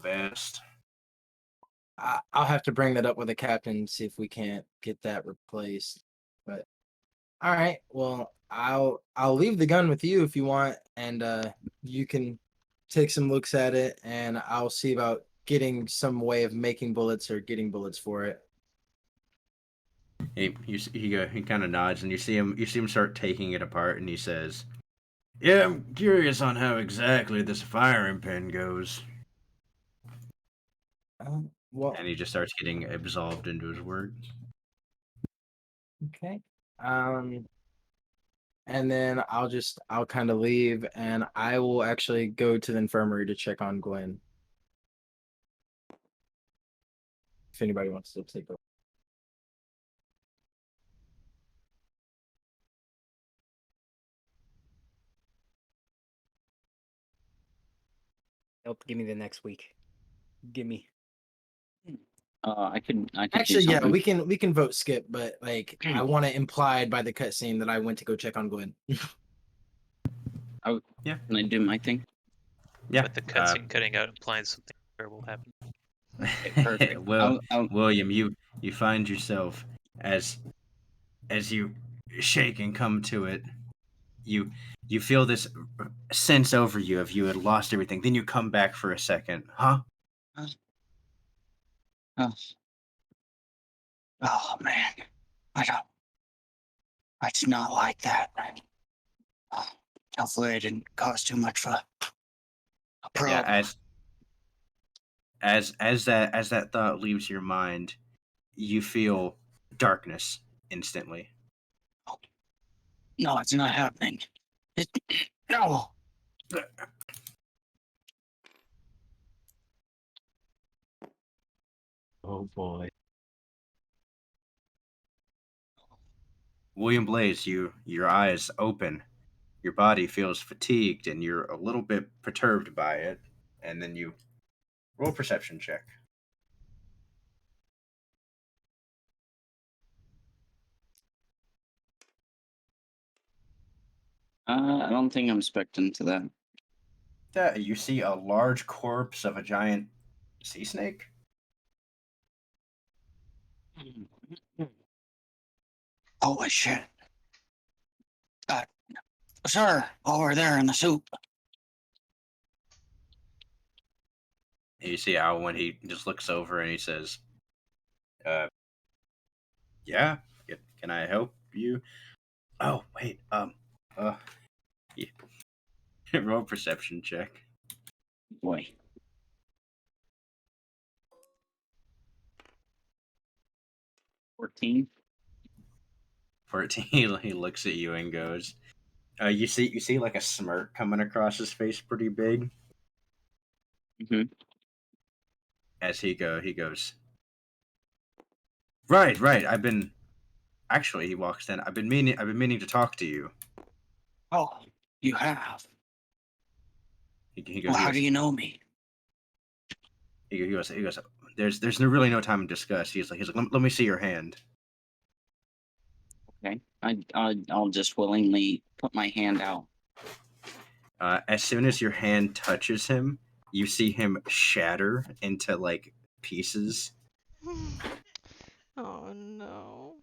best. I'll have to bring that up with the captain, see if we can't get that replaced. But all right, well, I'll leave the gun with you if you want, and you can take some looks at it, and I'll see about getting some way of making bullets or getting bullets for it. He kind of nods, and you see him start taking it apart, and he says, "Yeah, I'm curious on how exactly this firing pin goes." Well, And he just starts getting absorbed into his work. okay. And then I'll kind of leave, and I will actually go to the infirmary to check on Gwen. If anybody wants to take over. Nope, give me the next week. Give me. I could Actually, do yeah, something. we can vote skip, but like I want it implied by the cutscene that I went to go check on Gwen. Yeah. Can I do my thing? Yeah. With the cutscene cutting out implies something terrible happened. Perfect. Well, I'll- William, you find yourself as you shake and come to it. You feel this sense over you of you had lost everything. Then you come back for a second, huh? Oh man, it's not like that. Hopefully, I didn't cause too much of a problem. Yeah. As that thought leaves your mind, you feel darkness instantly. No, it's not happening. No. Oh boy. William Blaze, your eyes open, your body feels fatigued, and you're a little bit perturbed by it. And then you roll a perception check. I don't think I'm expecting to that. You see a large corpse of a giant sea snake. Holy shit. Sir, over there in the soup. And you see Alwyn, he just looks over and he says, yeah, can I help you? Oh, wait, yeah. Roll a perception check. Boy. 14. 14. He looks at you and goes, you see like a smirk coming across his face pretty big. Mm-hmm. As he goes, right, actually, he walks in, I've been meaning to talk to you. Oh, you have? He goes, Well, how do you know me? he goes, there's really no time to discuss. He's like, let me see your hand. Okay. I'll just willingly put my hand out. As soon as your hand touches him, you see him shatter into like pieces. Oh no.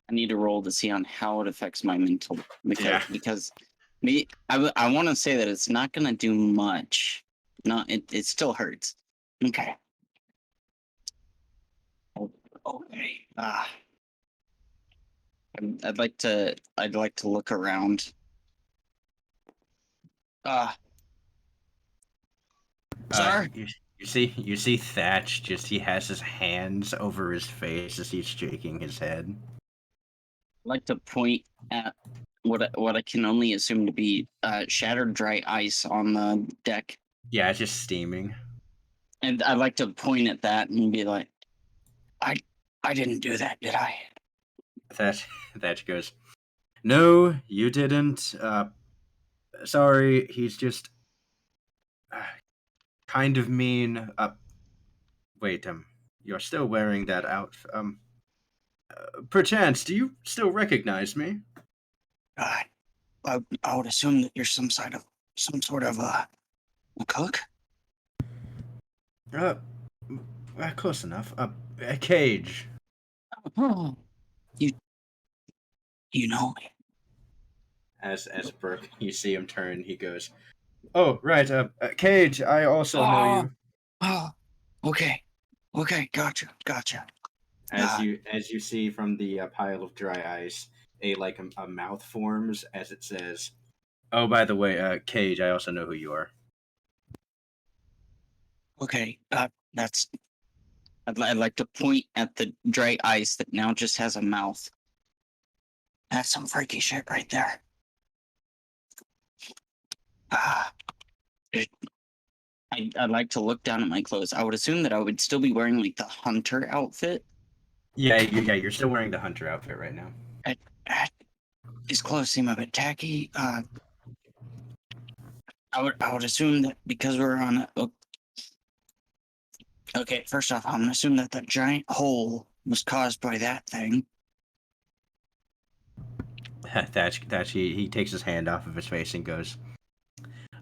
I need to roll to see on how it affects my mental because I want to say that it's not gonna do much. No, it still hurts. Okay. Okay. I'd like to look around. Sir? You see Thatch, just he has his hands over his face as he's shaking his head. I'd like to point at what I can only assume to be shattered dry ice on the deck. Yeah, it's just steaming. And I'd like to point at that and be like, I didn't do that, did I? Thatch goes, no, you didn't. Sorry, he's just kind of mean. Wait, you're still wearing that outfit. Perchance, do you still recognize me? I would assume that you're some sort of A cook? Uh, close enough. A cage. Oh, you know me. As Brooke, you see him turn, he goes, "Oh, right, Cage, I also know you." Oh, okay. Okay, gotcha. As you see from the pile of dry ice, a mouth forms as it says, "Oh, by the way, Cage, I also know who you are." Okay, that's. I'd like to point at the dry ice that now just has a mouth. That's some freaky shit right there. Ah, I'd like to look down at my clothes. I would assume that I would still be wearing like the hunter outfit. Yeah, you're still wearing the hunter outfit right now. His clothes seem a bit tacky. I would assume that because we're on a. Okay, first off, I'm gonna assume that that giant hole was caused by that thing. Thatch, he takes his hand off of his face and goes,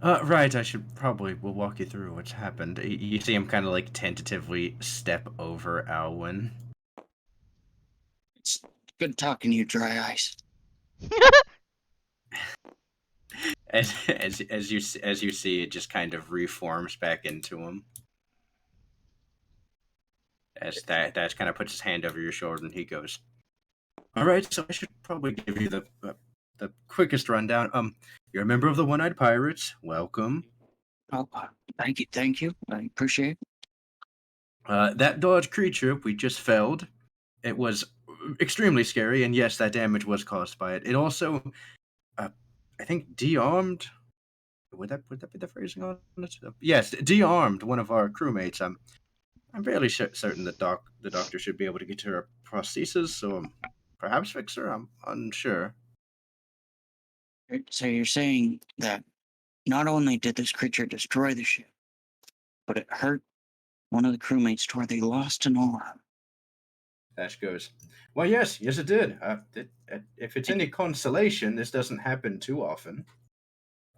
right, I should probably, we'll walk you through what's happened. You see him kind of like tentatively step over Alwyn. It's good talking to you, dry ice. As you see, it just kind of reforms back into him. As that kind of puts his hand over your shoulder and he goes, "All right, so I should probably give you the quickest rundown. You're a member of the One-Eyed Pirates. Welcome. Oh, thank you. I appreciate it. That dodge creature we just felled. It was extremely scary, and yes, that damage was caused by it. It also, I think, de-armed. Would that be the phrasing on it? Yes, de-armed one of our crewmates. I'm fairly certain the doctor should be able to get to her prosthesis, or perhaps fix her. I'm unsure." So you're saying that not only did this creature destroy the ship, but it hurt one of the crewmates to where they lost an arm. Ash goes, "Well, yes, it did. If it's any consolation, this doesn't happen too often.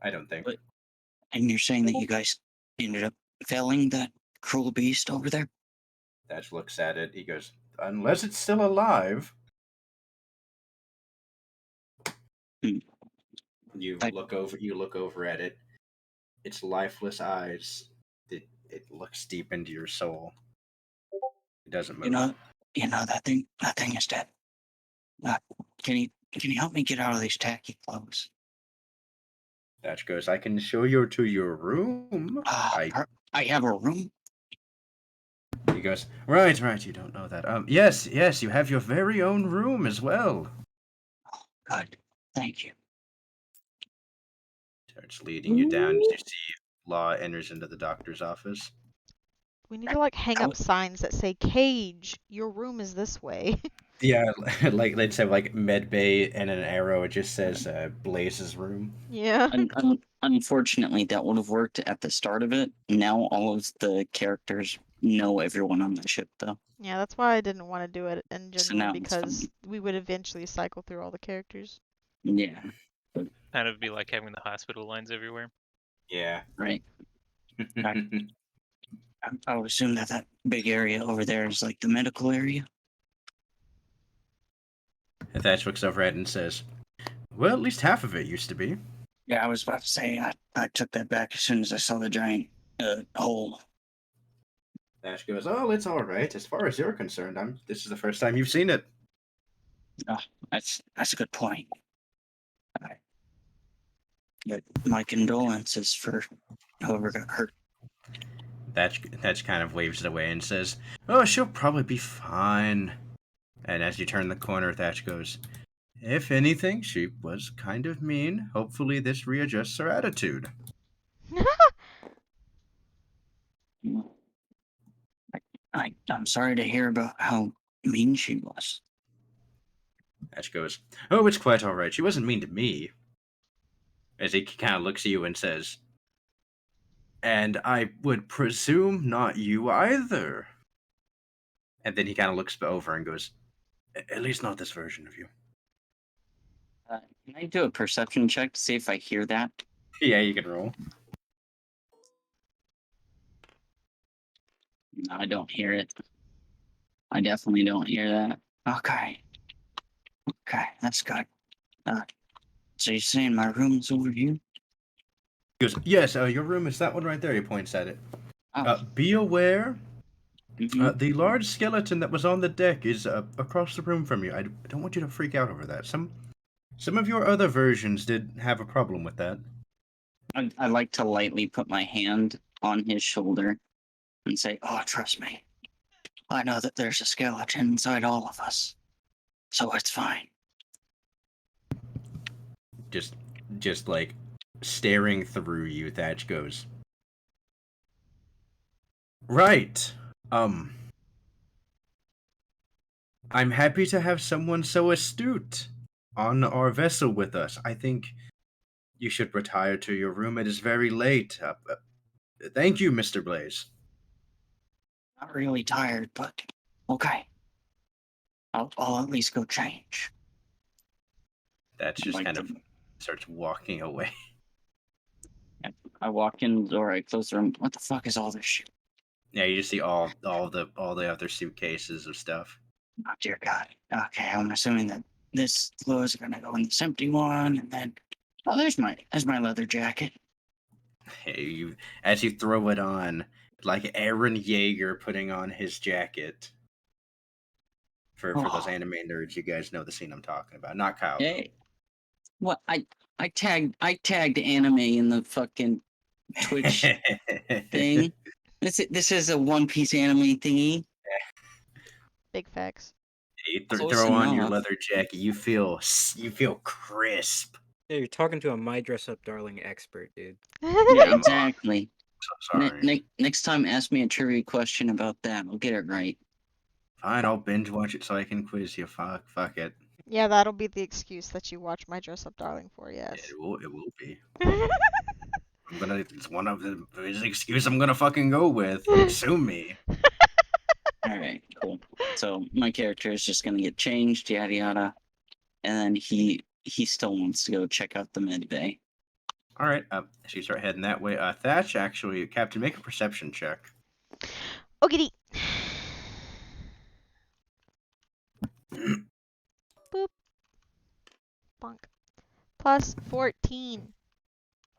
I don't think." But- And you're saying that you guys ended up felling that cruel beast over there? Ash looks at it. He goes, "Unless it's still alive." Hmm. You I- look over at it. Its lifeless eyes. It looks deep into your soul. It doesn't move. You know that thing is dead. Uh, can you help me get out of these tacky clothes? Thatch goes, "I can show you to your room." I have a room. He goes, right, you don't know that. Yes, you have your very own room as well. Good. Thank you. Starts leading you down as you see Law enters into the doctor's office. We need to like hang up signs that say "Cage, your room is this way." Yeah, like they'd say like med bay and an arrow. It just says Blaze's room. Yeah. Unfortunately, that would have worked at the start of it. Now all of the characters know everyone on the ship, though. Yeah, that's why I didn't want to do it in So general now it's because fine. we would eventually cycle through all the characters. Yeah, Kind of be like having the hospital lines everywhere. Yeah. right. I would assume that that big area over there is like the medical area. Thatch looks over at it and says, "Well, at least half of it used to be." Yeah, I was about to say I took that back as soon as I saw the giant hole. Thatch goes, "Oh, it's all right. As far as you're concerned, this is the first time you've seen it." That's a good point. My condolences for whoever got hurt. Thatch kind of waves it away and says, "Oh, she'll probably be fine." And as you turn the corner, Thatch goes, "If anything, she was kind of mean. Hopefully this readjusts her attitude." I'm sorry to hear about how mean she was. Thatch goes, "Oh, it's quite all right. She wasn't mean to me." As he kind of looks at you and says, "And I would presume not you either." And then he kind of looks over and goes, "At least not this version of you." Can I do a perception check to see if I hear that? Yeah, you can roll. No, I don't hear it. I definitely don't hear that. Okay. Okay, that's good. So you're saying my room's over here? He goes, yes, your room is that one right there. He points at it. Oh. Be aware, Mhm. the large skeleton that was on the deck is across the room from you. I don't want you to freak out over that. Some of your other versions did have a problem with that. I like to lightly put my hand on his shoulder and say, "Oh, trust me. I know that there's a skeleton inside all of us, so it's fine." Just like staring through you, Thatch goes, right. I'm happy to have someone so astute on our vessel with us. I think you should retire to your room. It is very late. Thank you, Mr. Blaze. Not really tired, but okay. I'll at least go change. That's I'd just like kind to- of starts walking away. I walk in the door, I close the room. What the fuck is all this shit? Yeah, you just see all the other suitcases of stuff. Oh dear God. Okay, I'm assuming that this clothes are gonna go in this empty one, and then there's my leather jacket. You as you throw it on, like Aaron Yeager putting on his jacket. For those Oh. anime nerds, you guys know the scene I'm talking about. Not Kyle. though. Hey, what I tagged anime in the fucking Twitch thing. This is a One Piece anime thingy. Big facts. You Close throw on your enough. leather jacket, you feel crisp. Yeah, you're talking to a My Dress Up Darling expert, dude. Yeah, exactly. So sorry. Next time, ask me a trivia question about that. I'll get it right. Fine, I'll binge watch it so I can quiz you. Fuck it. Yeah, that'll be the excuse that you watch My Dress Up Darling for, yes. It will be. It's one of the excuse I'm gonna fucking go with. Sue me. All right, cool. So my character is just gonna get changed, yada yada, and then he still wants to go check out the med bay. All right, so you start heading that way. Thatch, actually, Captain, make a perception check. Okie Boop. Bonk. Plus 14.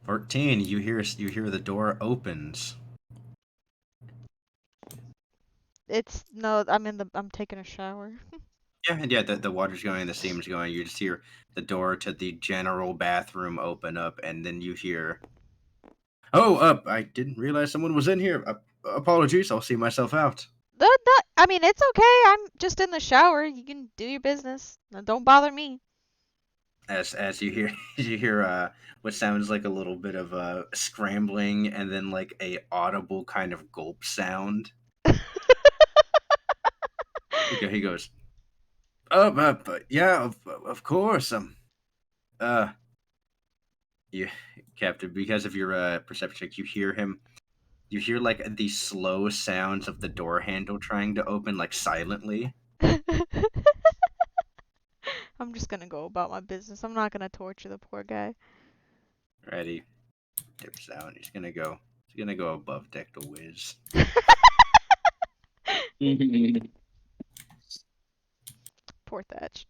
14. You hear the door opens. I'm taking a shower. Yeah, the water's going, the steam's going. You just hear the door to the general bathroom open up, and then you hear, "Oh, I didn't realize someone was in here. Apologies, I'll see myself out." It's okay. I'm just in the shower. You can do your business. Don't bother me. As you hear what sounds like a little bit of scrambling, and then like a audible kind of gulp sound. He goes, yeah, of course. You, Captain, because of your perception check, you hear him. You hear like the slow sounds of the door handle trying to open, like silently. I'm just gonna go about my business. I'm not gonna torture the poor guy. Ready, dips out. He's gonna go above deck to whiz. Poor Thatch.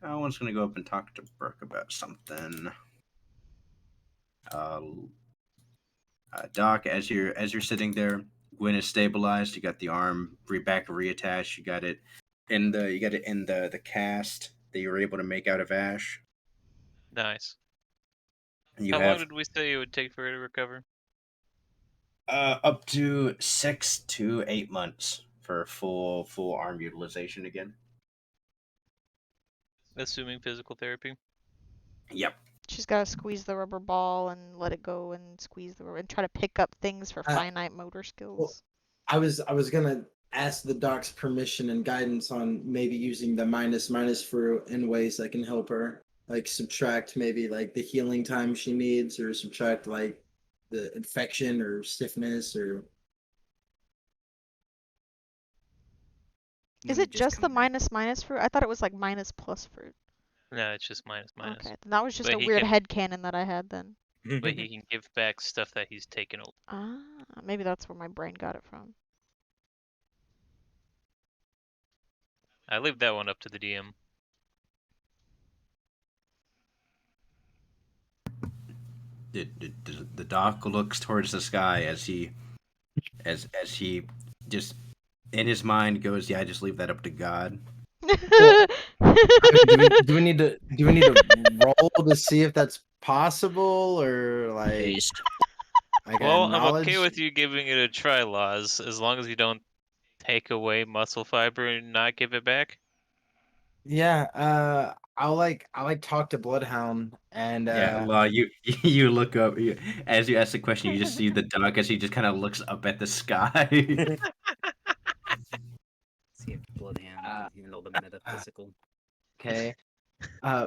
Alan's gonna go up and talk to Burke about something. Doc, as you're sitting there, Gwen is stabilized. You got the arm back reattached. You got it in the cast that you were able to make out of Ash. Nice. You How have long did we say it would take for her to recover? up to 6 to 8 months for full arm utilization again. Assuming physical therapy. Yep. She's gotta squeeze the rubber ball and let it go and squeeze the rubber and try to pick up things for finite motor skills. I was gonna ask the doc's permission and guidance on maybe using the minus for in ways that can help her, like subtract maybe like the healing time she needs, or subtract like the infection or stiffness or. Is it just the minus fruit? I thought it was like minus plus fruit. No, it's just minus. Okay, then that was just But a he weird can- headcanon that I had then. But he can give back stuff that he's taken over. Ah. Maybe that's where my brain got it from. I leave that one up to the DM. The doc looks towards the sky as he just in his mind goes, yeah, I just leave that up to God. Well, do we need to roll to see if that's possible or like Based. like Well, a I'm knowledge? okay with you giving it a try, Laws, as long as you don't take away muscle fiber and not give it back. Yeah, I'll talk to Bloodhound and Yeah, Law, you look up as you ask the question, you just see the doc as he just kind of looks up at the sky. See if Bloodhound Uh, can handle the metaphysical. okay.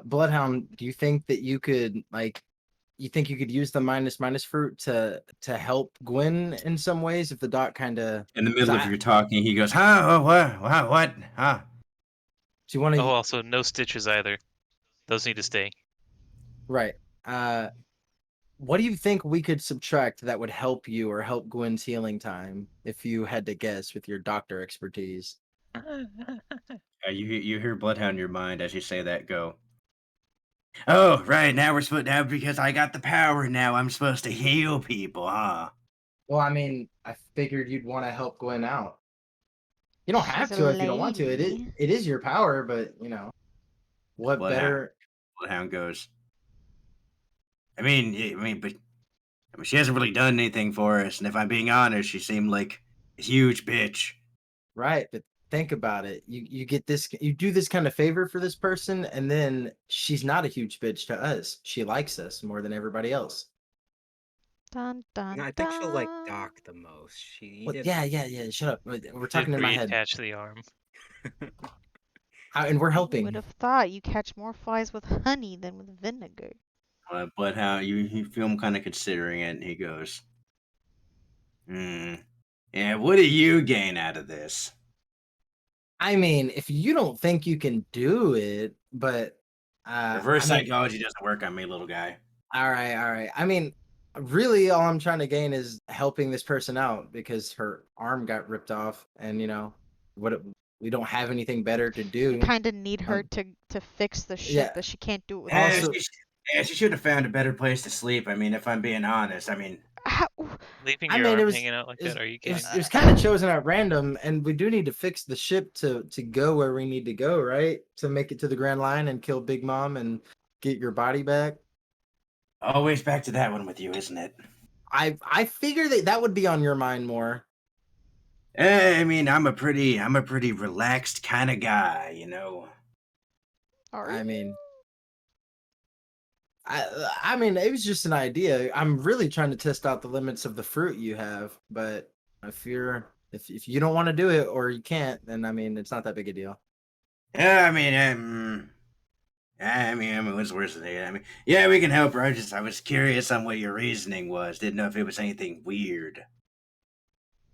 Bloodhound, do you think that you could use the minus fruit to help Gwen in some ways if the doc kind of In the middle of your talking, he goes, huh? Oh, what? Huh? do you want to Oh, also, no stitches either. Those need to stay. right? What do you think we could subtract that would help you or help Gwen's healing time if you had to guess with your doctor expertise? You hear Bloodhound in your mind as you say that. Go. Oh, right. Now because I got the power. Now I'm supposed to heal people, huh? Well, I mean, I figured you'd want to help Gwen out. You don't have She's to a if you don't want to. lady. It is your power, but what Bloodhound. better? Bloodhound goes. But she hasn't really done anything for us, and if I'm being honest, she seemed like a huge bitch. Right, but think about it. You get this, you do this kind of favor for this person, and then she's not a huge bitch to us. She likes us more than everybody else. Dun dun No, I think she'll like Doc the most. She Well, did. yeah. Shut up. We're Did talking in my head, reattach the arm. and we're Who helping. would have thought you catch more flies with honey than with vinegar? Bloodhound, you feel him kind of considering it, and he goes, yeah, what do you gain out of this? I mean, if you don't think you can do it, but Reverse I mean, psychology doesn't work on me, little guy. all right. I mean, really, all I'm trying to gain is helping this person out because her arm got ripped off, and we don't have anything better to do. You kind of need her Um, to fix the ship, yeah. but she can't do it with Also- She should have found a better place to sleep. I mean, if I'm being honest, I mean, How, Leaving I your mean, arm it was- hanging out like that? Are you It kidding? was kind of chosen at random, and we do need to fix the ship to go where we need to go, right? To make it to the Grand Line and kill Big Mom and get your body back. always back to that one with you, isn't it? I figure that would be on your mind more. I mean, I'm a pretty relaxed kind of guy, you know. are I you? mean, I mean, it was just an idea. I'm really trying to test out the limits of the fruit you have, but if you don't want to do it or you can't, then I mean, it's not that big a deal. Yeah, I mean, what's worse than that? I mean, yeah, we can help her. I was curious on what your reasoning was. Didn't know if it was anything weird.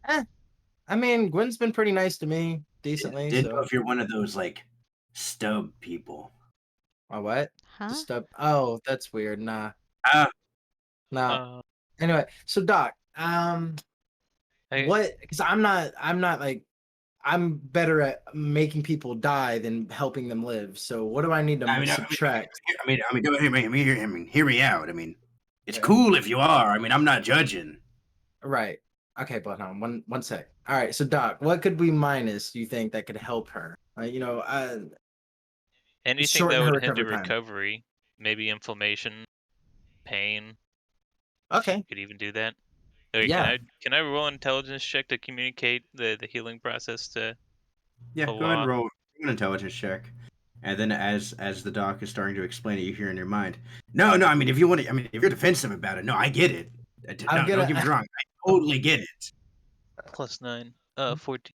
I mean, Gwen's been pretty nice to me, decently. Didn't know So, if you're one of those like stub people. what? Huh? Just oh, that's weird. Nah. Ah. Nah. Anyway, so Doc, Hey, what? Because I'm not like I'm better at making people die than helping them live. So what do I need to subtract? Hear me out. I mean, it's cool if you are. I mean, I'm not judging. Right. Okay, but one sec. All right, so Doc, what could we minus? You think that could help her? anything shorten that her would hinder recovery time. recovery, maybe inflammation, pain. Okay. Could even do that. Okay, Yeah. Can I roll an intelligence check to communicate the healing process to? Yeah, Oh, go ahead wow. and roll an intelligence check. And then as the doc is starting to explain it, you hear in your mind, no, I mean, if you're defensive about it, no, I get it. Don't get me wrong. I totally get it. +9. 14.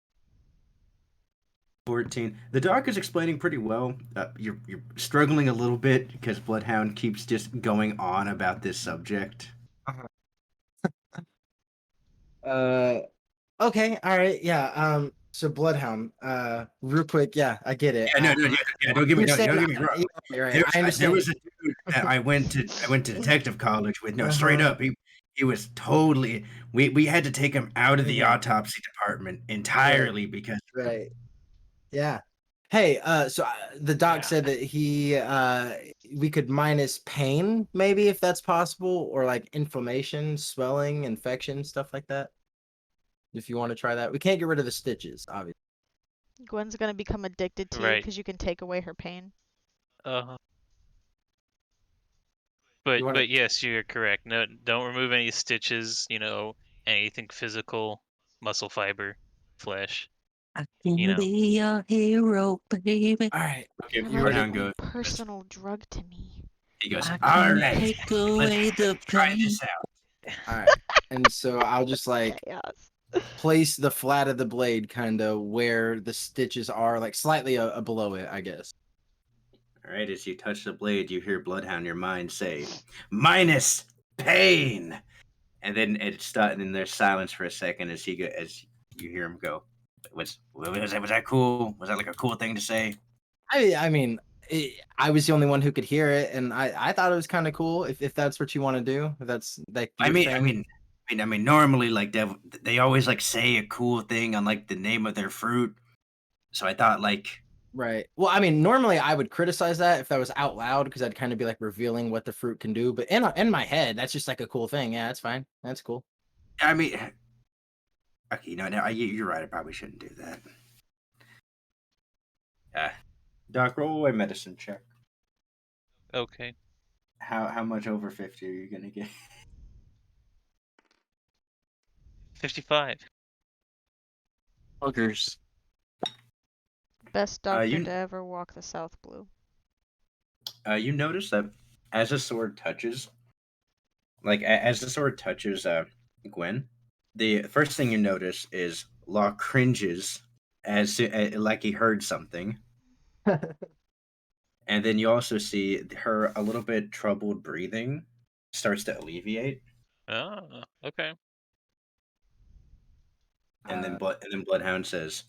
14. The doc is explaining pretty well. You're struggling a little bit because Bloodhound keeps just going on about this subject. Okay, all right, yeah. So Bloodhound, real quick, yeah, I get it. Yeah, don't get me wrong. You're right. I understand. There was a dude that I went to detective college with. No, straight up, He was totally. We had to take him out of the Mhm. autopsy department entirely because Right. Yeah. Hey, so the doc Yeah. said that we could minus pain, maybe if that's possible, or like inflammation, swelling, infection, stuff like that. If you want to try that, we can't get rid of the stitches, obviously. Gwen's gonna become addicted to you Right. because you can take away her pain. Uh, You want to? but yes, you're correct. No, don't remove any stitches. Anything physical, muscle fiber, flesh. I You can know. be your hero, baby. All right. okay, You're You like ready? Bloodhound a goes. personal drug to me. He goes. I All can right, take away let's the try pain. this out. All right. And so I'll just like Chaos. place the flat of the blade kind of where the stitches are, like slightly below it, I guess. All right, as you touch the blade, you hear Bloodhound your mind say, "Minus pain," and then and then there's silence for a second as as you hear him go. Was that cool? Was that like a cool thing to say? I mean, I was the only one who could hear it, and I thought it was kind of cool. If that's what you want to do, if that's like I your mean, thing. normally like they always like say a cool thing on like the name of their fruit. So I thought like, Right. Well, I mean, normally I would criticize that if that was out loud because I'd kind of be like revealing what the fruit can do. But in my head, that's just like a cool thing. Yeah, that's fine. That's cool. I mean, okay, no, you're right. I probably shouldn't do that. Doc, roll away medicine check. Okay. How much over 50 are you gonna get? 55. Buggers. Best doctor you to ever walk the South Blue. you notice that as the sword touches, as the sword touches Gwen, the first thing you notice is Law cringes like he heard something, and then you also see her a little bit troubled breathing starts to alleviate, Oh, okay. and then Bloodhound says,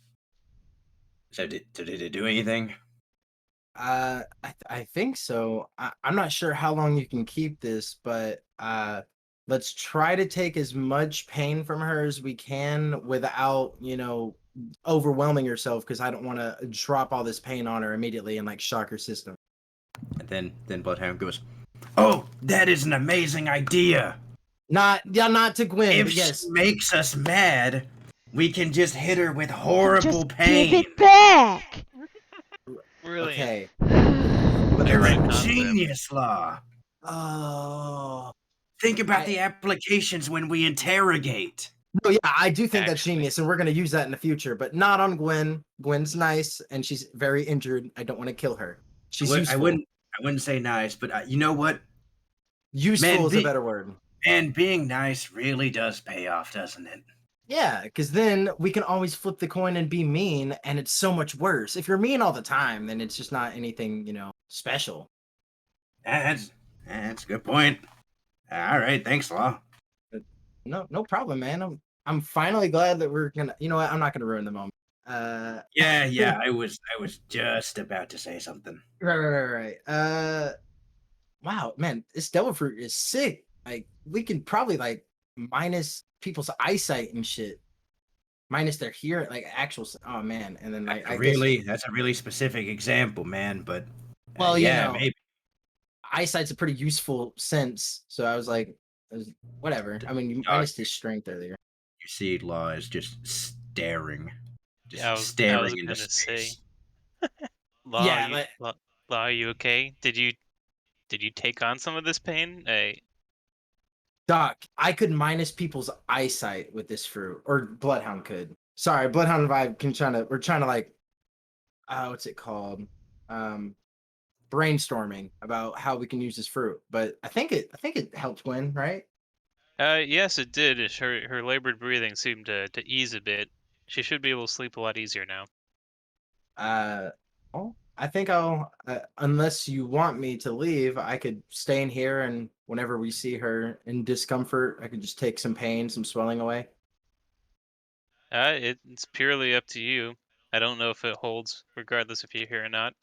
"So did it do anything?" I think so. I'm not sure how long you can keep this, but let's try to take as much pain from her as we can without, overwhelming yourself because I don't want to drop all this pain on her immediately and like shock her system. And then Bloodhound goes, "Oh, that is an amazing idea. Not to Gwen, If but she yes. makes us mad, we can just hit her with Just horrible give pain. it back. Brilliant. Okay. What a You're great a concept. genius, Law. Oh. Think about the applications when we interrogate." No, yeah, I do think that's Actually. genius, and we're gonna use that in the future, but not on Gwen. Gwen's nice, and she's very injured. I don't want to kill her. She's useful. I wouldn't say nice, but you know what? Useful Man, is a better word. And being nice really does pay off, doesn't it? Yeah, because then we can always flip the coin and be mean, and it's so much worse. If you're mean all the time, then it's just not anything, special. That's a good point. All right, thanks, Law. No problem, man. I'm finally glad that we're gonna. You know what? I'm not gonna ruin the moment. Yeah, I was just about to say something. Right. Wow, man, this devil fruit is sick. Like, we can probably like minus people's eyesight and shit, minus their hearing, like actual. Oh man, and then like I guess, That's a really specific example, man. But well, yeah, maybe. eyesight's a pretty useful sense. So I was like, whatever. I mean, you minus his strength earlier. You see, Law is just staring, Yeah, I was staring into gonna space. say. Law, Yeah, Law, are you okay? Did you take on some of this pain? Doc, I could minus people's eyesight with this fruit, or Bloodhound could. Sorry, Bloodhound and I we're trying to like, what's it called? Brainstorming about how we can use this fruit. But I think it helped Gwen, right? Yes, it did. Her labored breathing seemed to ease a bit. She should be able to sleep a lot easier now. Well, I think I'll, unless you want me to leave, I could stay in here, and whenever we see her in discomfort, I could just take some pain, some swelling away. It's purely up to you. I don't know if it holds, regardless if you're here or not.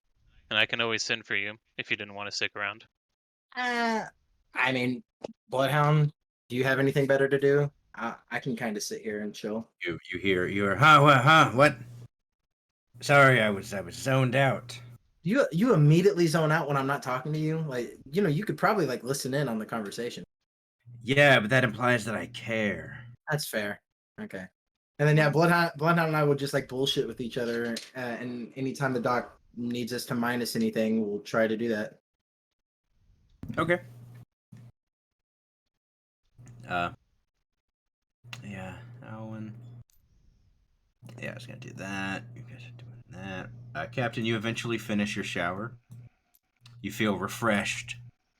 And I can always send for you if you didn't want to stick around. I mean, Bloodhound, Do you have anything better to do? I can kind of sit here and chill. You hear what? Sorry, I was zoned out. You immediately zone out when I'm not talking to you. Like, you could probably like listen in on the conversation. Yeah, but that implies that I care. That's fair. Okay. And then yeah, Bloodhound and I will just like bullshit with each other, and anytime the doc needs us to minus anything, we'll try to do that. Okay. Yeah, Owen. Yeah, I was gonna do that. You guys are doing that. Captain, you eventually finish your shower. You feel refreshed,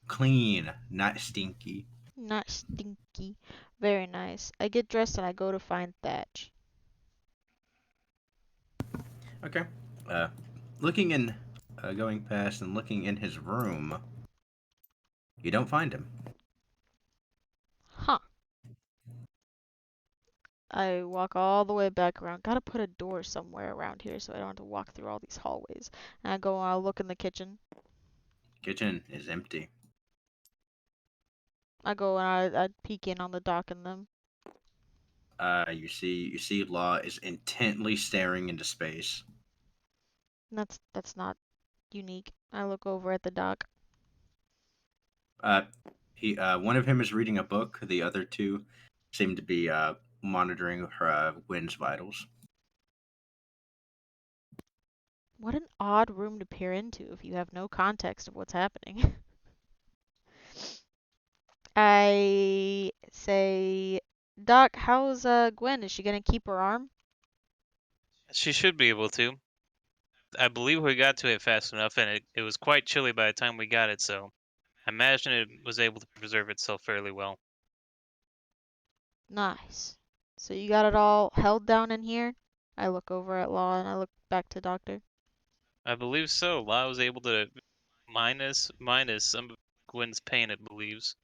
clean, not stinky. Not stinky. Very nice. I get dressed and I go to find Thatch. Okay. Going past and looking in his room, you don't find him. Huh. I walk all the way back around. Gotta put a door somewhere around here so I don't have to walk through all these hallways. And I go and I look in the kitchen. Kitchen is empty. I go and I peek in on the dock and them. You see Law is intently staring into space. That's not unique. I look over at the dock. One of him is reading a book. The other two seem to be monitoring her Wynn's vitals. What an odd room to peer into if you have no context of what's happening. I say, Doc, how's Gwen? Is she gonna keep her arm? She should be able to. I believe we got to it fast enough, and it was quite chilly by the time we got it, so I imagine it was able to preserve itself fairly well. Nice. So you got it all held down in here? I look over at Law and I look back to Doctor. I believe so. La was able to minus some of Gwen's pain, it believes.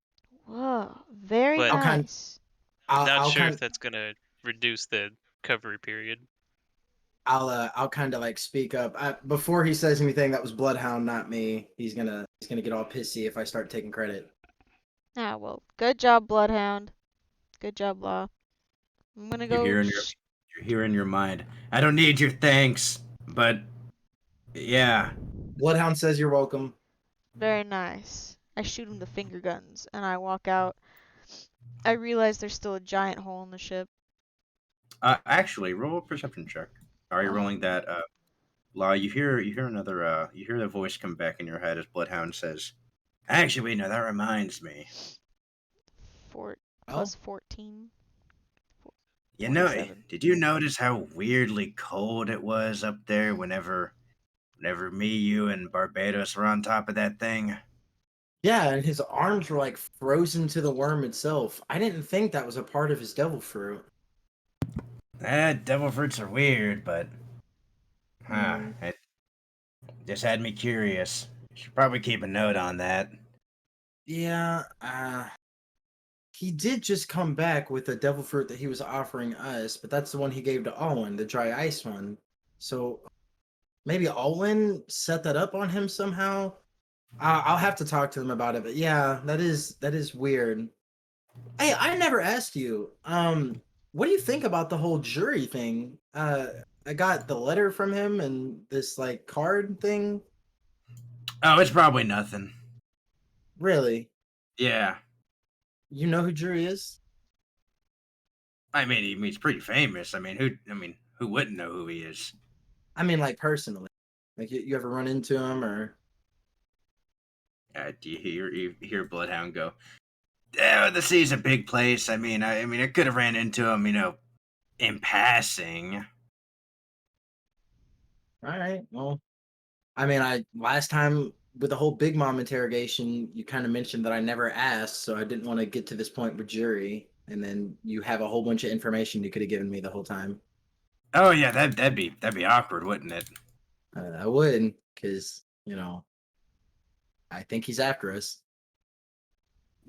Whoa, very But nice. Not I'll sure kind if that's gonna reduce the recovery period. I'll kind of like speak up before he says anything. That was Bloodhound, not me. He's gonna get all pissy if I start taking credit. Ah, well, good job, Bloodhound. Good job, Law. I'm gonna You go. hear in your mind, I don't need your thanks, but yeah. Bloodhound says you're welcome. Very nice. I shoot him the finger guns and I walk out. I realize there's still a giant hole in the ship. Actually, roll a perception check. Are you rolling that? Law, you hear another. You hear the voice come back in your head as Bloodhound says, "Actually, no, that reminds me. Plus 14. You know, 27. did you notice how weirdly cold it was up there whenever me, you, and Barbados were on top of that thing?" Yeah, and his arms were like frozen to the worm itself. I didn't think that was a part of his devil fruit. Devil fruits are weird, but it just had me curious. Should probably keep a note on that. Yeah, he did just come back with the devil fruit that he was offering us, but that's the one he gave to Alwyn, the dry ice one. So maybe Alwyn set that up on him somehow. I'll have to talk to them about it, but yeah, that is weird. Hey, I never asked you. What do you think about the whole jury thing? I got the letter from him and this like card thing. Oh, it's probably nothing. Really? Yeah. You know who Jury is? I mean, he's pretty famous. I mean, who wouldn't know who he is? I mean, like personally. Like you ever run into him or? Do you hear Bloodhound go? Yeah, the sea's a big place. I mean, I could have ran into him, in passing. All right. Well, I mean, last time with the whole Big Mom interrogation, you kind of mentioned that I never asked, so I didn't want to get to this point with Jury, and then you have a whole bunch of information you could have given me the whole time. Oh yeah, that'd be awkward, wouldn't it? I would, because I think he's after us.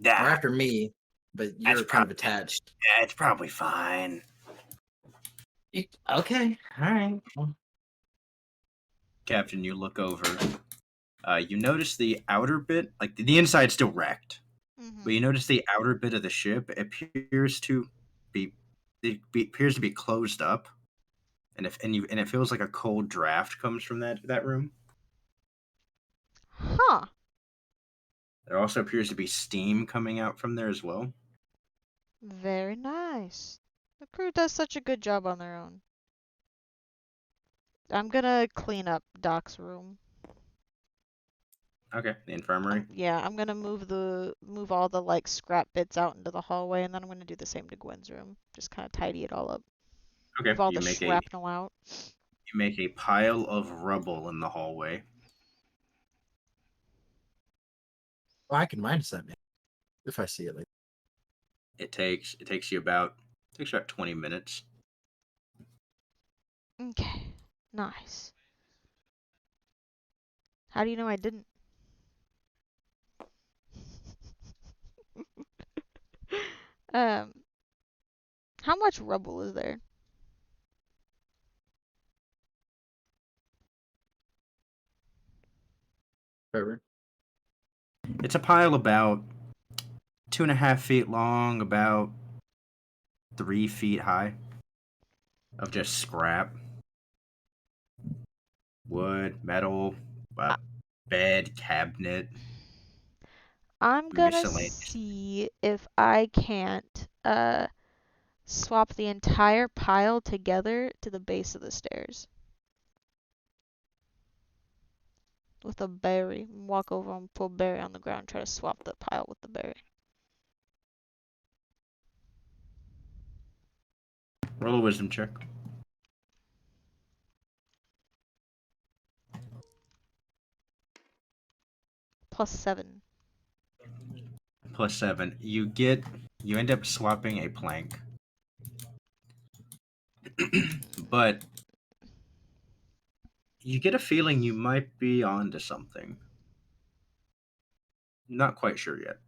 Yeah. Or after me, but you're kind of attached. Yeah, it's probably fine. Okay, all right. Well, Captain, you look over. You notice the outer bit, like the inside's still wrecked. But you notice the outer bit of the ship appears to be closed up, and it feels like a cold draft comes from that room. Huh. There also appears to be steam coming out from there as well. Very nice. The crew does such a good job on their own. I'm gonna clean up Doc's room. Okay, the infirmary. Yeah, I'm gonna move all the like scrap bits out into the hallway, and then I'm gonna do the same to Gwen's room. Just kind of tidy it all up. Okay, Move all you the make shrapnel out. a pile of rubble in the hallway. Well, I can minus that, man, if I see it. Like, It takes you about 20 minutes. Okay, nice. How do you know I didn't? um, how much rubble is there? Trevor. It's a pile about 2.5 feet long, about 3 feet high, of just scrap, wood, metal, bed, cabinet, I'm gonna miscellaneous. see if I can't swap the entire pile together to the base of the stairs. With a berry. Walk over and pull a berry on the ground, try to swap the pile with the berry. Roll a wisdom check. +7. +7. You end up swapping a plank. But you get a feeling you might be onto something. Not quite sure yet.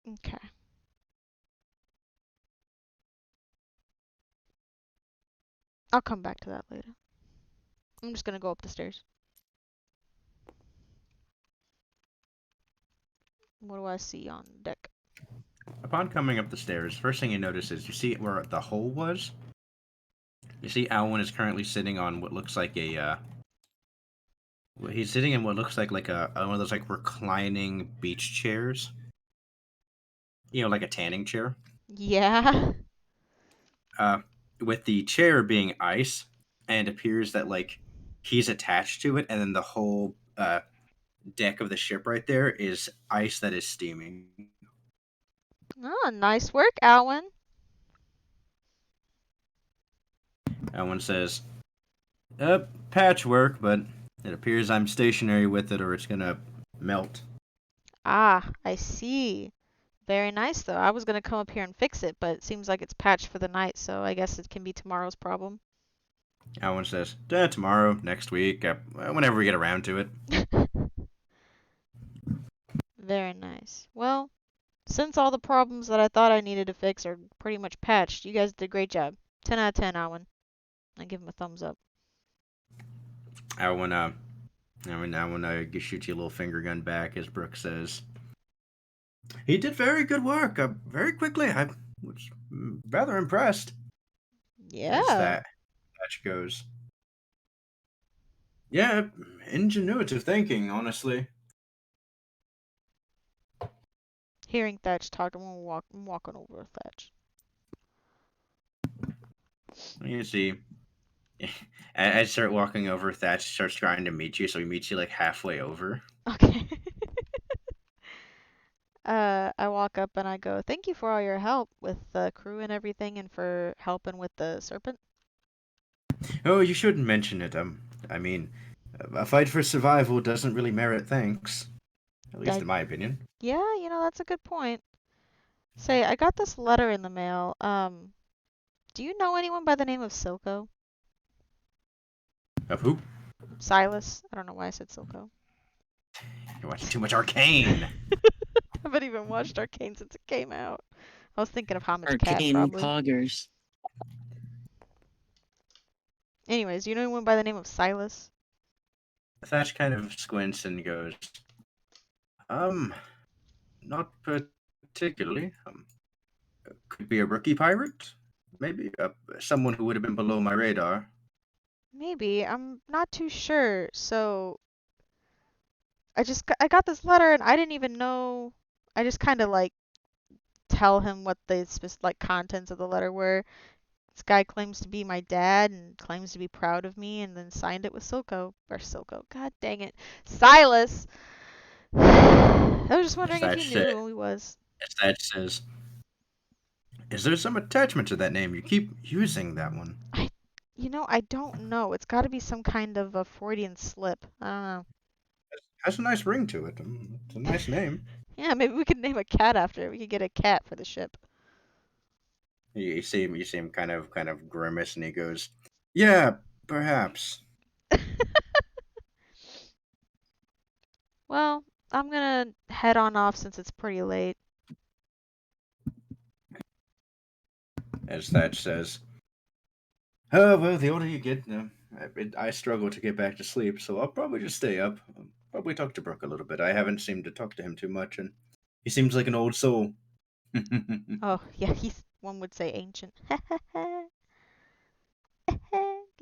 Okay. I'll come back to that later. I'm just gonna go up the stairs. What do I see on deck? Upon coming up the stairs, first thing you notice is you see where the hole was. You see Alwyn is currently sitting on what looks like he's sitting in what looks like a one of those like reclining beach chairs. You know, like a tanning chair. Yeah. With the chair being ice, and appears that like he's attached to it, and then the whole deck of the ship right there is ice that is steaming. Oh, nice work, Alwyn. Alwyn says, patchwork, but it appears I'm stationary with it or it's gonna melt. Ah, I see. Very nice, though. I was gonna come up here and fix it, but it seems like it's patched for the night, so I guess it can be tomorrow's problem. Alwyn says, tomorrow, next week, whenever we get around to it. Very nice. Well, since all the problems that I thought I needed to fix are pretty much patched, you guys did a great job. 10 out of 10, Alwyn. I give him a thumbs up. Alwyn shoots you a little finger gun back, as Brooke says. He did very good work, very quickly. I was rather impressed. Yeah. As that goes. Yeah, ingenuitive thinking, honestly. Hearing Thatch talk, I'm walking over with Thatch. You see, I start walking over. Thatch starts trying to meet you, so he meets you like halfway over. Okay. I walk up and I go, thank you for all your help with the crew and everything, and for helping with the serpent. Oh, you shouldn't mention it. I mean, a fight for survival doesn't really merit thanks. At least in my opinion. Yeah, that's a good point. Say, I got this letter in the mail. Do you know anyone by the name of Silco? Of who? Silas? I don't know why I said Silco. You're watching too much Arcane. I haven't even watched Arcane since it came out. I was thinking of Hamid's cat, Arcane probably. poggers. Anyways, you know anyone by the name of Silas? Thatch kind of squints and goes, Um, not particularly. Could be a rookie pirate, maybe someone who would have been below my radar. Maybe. I'm not too sure. So I got this letter and I didn't even know. I just kind of like tell him what the like contents of the letter were. This guy claims to be my dad and claims to be proud of me, and then signed it with Silco. God dang it, Silas. I was just wondering if you knew who he was. As that says, is there some attachment to that name? You keep using that one. I don't know. It's got to be some kind of a Freudian slip. I don't know. Has a nice ring to it. It's a nice name. Yeah, maybe we could name a cat after it. We could get a cat for the ship. You see him kind of grimace, and he goes, "Yeah, perhaps." Well, I'm gonna head on off since it's pretty late. As that says, "Oh well, the older you get, I struggle to get back to sleep, so I'll probably just stay up. Probably talk to Brooke a little bit. I haven't seemed to talk to him too much, and he seems like an old soul." Oh, yeah, one would say ancient. Get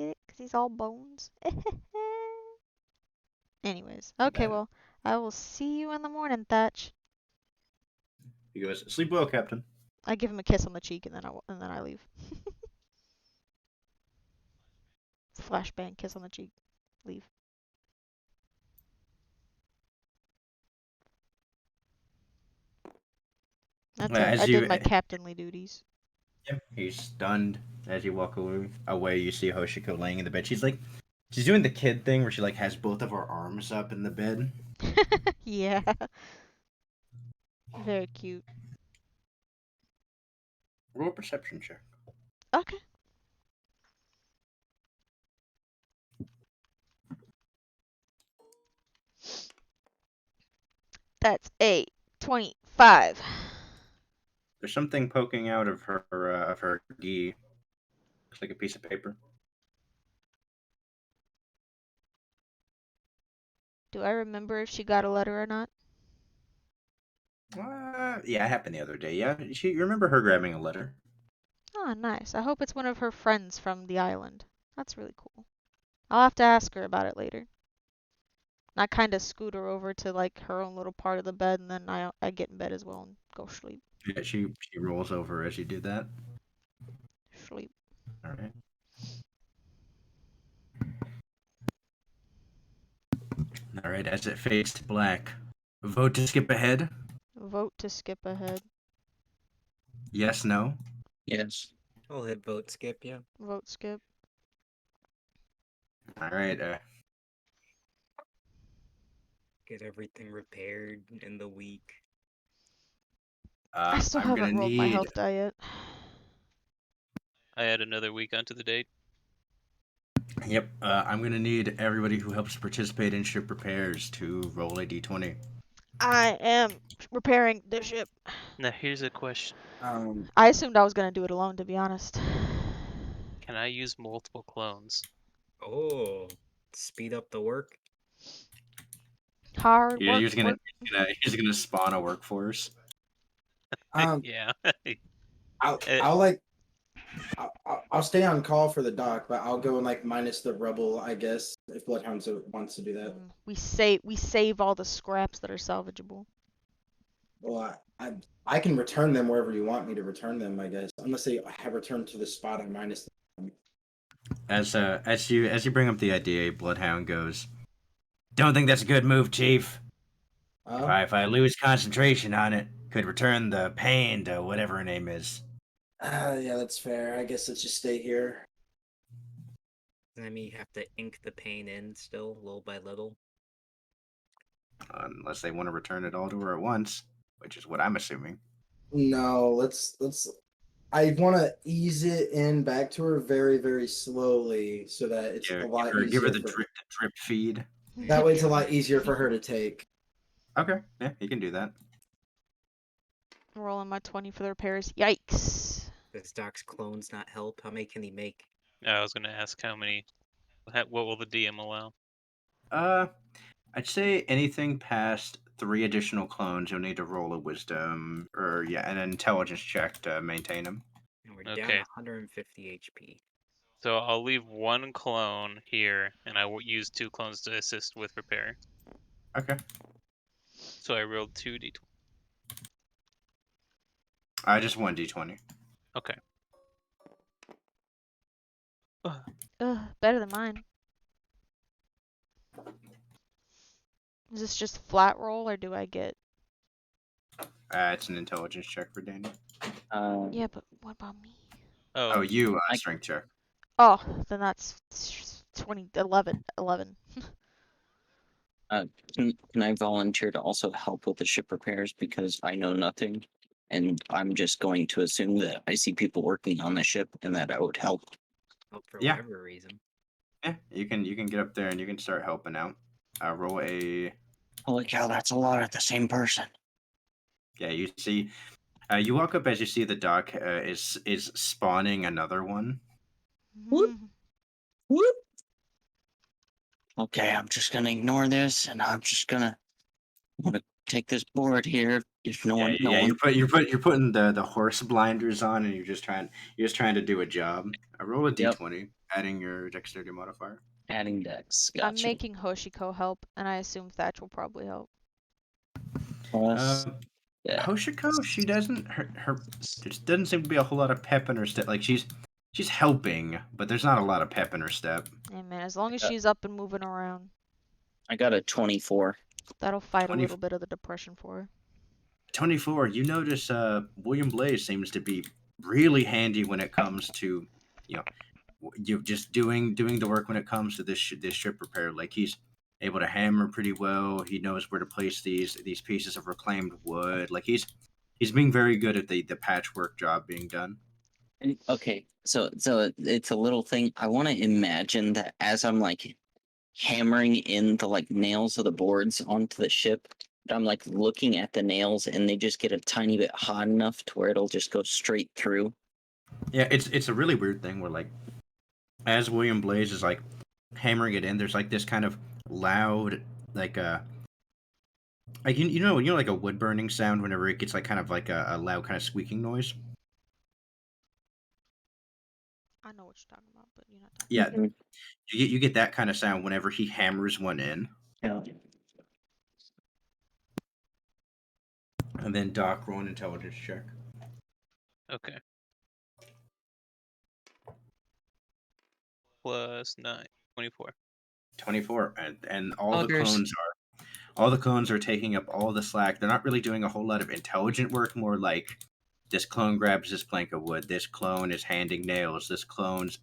it? 'Cause he's all bones. Anyways, okay, That- well, I will see you in the morning, Thatch. He goes, "Sleep well, Captain." I give him a kiss on the cheek and then I leave. Flashbang, kiss on the cheek, leave. That's it. As I you, did my captainly duties. Yep, he's stunned. As you walk away, you see Hoshiko laying in the bed. She's doing the kid thing where she like has both of her arms up in the bed. Yeah. Very cute. Roll a perception check. Okay. That's 25. There's something poking out of her gi. Looks like a piece of paper. Do I remember if she got a letter or not? Yeah, it happened the other day. Yeah, you remember her grabbing a letter? Oh, nice. I hope it's one of her friends from the island. That's really cool. I'll have to ask her about it later. I kind of scoot her over to like her own little part of the bed, and then I get in bed as well and go sleep. Yeah, she rolls over as you do that. Sleep. All right. All right. As it fades to black, vote to skip ahead. Vote to skip ahead. Yes, no. Yes. I'll hit vote skip, yeah. Vote skip. All right. Get everything repaired in the week. I still I'm haven't gonna rolled my need. health die yet. I add another week onto the date. Yep. I'm gonna need everybody who helps participate in ship repairs to roll a d20. I am repairing the ship. Now here's a question: I assumed I was gonna do it alone, to be honest. can I use multiple clones? Oh, speed up the work. Hard Yeah, work. he's gonna spawn a workforce. Yeah. I'll stay on call for the dock, but I'll go and like minus the rubble, I guess, if Bloodhound wants to do that. We save all the scraps that are salvageable. Well, I can return them wherever you want me to return them, I guess, unless they have returned to the spot I minus them. As you bring up the idea, Bloodhound goes, "Don't think that's a good move, Chief. If I lose concentration on it, could return the pain to whatever her name is." Yeah, that's fair. I guess let's just stay here. I mean, you have to ink the pain in still, little by little. Unless they want to return it all to her at once, which is what I'm assuming. No, let's. I want to ease it in back to her very, very slowly, so that it's a lot easier. Give her the drip feed. That way, it's a lot easier for her to take. Okay, yeah, you can do that. Rolling my 20 for the repairs. Yikes. Does Doc's clones not help? How many can he make? I was gonna ask how many. What will the DM allow? I'd say anything past 3 additional clones, you'll need to roll a wisdom or an intelligence check to maintain them. And we're down Okay. 150 HP. So I'll leave 1 clone here, and I will use 2 clones to assist with repair. Okay. So I rolled 2d20. Just 1d20. Okay. Ugh, better than mine. Is this just flat roll, or do I get? It's an intelligence check for Danny. Yeah, but what about me? Oh, Oh, you I- strength check. Oh, then that's 11. Can I volunteer to also help with the ship repairs because I know nothing, and I'm just going to assume that I see people working on the ship and that I would help. Oh, for Yeah. whatever reason. Yeah, you can get up there and you can start helping out. Roll a Holy cow, that's a lot of the same person. Yeah, you see, you walk up as you see the dock is spawning another one. Whoop. Whoop. Okay, I'm just gonna ignore this, and I'm gonna take this board here. If no one, You're putting the horse blinders on, and you're just trying to do a job. I roll a Yep. d20, adding your dexterity modifier. adding decks. I'm Gotcha. making Hoshiko help, and I assume Thatch will probably help. Plus, yeah. Hoshiko, she doesn't her just doesn't seem to be a whole lot of pep in her step. Like she's helping, but there's not a lot of pep in her step. Hey man, as long as she's up and moving around, I got a 24. that'll fight a 20 little bit of the depression for her. 24. You notice William Blaze seems to be really handy when it comes to, you know, you just doing the work when it comes to this ship repair. Like he's able to hammer pretty well. He knows where to place these pieces of reclaimed wood. Like he's being very good at the patchwork job being done. Okay, so it's a little thing. I want to imagine that as I'm like hammering in the like nails of the boards onto the ship, I'm like looking at the nails and they just get a tiny bit hot enough to where it'll just go straight through. Yeah, it's a really weird thing where like as William Blaze is like hammering it in, there's like this kind of loud like you know like a wood burning sound whenever it gets like kind of like a loud kind of squeaking noise. I know what you're talking about, but you're not talking. Yeah, you get that kind of sound whenever he hammers one in. Yeah. And then Doc, roll an intelligence check. okay. Plus 9, 24. 24, and all the Buggers. clones are taking up all the slack. They're not really doing a whole lot of intelligent work. More like this clone grabs this plank of wood. This clone is handing nails. This clone's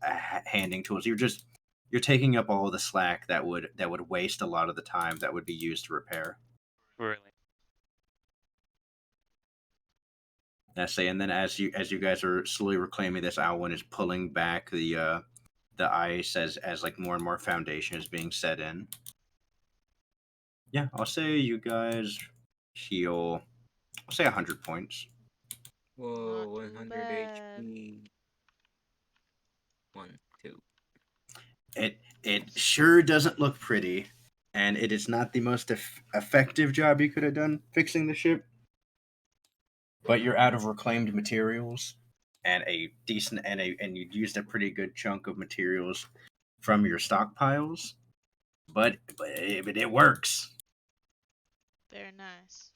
handing tools. You're taking up all the slack that would waste a lot of the time that would be used to repair. Really? I say, and then as you guys are slowly reclaiming this, Alwyn is pulling back the ice as like more and more foundation is being set in. Yeah, I'll say you guys heal. I'll say 100 points. Whoa, Not too 100 bad. HP. 1, 2. It sure doesn't look pretty, and it is not the most effective job you could have done fixing the ship. But you're out of reclaimed materials, and a decent and you used a pretty good chunk of materials from your stockpiles. But it works. Very nice.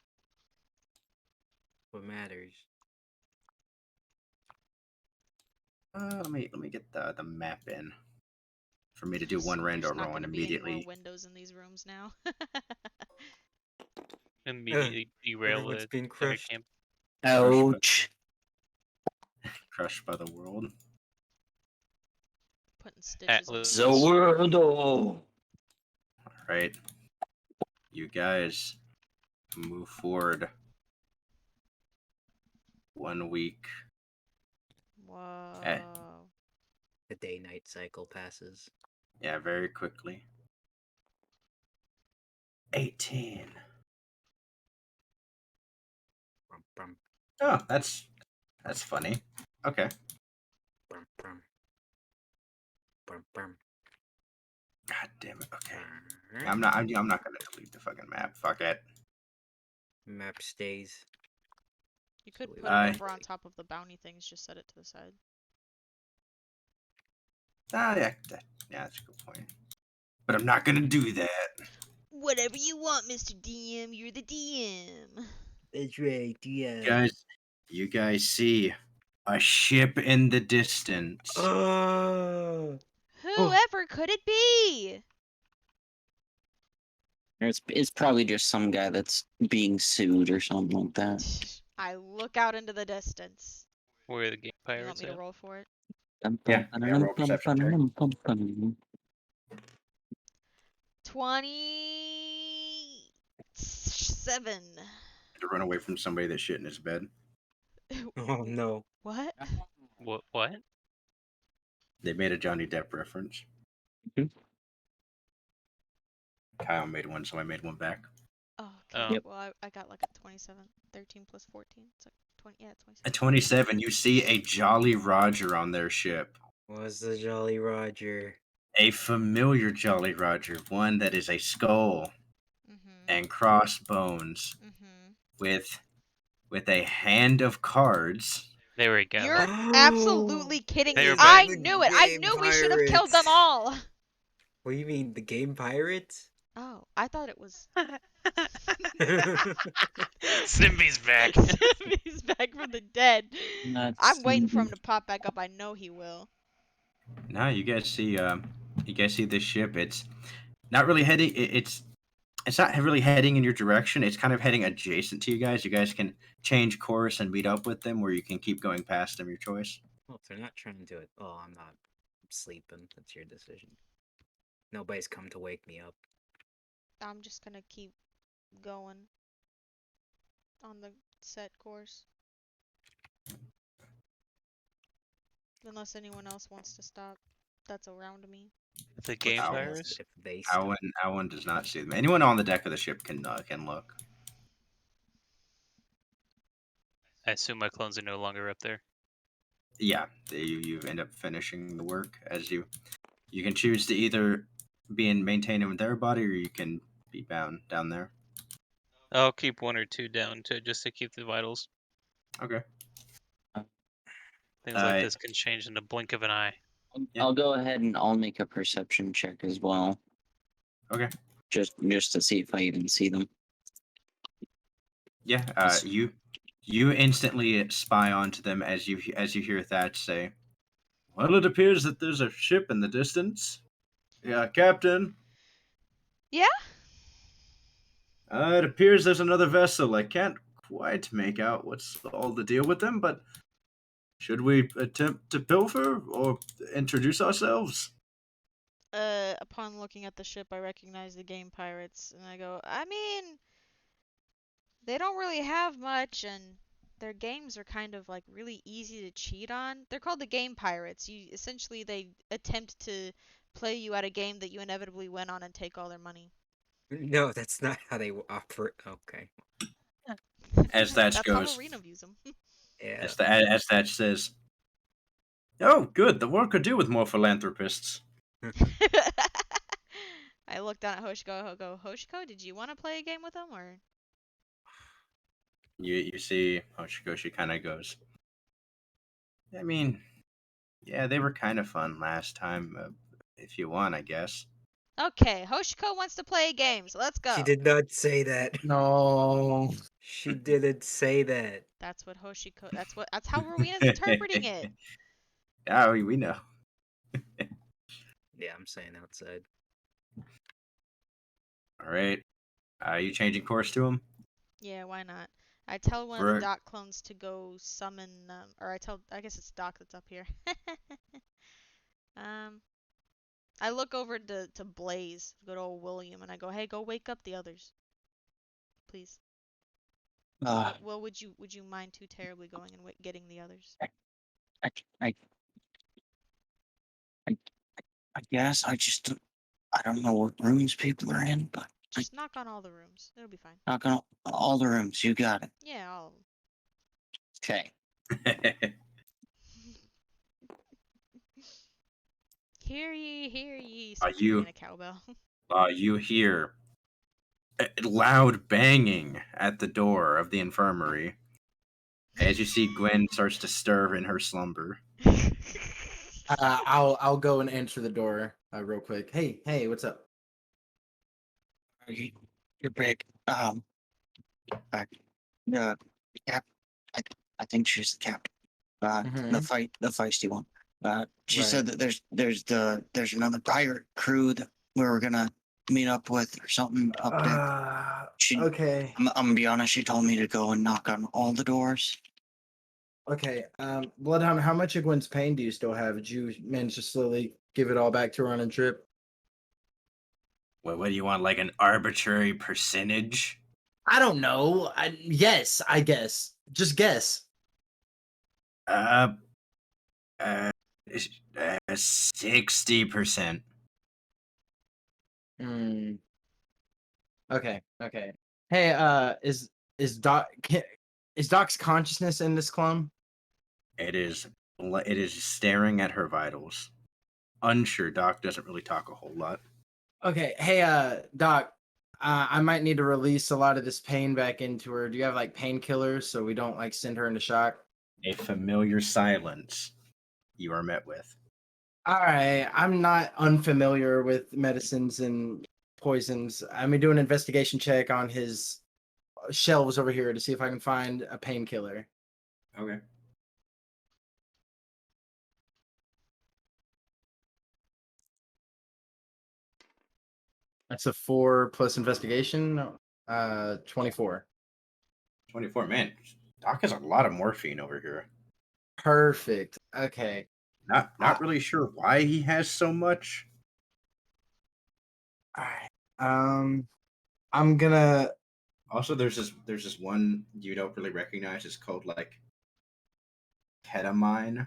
What matters? Let me get the map in for me to do So one there's random not roll and gonna be any more immediately windows in these rooms now. Immediately derail Everyone's the been other crushed. camp. Ouch. crushed by the world. Putting stitches on Atlas. the Zordo. Right, you guys move forward 1 week. Whoa. The day-night cycle passes. Yeah, very quickly. 18. Brum, brum, Oh, that's funny. Okay. brum, brum. Brum, brum, God damn it. Okay. brum. I'm not gonna delete the fucking map. Fuck it. Map stays. You could we put I- it over on top of the bounty things. Just set it to the side. Yeah, that's a good point. But I'm not gonna do that. Whatever you want, Mr. DM. You're the DM. That's right, yeah. You guys see a ship in the distance. Oh, Whoever could it be? It's probably just some guy that's being sued or something like that. I look out into the distance. Where are the game You want pirates me to at? roll for it? Yeah, roll perception check. 27. To run away from somebody that shit in his bed. oh no. What? What? They made a Johnny Depp reference. Mhm. Kyle made one, so I made one back. Oh, Oh. okay. Yep. Well, I got like a 27. 13 plus 14. It's like 20. Yeah, 27. At 27, you see a Jolly Roger on their ship. Was the Jolly Roger? A familiar Jolly Roger, one that is a skull Mm-hmm. and crossbones Mm-hmm. with a hand of cards. There we go. You're absolutely kidding They me. were I back. knew it. I Game knew we should have killed them pirates. all. What do you mean, the game pirates? Oh, I thought it was Simbi's back. He's back from the dead. That's I'm waiting for him Simbi. to pop back up. I know he will. Now you guys see this ship. It's not really heading. It's not really heading in your direction. It's kind of heading adjacent to you guys. You guys can change course and meet up with them, or you can keep going past them. Your choice. Well, if they're not trying to do it, oh, I'm not. I'm sleeping. That's your decision. Nobody's come to wake me up. I'm just gonna keep going on the set course. Unless anyone else wants to stop that's around me. The game Ow. pirates? If they stop. Alan does not see them. Anyone on the deck of the ship can look. I assume my clones are no longer up there. Yeah, you end up finishing the work as you can choose to either be maintained in their body, or you can be bound down there. I'll keep one or two down just to keep the vitals. Okay. Things like this can change in the blink of an eye. Yeah. I'll go ahead and I'll make a perception check as well. Okay. Just to see if I even see them. Yeah. You instantly spy onto them as you hear Thatch say, "Well, it appears that there's a ship in the distance. Yeah, Captain. Yeah? It appears there's another vessel. I can't quite make out what's all the deal with them, but should we attempt to pilfer or introduce ourselves?" Upon looking at the ship, I recognize the game pirates, and I go, I mean, they don't really have much, and their games are kind of like really easy to cheat on. They're called the game pirates. They attempt to play you at a game that you inevitably win on and take all their money. No, that's not how they operate. Okay. As Thatch That's goes, how Arena views them. Yeah. as Thatch says, "Oh, good. The world could do with more philanthropists." I look down at Hoshiko. I go, Hoshiko, did you want to play a game with them, or? You see Hoshiko, she kind of goes, I mean, yeah, they were kind of fun last time. If you want, I guess. Okay, Hoshiko wants to play a game, so let's go. She did not say that. No. She didn't say that. That's what Hoshiko. That's how Rowena's interpreting it. Yeah, we know. Yeah, I'm saying outside. All right. Are you changing course to him? Yeah, why not? I tell one of Right. the Doc clones to go summon, or I guess it's Doc that's up here. I look over to Blaze, good old William, and I go, hey, go wake up the others, please. Well, would you mind too terribly going and getting the others? I guess I don't know what rooms people are in, but Just knock on all the rooms. It'll be fine. knock on all the rooms. You got it. Yeah, all of them. Okay. Hear ye, Are says you- Rowena cowbell. You hear loud banging at the door of the infirmary as you see Gwen starts to stir in her slumber. I'll go and answer the door real quick. Hey, what's up? You're big. Uh, yeah, I think she's the captain. The feisty one. She said Right. that there's another pirate crew that we were gonna meet up with or something up there. She, Okay. I'm gonna be honest. She told me to go and knock on all the doors. Okay. Bloodhound, how much of Gwen's pain do you still have? Did you manage to slowly give it all back to her on a trip? What do you want? Like an arbitrary percentage? I don't know. Yes, I guess. Just guess. Uh, uh, 60%. Hmm. Okay. Okay. Hey, is is Doc's consciousness in this clone? It is staring at her vitals. Unsure. Doc doesn't really talk a whole lot. Okay. Hey, Doc. I might need to release a lot of this pain back into her. Do you have like painkillers so we don't like send her into shock? A familiar silence you are met with. All right. I'm not unfamiliar with medicines and poisons. I'm gonna do an investigation check on his shelves over here to see if I can find a painkiller. Okay. That's a 4 plus investigation. 24. 24. Man, Doc has a lot of morphine over here. Perfect. Okay. Not really sure why he has so much. All right. I'm gonna. Also, there's this one you don't really recognize. It's called like ketamine.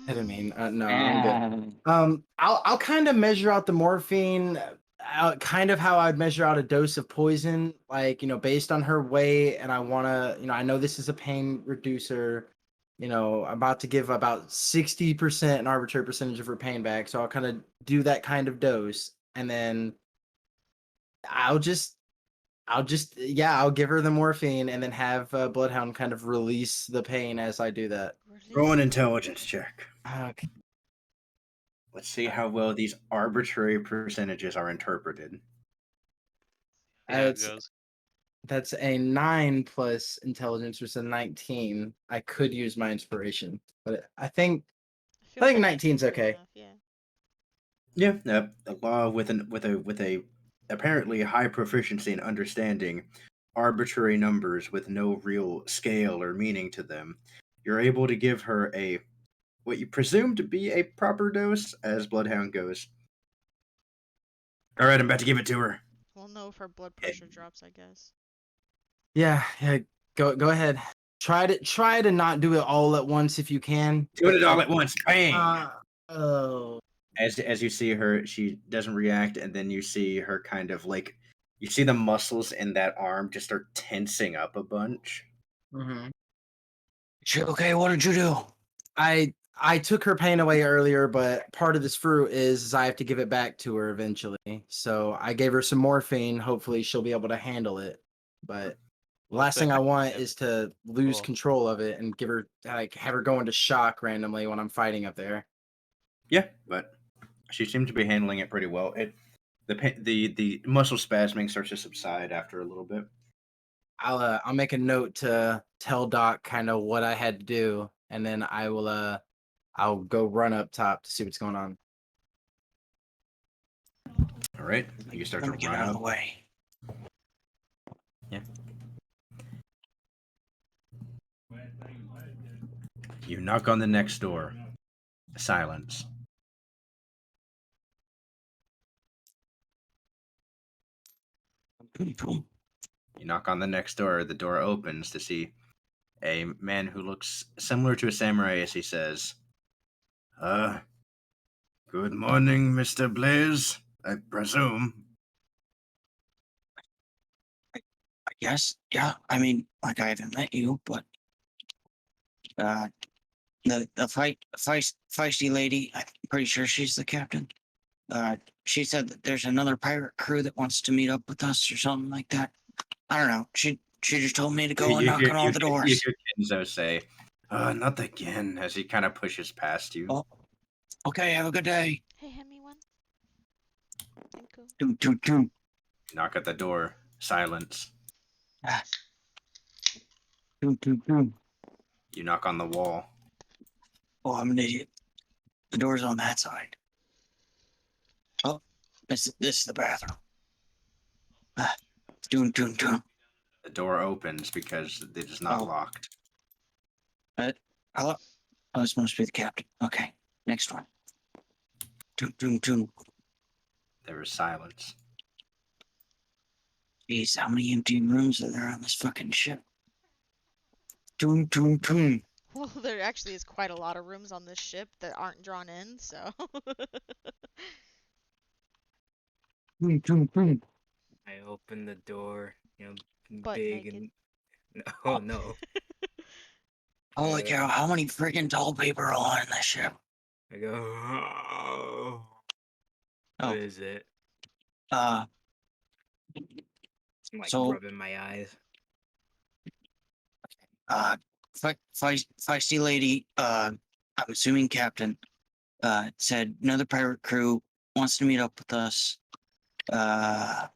Ketamine. No, I'm good. I'll kind of measure out the morphine, kind of how I'd measure out a dose of poison, like based on her weight, and I wanna, I know this is a pain reducer. I'm about to give about 60% an arbitrary percentage of her pain back, so I'll kind of do that kind of dose, and then I'll just, I'll give her the morphine, and then have Bloodhound kind of release the pain as I do that. Roll an intelligence check. Okay. Let's see how well these arbitrary percentages are interpreted. See how it It's goes. That's a 9 plus intelligence, which is a 19. I could use my inspiration, but I think feel 19's 19's good okay. enough, yeah. Yeah, a law with a apparently high proficiency in understanding arbitrary numbers with no real scale or meaning to them. You're able to give her what you presume to be a proper dose as Bloodhound goes. All right, I'm about to give it to her. We'll know if her blood pressure drops, I guess. Yeah, go ahead. Try to not do it all at once if you can. Doing it all at once. Bang! Oh. As you see her, she doesn't react, and then you see her kind of like you see the muscles in that arm just start tensing up a bunch. Mm-hmm. She okay? What did you do? I took her pain away earlier, but part of this fruit is I have to give it back to her eventually. So I gave her some morphine. Hopefully she'll be able to handle it. But last thing I want is to lose Cool. control of it and give her have her go into shock randomly when I'm fighting up there. Yeah, but she seemed to be handling it pretty well. The muscle spasming starts to subside after a little bit. I'll make a note to tell Doc kind of what I had to do, and then I'll go run up top to see what's going on. All right, you start Let me to get run out of up. the way. Yeah. You knock on the next door. Silence. You knock on the next door. The door opens to see a man who looks similar to a samurai as he says, good morning, Mr. Blaze, I presume. I guess, yeah. I mean, like I haven't met you, but the feisty lady. I'm pretty sure she's the captain. She said that there's another pirate crew that wants to meet up with us or something like that. I don't know. She just told me to go and knock on all the You doors. hear Kenzo say, not again, as he kind of pushes past you. Oh, okay. Have a good day. Hey, hand me one. Thank you. Doom, doom, doom. Knock at the door. Silence. Ah. Doom, doom, doom. You knock on the wall. Oh, I'm an idiot. The door's on that side. Oh, this is the bathroom. Doom, doom, doom. The door opens because it is not Oh. locked. Hello? Oh, this must be the captain. Okay, next one. Doom, doom, doom. There is silence. Jeez, how many empty rooms are there on this fucking ship? Doom, doom, doom. Well, there actually is quite a lot of rooms on this ship that aren't drawn in, so. Doom, doom, doom. I open the door, Butt big naked. and oh no. Holy cow, how many friggin' tall people are on this ship? I go, oh. Oh. What is it? Uh, I'm like So- rubbing my eyes. feisty lady, I'm assuming captain, said another pirate crew wants to meet up with us. I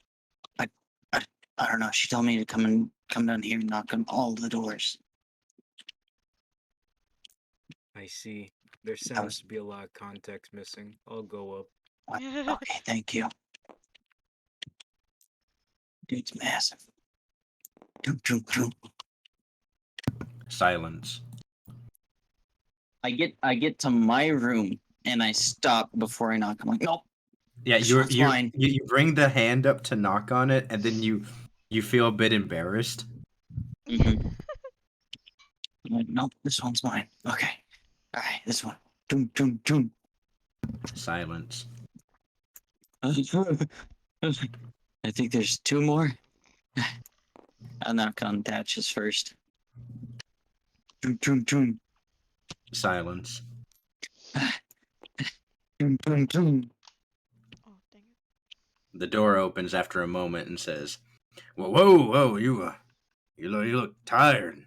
don't know. She told me to come down here and knock on all the doors. I see. There sounds to be a lot of context missing. I'll go up. Okay, thank you. Dude's massive. Doom, doom, doom. Silence. I get to my room and I stop before I knock. I'm like, nope. Yeah, This one's mine. you bring the hand up to knock on it, and then you feel a bit embarrassed. Mhm. I'm like, nope, this one's mine. Okay. All right, this one. Doom, doom, doom. Silence. I think there's two more. I'll knock on Thatch's first. Doom, doom, doom. Silence. Doom, doom, doom. Oh, dang it. The door opens after a moment and says, "Whoa, you look tired."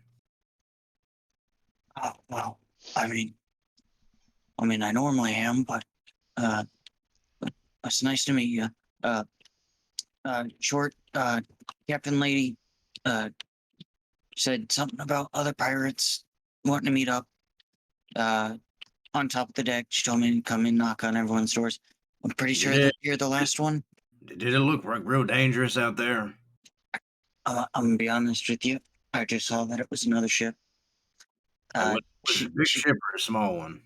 Oh, well, I mean, I normally am, but it's nice to meet you. Short, Captain Lady, said something about other pirates wanting to meet up. On top of the deck, she told me to come and knock on everyone's doors. I'm pretty sure Yeah. that you're the last one. Did it look like real dangerous out there? I'm gonna be honest with you. I just saw that it was another ship. Was it a big ship or a small one?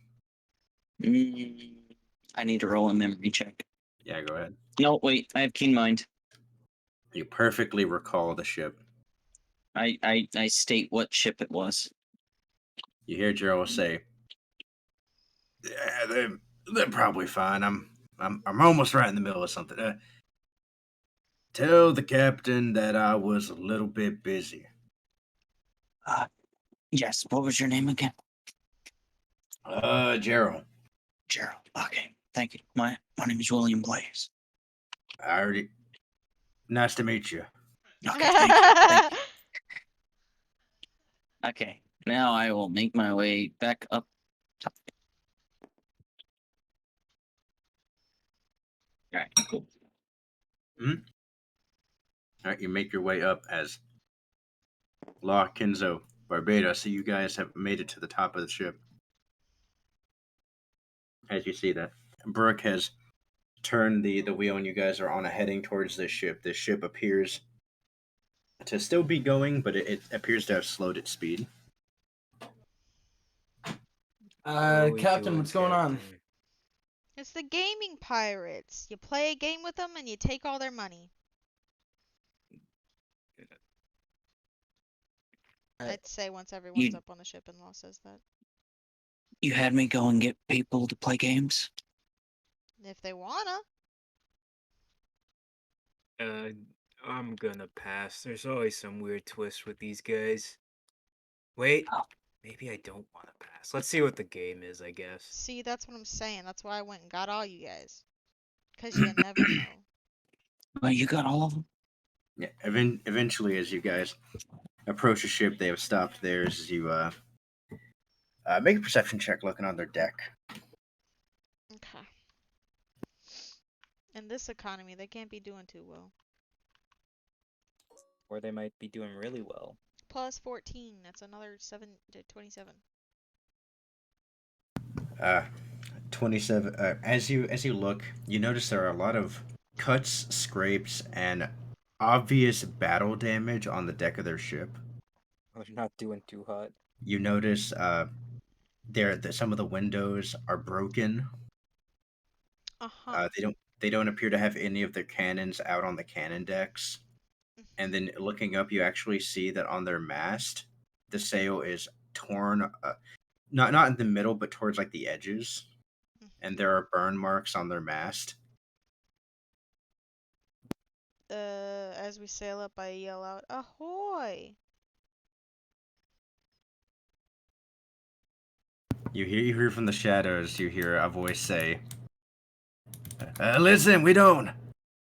I need to roll a memory check. Yeah, go ahead. No, wait, I have keen mind. You perfectly recall the ship. I state what ship it was. You hear Gerald say, "Yeah, they're probably fine. I'm almost right in the middle of something. Tell the captain that I was a little bit busy." Yes. What was your name again? Gerald. Gerald. Okay. Thank you. My name is William Blaze. I already. Nice to meet you. Okay. Thank you. Thank you. Okay. Now I will make my way back up top. All right. Cool. All right, you make your way up as Law, Kenzo, Barbados. So you guys have made it to the top of the ship. As you see that, Brooke has turned the wheel, and you guys are on a heading towards this ship. This ship appears to still be going, but it appears to have slowed its speed. What are we Captain, doing, what's going on? Captain? It's the gaming pirates. You play a game with them and you take all their money. I'd say once everyone's up on the ship and Law says that. You had me go and get people to play games. If they wanna. I'm gonna pass. There's always some weird twist with these guys. Wait, Oh. maybe I don't want to pass. Let's see what the game is, I guess. See, that's what I'm saying. That's why I went and got all you guys. Because you never know. Oh, you got all of them? Yeah. Eventually, as you guys approach the ship, they have stopped theirs. As you make a perception check, looking on their deck. Okay. In this economy, they can't be doing too well. Or they might be doing really well. Plus 14. That's another 7 to 27. 27. As you look, you notice there are a lot of cuts, scrapes, and obvious battle damage on the deck of their ship. They're not doing too hot. You notice some of the windows are broken. Uh-huh. They don't appear to have any of their cannons out on the cannon decks. And then looking up, you actually see that on their mast, the sail is torn, not in the middle, but towards like the edges, and there are burn marks on their mast. As we sail up, I yell out, "Ahoy!" You hear from the shadows. You hear a voice say, "Listen, we don't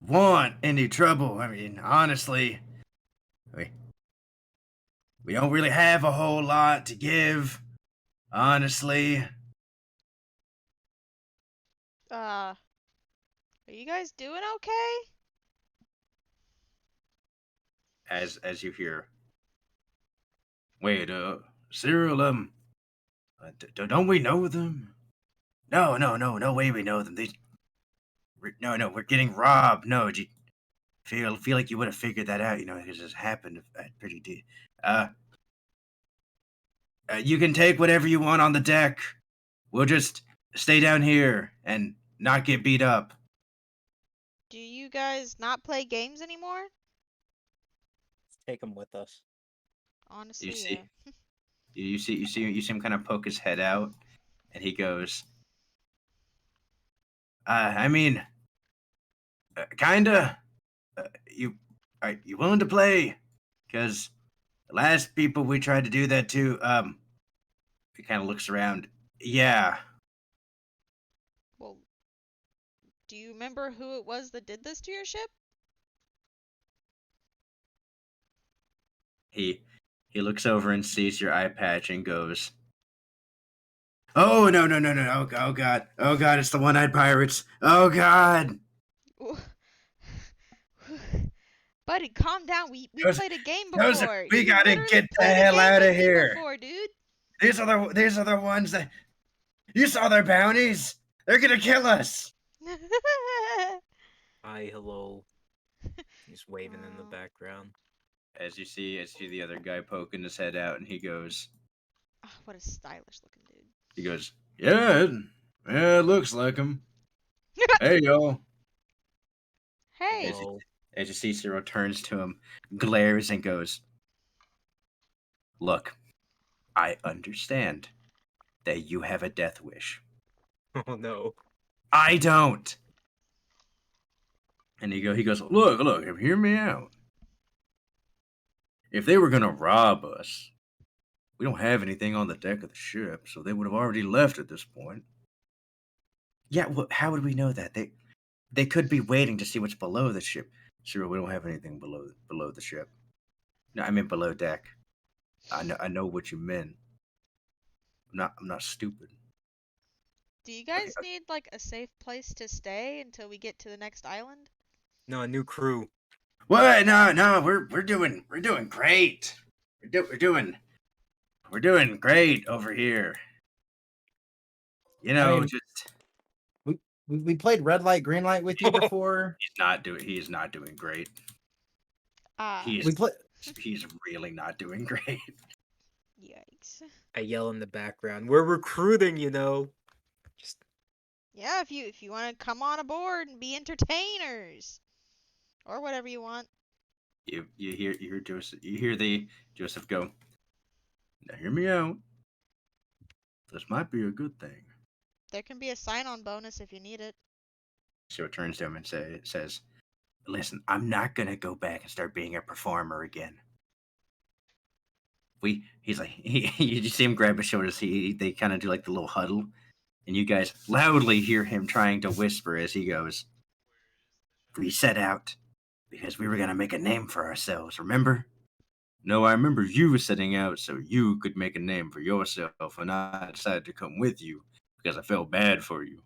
want any trouble. I mean, honestly, we don't really have a whole lot to give. Honestly." Are you guys doing okay? As you hear, wait, Cyril, don't we know them? No way we know them. No, we're getting robbed. No, do you feel like you would have figured that out? You know, because it's happened pretty deep. You can take whatever you want on the deck. We'll just stay down here and not get beat up. Do you guys not play games anymore? Let's take them with us. Honestly, see? yeah. You see him kind of poke his head out, and he goes, I mean, kinda. Are you willing to play? Because the last people we tried to do that to, he kind of looks around. Yeah. Well, do you remember who it was that did this to your ship? He looks over and sees your eye patch and goes, "Oh no! Oh god! It's the one-eyed pirates! Oh god!" Buddy, calm down. We Those- played a game those- before. we You gotta literally get the played a hell game outta with me here. before, dude. These are the ones that you saw their bounties. They're gonna kill us. Hi, hello. He's waving in the Oh. background. As you see the other guy poking his head out, and he goes, Oh, what a stylish looking dude. He goes, yeah, it looks like him. Hey, y'all. Hey. Hello. As you see, Cyril turns to him, glares, and goes, "Look, I understand that you have a death wish. Oh no. I don't." And he goes, look, hear me out. If they were going to rob us, we don't have anything on the deck of the ship, so they would have already left at this point. Yeah, well, how would we know that? They could be waiting to see what's below the ship. Sure, we don't have anything below the ship. No, I mean below deck. I know what you meant. I'm not stupid. Do you guys Okay. need like a safe place to stay until we get to the next island? No, a new crew. What? No, we're doing great. We're doing great over here. You know, I mean- just We played red light, green light with you before. he's not doing great. Ah, We play. He's really not doing great. yikes. I yell in the background. We're recruiting, you know. Just Yeah, if you want to come on aboard and be entertainers, or whatever you want. You hear Joseph. You hear the Joseph go. Now hear me out. This might be a good thing. There can be a sign-on bonus if you need it. So turns to him and says, "Listen, I'm not gonna go back and start being a performer again." He's like, you just see him grab his shoulders. They kind of do like the little huddle, and you guys loudly hear him trying to whisper as he goes, we set out because we were gonna make a name for ourselves. Remember? No, I remember you setting out so you could make a name for yourself, and I decided to come with you because I felt bad for you.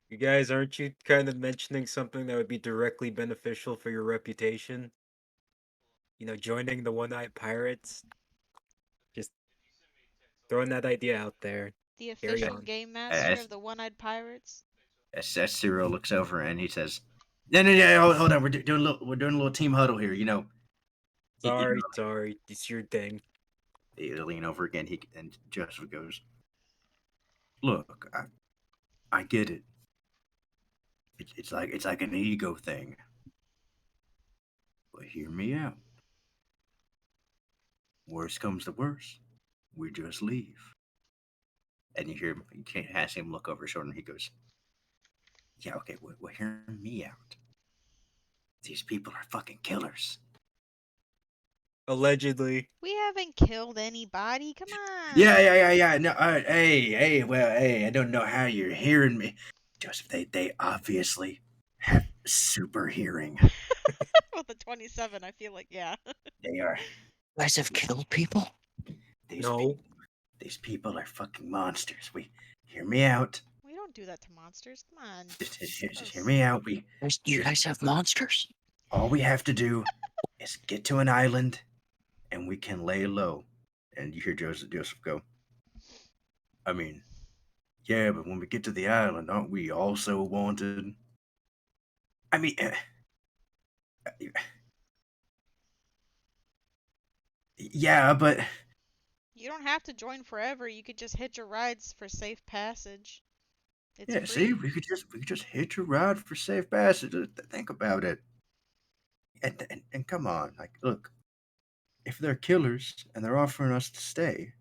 You guys, aren't you kind of mentioning something that would be directly beneficial for your reputation? You know, joining the One-Eyed Pirates? Just throwing that idea out there. The Carry official on. game master of the One-Eyed Pirates. As Cyril looks over and he says, "No, hold on. We're doing a little team huddle here. You know." Sorry, it's your thing. They lean over again. And Joseph goes, "Look, I get it. It's like an ego thing. But hear me out. Worst comes to worst, we just leave." And you can't have him look over his shoulder, and he goes, "Yeah, okay, well, hear me out. These people are fucking killers." Allegedly. We haven't killed anybody. Come on. Yeah. No, hey, I don't know how you're hearing me, Joseph. They obviously have super hearing. With the 27, I feel like, yeah. They are. You guys have killed people? No. These people are fucking monsters. Hear me out. We don't do that to monsters. Come on. Just hear me out. You guys have monsters? All we have to do is get to an island, and we can lay low. And you hear Joseph go, "I mean, yeah, but when we get to the island, aren't we also wanted?" I mean, yeah, but You don't have to join forever. You could just hitch your rides for safe passage. It's yeah. free. See, we could just hitch a ride for safe passage. Think about it. And come on, like, look, if they're killers and they're offering us to stay,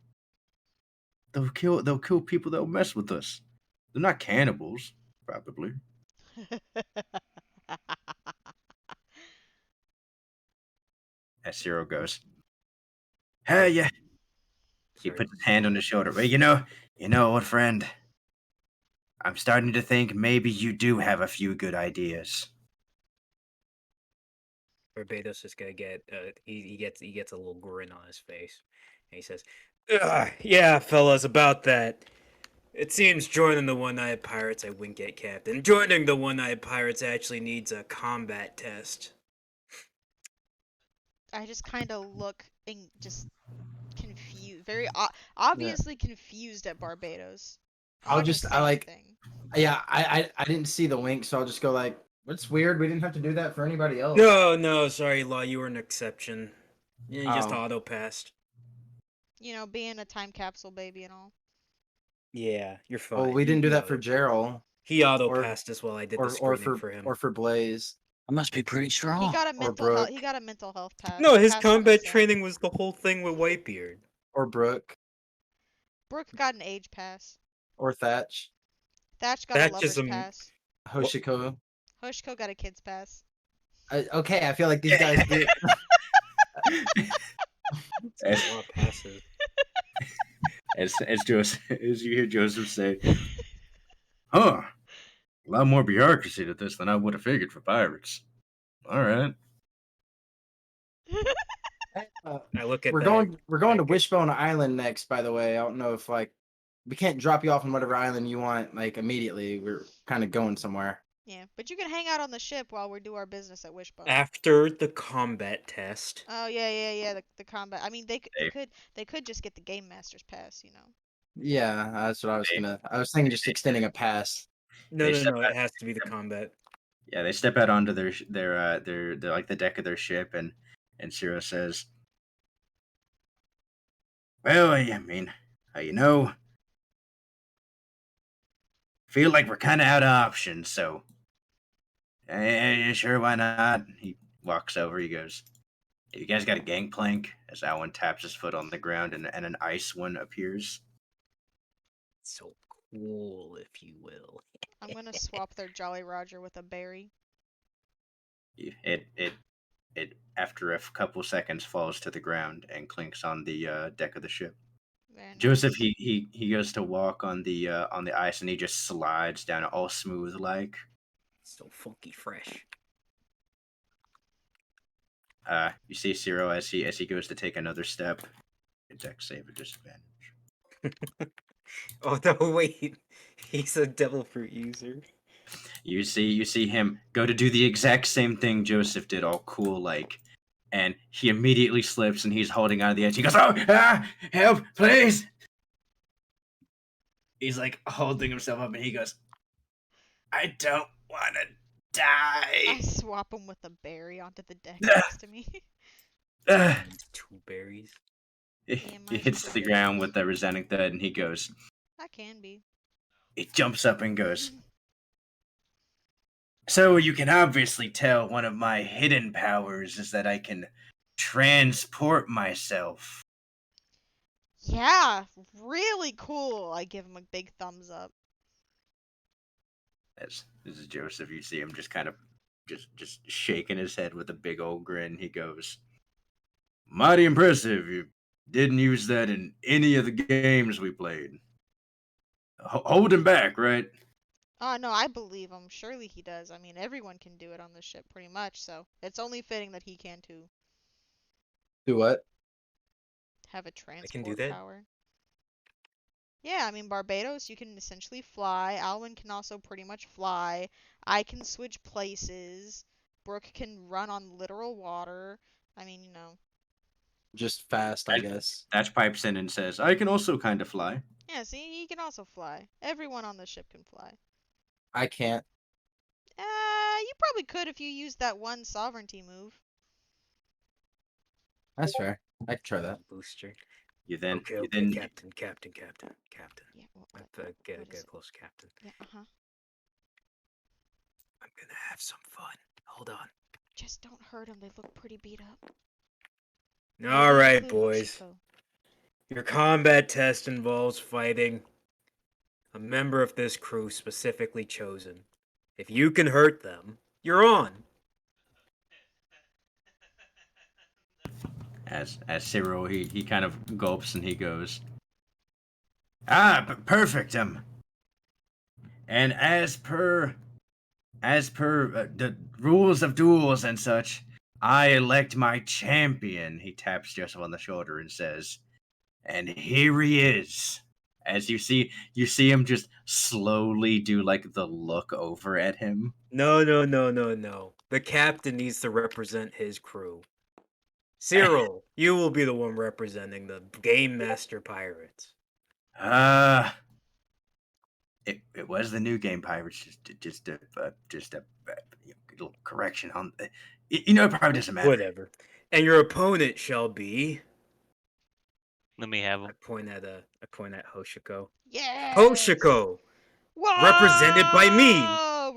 they'll kill people that'll mess with us. They're not cannibals, probably. As Cyril goes, "Hey, yeah." He Sorry. puts his hand on his shoulder. "Well, old friend, I'm starting to think maybe you do have a few good ideas." Barbados is gonna get he gets a little grin on his face, and he says, "Yeah, fellas, about that. It seems joining the One-Eyed Pirates, I wink at Captain. Joining the One-Eyed Pirates actually needs a combat test." I just kind of look and just confused, very obviously confused at Barbados. I'm not gonna say anything. Yeah, I didn't see the wink, so I'll just go like, "What's weird? We didn't have to do that for anybody else." No, sorry, Law, you were an exception. Yeah, you just Oh. auto passed. You know, being a time capsule baby and all. Yeah, you're fine. Oh, we didn't do that for Gerald He auto or- passed as well. I did or the or screening for him. or for Blaze. I must be pretty He strong. got a mental health. Brooke. He got a mental health pass. No, his pass on combat himself. training was the whole thing with Whitebeard. Or Brooke Brooke got an age pass. or Thatch. Thatch got a Thatch lover's is a- pass. Hoshiko. Hoshiko got a kid's pass. Okay, I feel like these guys do. It's a lot of passes. As you hear Joseph say, "Huh, a lot more bureaucracy to this than I would have figured for pirates." All right. I look at We're that. going to Wishbone Island next, by the way. I don't know if we can't drop you off on whatever island you want like immediately. We're kind of going somewhere. Yeah, but you can hang out on the ship while we do our business at Wishbone. After the combat test. Oh yeah. The combat. I mean, Hey. they could just get the game master's pass, you know. Yeah, that's what I was gonna. I was thinking just extending a pass. No, They step it has to be the combat. Yeah, they step out onto their like the deck of their ship, and Cyril says, "Well, I mean, feel like we're kind of out of options, so sure, why not?" He walks over. He goes, "You guys got a gangplank?" As Alan taps his foot on the ground, and an ice one appears. So cool, if you will. I'm gonna swap their Jolly Roger with a berry. It after a couple seconds falls to the ground and clinks on the deck of the ship. Very Joseph, nice. he goes to walk on the ice, and he just slides down it all smooth like. So funky fresh. You see Cyril as he goes to take another step. Deck save at disadvantage. Oh no, wait. He's a devil fruit user. You see him go to do the exact same thing Joseph did, all cool like, and he immediately slips and he's holding on to the edge. He goes, "Oh, help, please!" He's like holding himself up, and he goes, "I don't want to I die." swap him with a berry onto the deck next to me. Uh, And 2 berries. he mine's hits just a the berry. ground with a resounding thud, and he goes. That can be. He jumps up and goes. So you can obviously tell one of my hidden powers is that I can transport myself. Yeah, really cool. I give him a big thumbs up. As this is Joseph, you see him just kind of just shaking his head with a big old grin. He goes, "Mighty impressive. You didn't use that in any of the games we played. Hold him back, right?" Oh, no, I believe him. Surely he does. I mean, everyone can do it on the ship pretty much, so it's only fitting that he can too. Do what? Have a can do transport that? power. Yeah, I mean, Barbados, you can essentially fly. Alwyn can also pretty much fly. I can switch places. Brooke can run on literal water. I mean, Just fast, I guess. Thatch pipes in and says, "I can also kind of fly." Yeah, see, he can also fly. Everyone on the ship can fly. I can't. You probably could if you used that one sovereignty move. That's fair. I can try that. Booster. You then Okay, you okay, then Captain. Yeah, what Get is it? close, Captain. Yeah, I'm gonna have some fun. Hold on. Just don't hurt them. They look pretty beat up. All Maybe right, include boys. Hoshiko. Your combat test involves fighting a member of this crew specifically chosen. If you can hurt them, you're on. as Cyril he kind of gulps and he goes, perfect. And as per the rules of duels and such, I elect my champion. He taps Joseph on the shoulder and says, "And here he is." As you see him just slowly do like the look over at him. No. The captain needs to represent his crew. Cyril, you will be the one representing the Game Master Pirates. It was the new game Pirates. Just a little correction on. It probably doesn't matter. Whatever. And your opponent shall be. Let me have I him. point at Hoshiko. Yes! Hoshiko, Whoa! represented by me.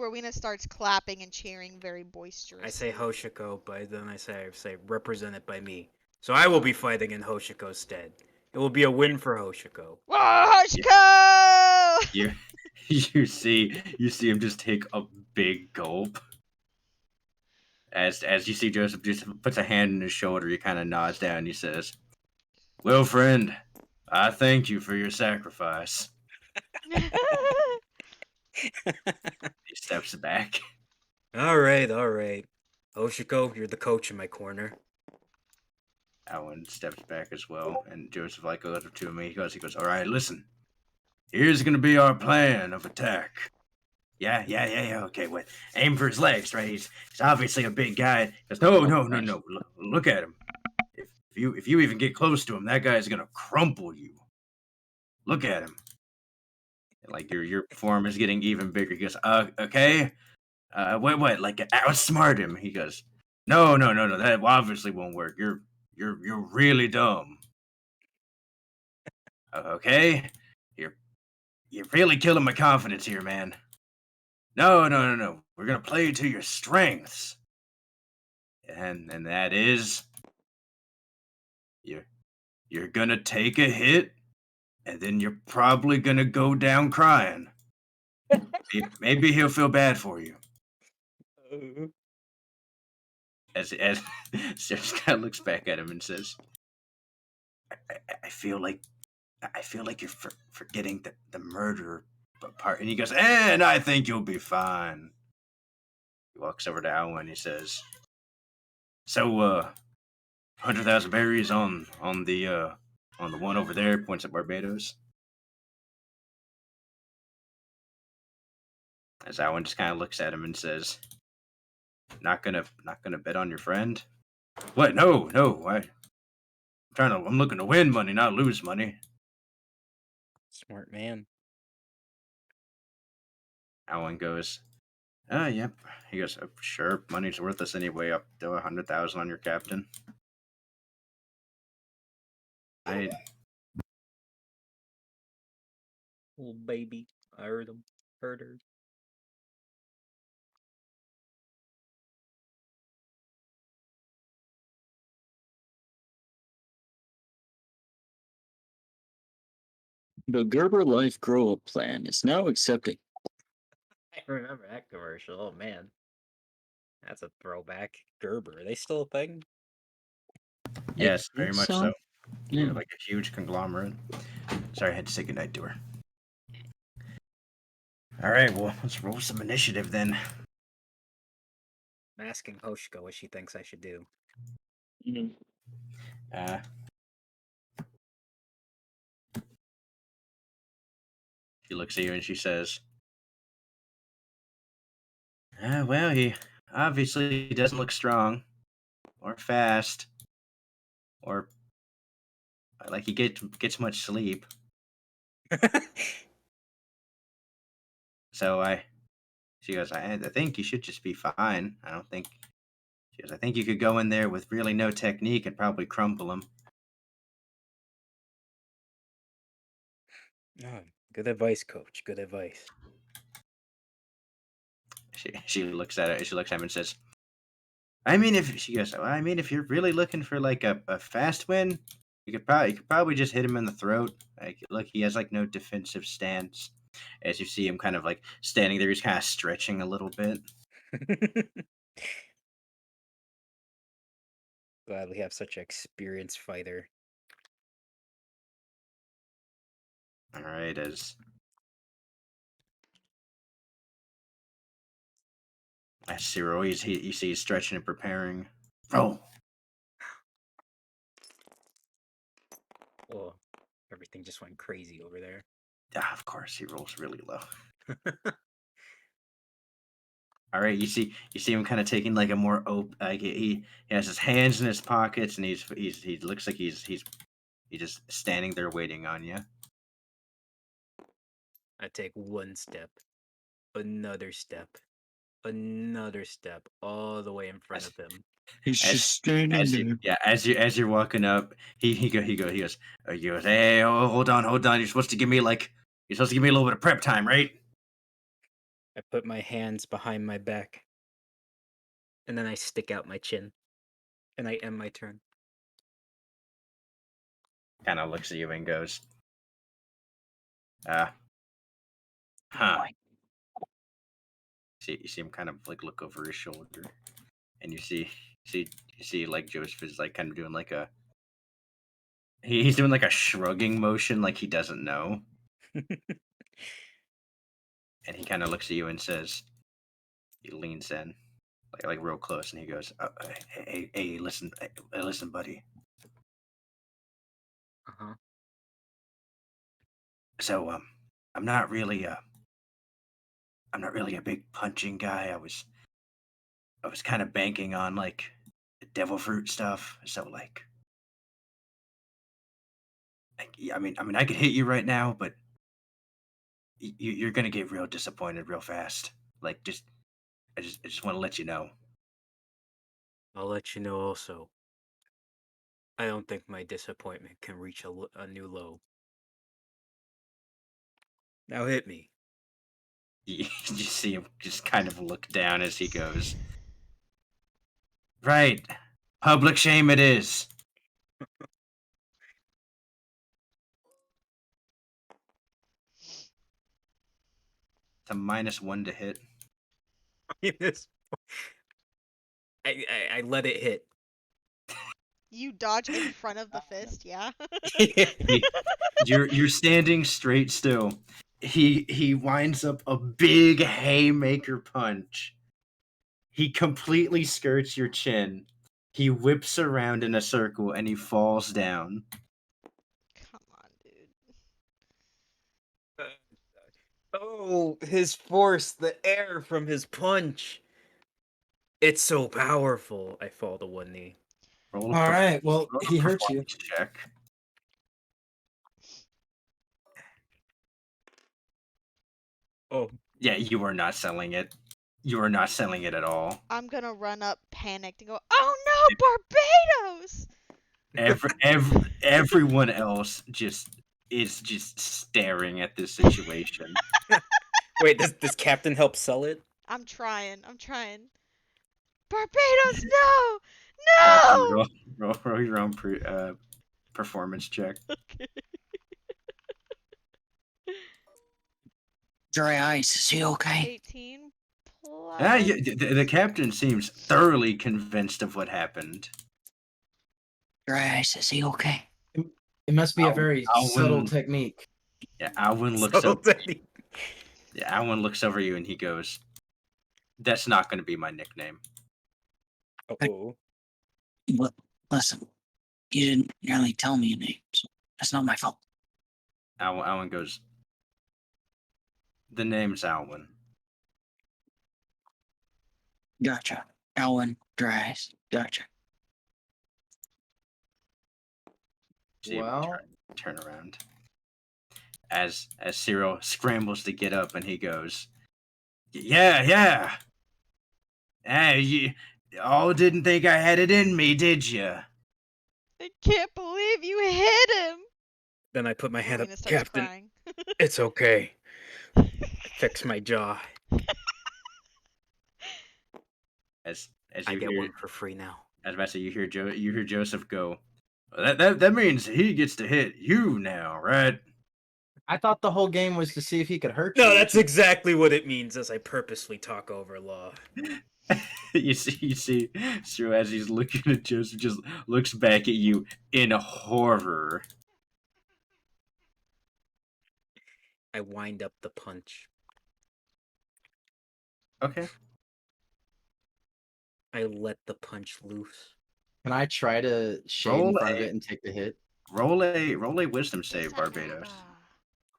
Rowena starts clapping and cheering very boisterously. I say Hoshiko, but then I say represented by me. So I will be fighting in Hoshiko's stead. It will be a win for Hoshiko. Whoa, Hoshiko! You see him just take a big gulp. As you see Joseph just puts a hand on his shoulder, he kind of nods down and he says, "Well, friend, I thank you for your sacrifice." He steps back. All right. Hoshiko, you're the coach in my corner. Alan steps back as well, and Joseph goes up to him. He goes, "All right, listen. Here's gonna be our plan of attack." Yeah. Okay, wait. Aim for his legs, right? He's obviously a big guy. He goes, no. Look at him. If you even get close to him, that guy's gonna crumple you. Look at him. And your form is getting even bigger. He goes, okay. What? Outsmart him. He goes, no. That obviously won't work. You're really dumb. Okay. You're really killing my confidence here, man. No. We're gonna play to your strengths. And that is you're gonna take a hit, and then you're probably gonna go down crying. Maybe he'll feel bad for you. As Sarah kind of looks back at him and says, I feel like you're forgetting the murder part. And he goes, and I think you'll be fine. He walks over to Owen and he says, "So, 100,000 berries on the one over there." Points at Barbados. As Owen just kind of looks at him and says, not gonna bet on your friend." "What? No. I'm looking to win money, not lose money." Smart man. Owen goes, yep." He goes, "Sure, money's worthless anyway. Up to 100,000 on your captain." I Little baby. I heard him. Heard her. The Gerber Life Grow Up Plan is now accepting. I remember that commercial. Oh man, that's a throwback. Gerber, are they still a thing? yes, very think much so. so. Yeah. They're like a huge conglomerate. Sorry, I had to say goodnight to her. All right, well, let's roll some initiative then. I'm asking Hoshiko what she thinks I should do. Mhm. Uh, she looks at you and she says, well, he obviously doesn't look strong or fast or like he gets much sleep. So she goes, I think you should just be fine. I don't think, she goes, I think you could go in there with really no technique and probably crumple him. Oh, good advice, coach. Good advice. She looks at it. She looks at him and says, I mean, if you're really looking for like a fast win, you could probably just hit him in the throat. Like, look, he has like no defensive stance. As you see him kind of like standing there, he's kind of stretching a little bit. Glad we have such an experienced fighter. All right, as Ciro, you see he's stretching and preparing. Roll. Oh, everything just went crazy over there. Yeah, of course, he rolls really low. All right, you see him kind of taking like a more like he has his hands in his pockets and he looks like he's just standing there waiting on you. I take one step, another step, all the way in front of him. He's As- just standing there. As you're walking up, he goes, hey, hold on, you're supposed to give me a little bit of prep time, right? I put my hands behind my back, and then I stick out my chin, and I end my turn. Kind of looks at you and goes, huh. You see him kind of like look over his shoulder, and you see like Joseph is like kind of doing like he's doing like a shrugging motion, like he doesn't know, and he kind of looks at you and says, he leans in, like real close, and he goes, hey, listen, buddy. Uh-huh. So I'm not really a big punching guy. I was kind of banking on like devil fruit stuff. So like yeah, I mean I could hit you right now, but you're gonna get real disappointed real fast. Like I just want to let you know. I'll let you know also. I don't think my disappointment can reach a new low. Now hit me. You see him just kind of look down as he goes, right, public shame it is. It's a -1 to hit. I let it hit. You dodge in front of the fist, yeah? You're standing straight still. He winds up a big haymaker punch. He completely skirts your chin. He whips around in a circle and he falls down. Come on, dude. Oh, his force, the air from his punch. It's so powerful. I fall to one knee. Roll All right. Well, roll a he hurt you. performance check. Oh, Yeah, you are not selling it. You are not selling it at all. I'm gonna run up panicked and go, "Oh no, Barbados!" Everyone else is just staring at this situation. wait, does Captain help sell it? I'm trying. Barbados, no! Captain, No! roll your own performance check. Okay. Dry ice. Is he okay? 18 plus. The captain seems thoroughly convinced of what happened. Dry ice. Is he okay? It must be a very subtle Alwyn- technique. Yeah, Alwyn looks Subtle over. technique. Yeah, Alwyn looks over you and he goes, "That's not going to be my nickname." Oh. But listen, you didn't nearly tell me your name, so that's not my fault. Alwyn goes, "The name's Alwyn." Gotcha. Alwyn, dry ice. Gotcha. See him Well, turn around. As Cyril scrambles to get up and he goes, Yeah. Hey, you all didn't think I had it in me, did you? I can't believe you hit him. Then I put my hand up. Rowena starts Captain, crying. it's okay. Fix my jaw. As I you get hear, one for free now. as about to say, you hear Joseph go, that means he gets to hit you now, right? I thought the whole game was to see if he could hurt No, you. that's exactly what it means as I purposely talk over law. you see Cyril as he's looking at Joseph just looks back at you in horror. I wind up the punch. Okay. I let the punch loose. Can I try to shade in front of it and take the hit? Roll a wisdom save, Barbados.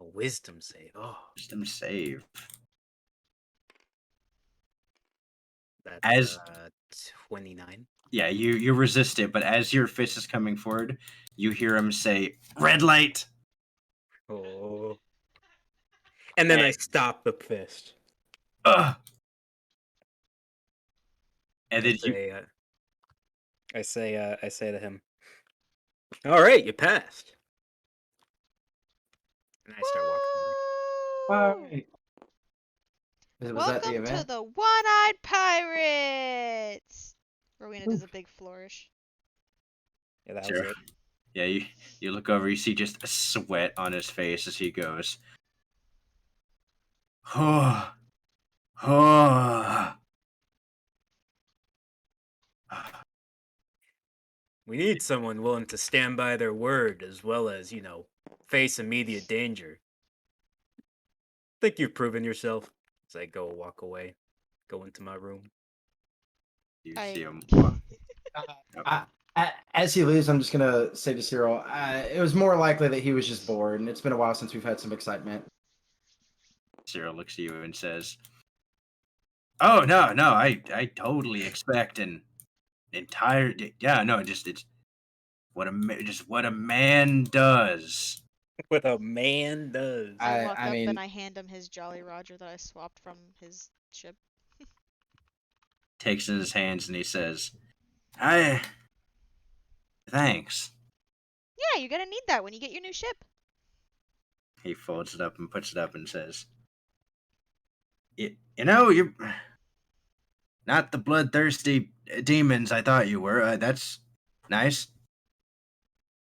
A wisdom save. Oh, Wisdom save. that's 29. Yeah, you resist it, but as your fist is coming forward, you hear him say, "Red light." Oh. And then I stop the fist. Ugh. And I then you say to him, "All right, you passed." And I start walking away. Bye. Was that the Welcome to event? the One-Eyed Pirates. Rowena does a big flourish. Yeah, that was Sure. it. Yeah, you look over, you see just a sweat on his face as he goes, "Oh, oh." We need someone willing to stand by their word as well as, face immediate danger. Think you've proven yourself. As I walk away, go into my room. You I- see him walk. As he leaves, I'm just gonna say to Cyril, it was more likely that he was just bored, and it's been a while since we've had some excitement. Cyril looks at you and says, "Oh no, I totally expect an entire yeah, no, it's what a man does." What a man does. I walk up mean, and I hand him his Jolly Roger that I swapped from his ship. Takes it in his hands and he says, Thanks." Yeah, you're gonna need that when you get your new ship. He folds it up and puts it up and says, You know, you're not the bloodthirsty demons I thought you were. That's nice."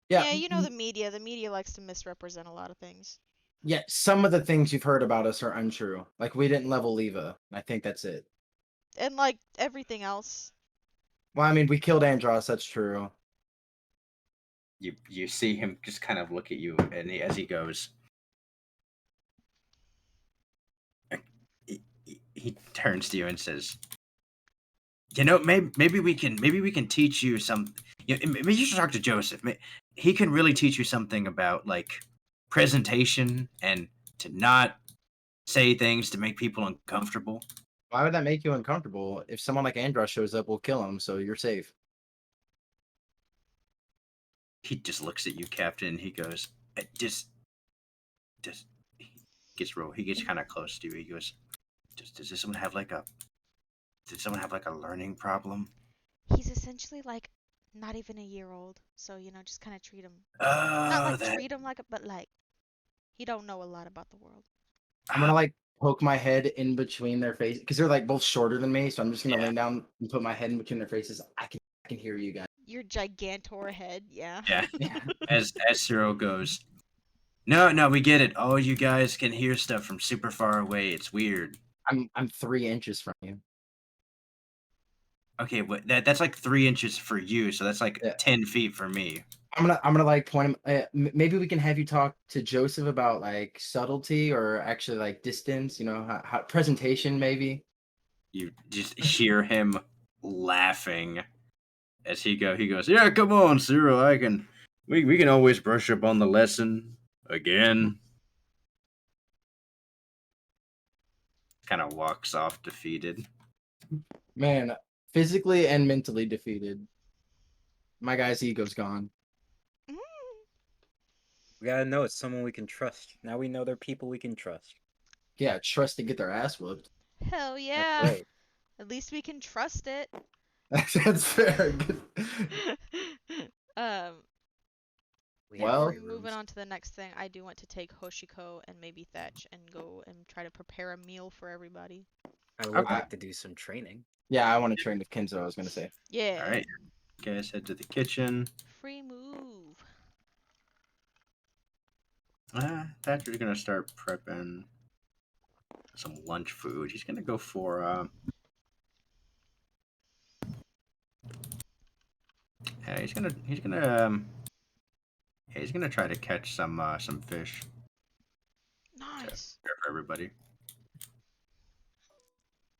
Yeah, you know the media. The media likes to misrepresent a lot of things. Yeah, some of the things you've heard about us are untrue. Like, we didn't level Leva. I think that's it. And like everything else. Well, I mean, we killed Andros. That's true. You see him just kind of look at you, and as he goes, he turns to you and says, You know, maybe we can teach you some. Maybe you should talk to Joseph. He can really teach you something about like presentation and to not say things to make people uncomfortable. Why would that make you uncomfortable? If someone like Andros shows up, we'll kill him, so you're safe. He just looks at you, Captain. And he goes, just. He gets kind of close to you. He goes, does someone have like a? Did someone have like a learning problem? He's essentially like not even a year old, so just kind of treat him. Oh, Not like that. treat him like, but like he don't know a lot about the world. I'm gonna like poke my head in between their faces because they're like both shorter than me. So I'm just gonna Yeah. lean down and put my head in between their faces. I can hear you guys. Your gigantor head, yeah. Yeah. As Cyril goes, no, we get it. All you guys can hear stuff from super far away. It's weird. I'm 3 inches from you. Okay, but that's like 3 inches for you, so that's like Yeah. 10 feet for me. I'm gonna like point him. Maybe we can have you talk to Joseph about like subtlety or actually like distance. How presentation maybe. You just hear him laughing as he goes, yeah, come on, Cyril, we can always brush up on the lesson again. Kind of walks off defeated. Man, physically and mentally defeated. My guy's ego's gone. Mm. We gotta know it's someone we can trust. Now we know they're people we can trust. Yeah, trust to get their ass whooped. Hell yeah. That's right. At least we can trust it. That's fair. Good. um We Yeah, have Well- free moving rooms. on to the next thing, I do want to take Hoshiko and maybe Thatch and go and try to prepare a meal for everybody. I would Okay. like to do some training. Yeah, I want to train with Kenzo. I was gonna say. Yeah. All right, guys, head to the kitchen. Free move. Thatcher's gonna start prepping some lunch food. He's gonna go for yeah, he's gonna try to catch some fish Nice. for everybody.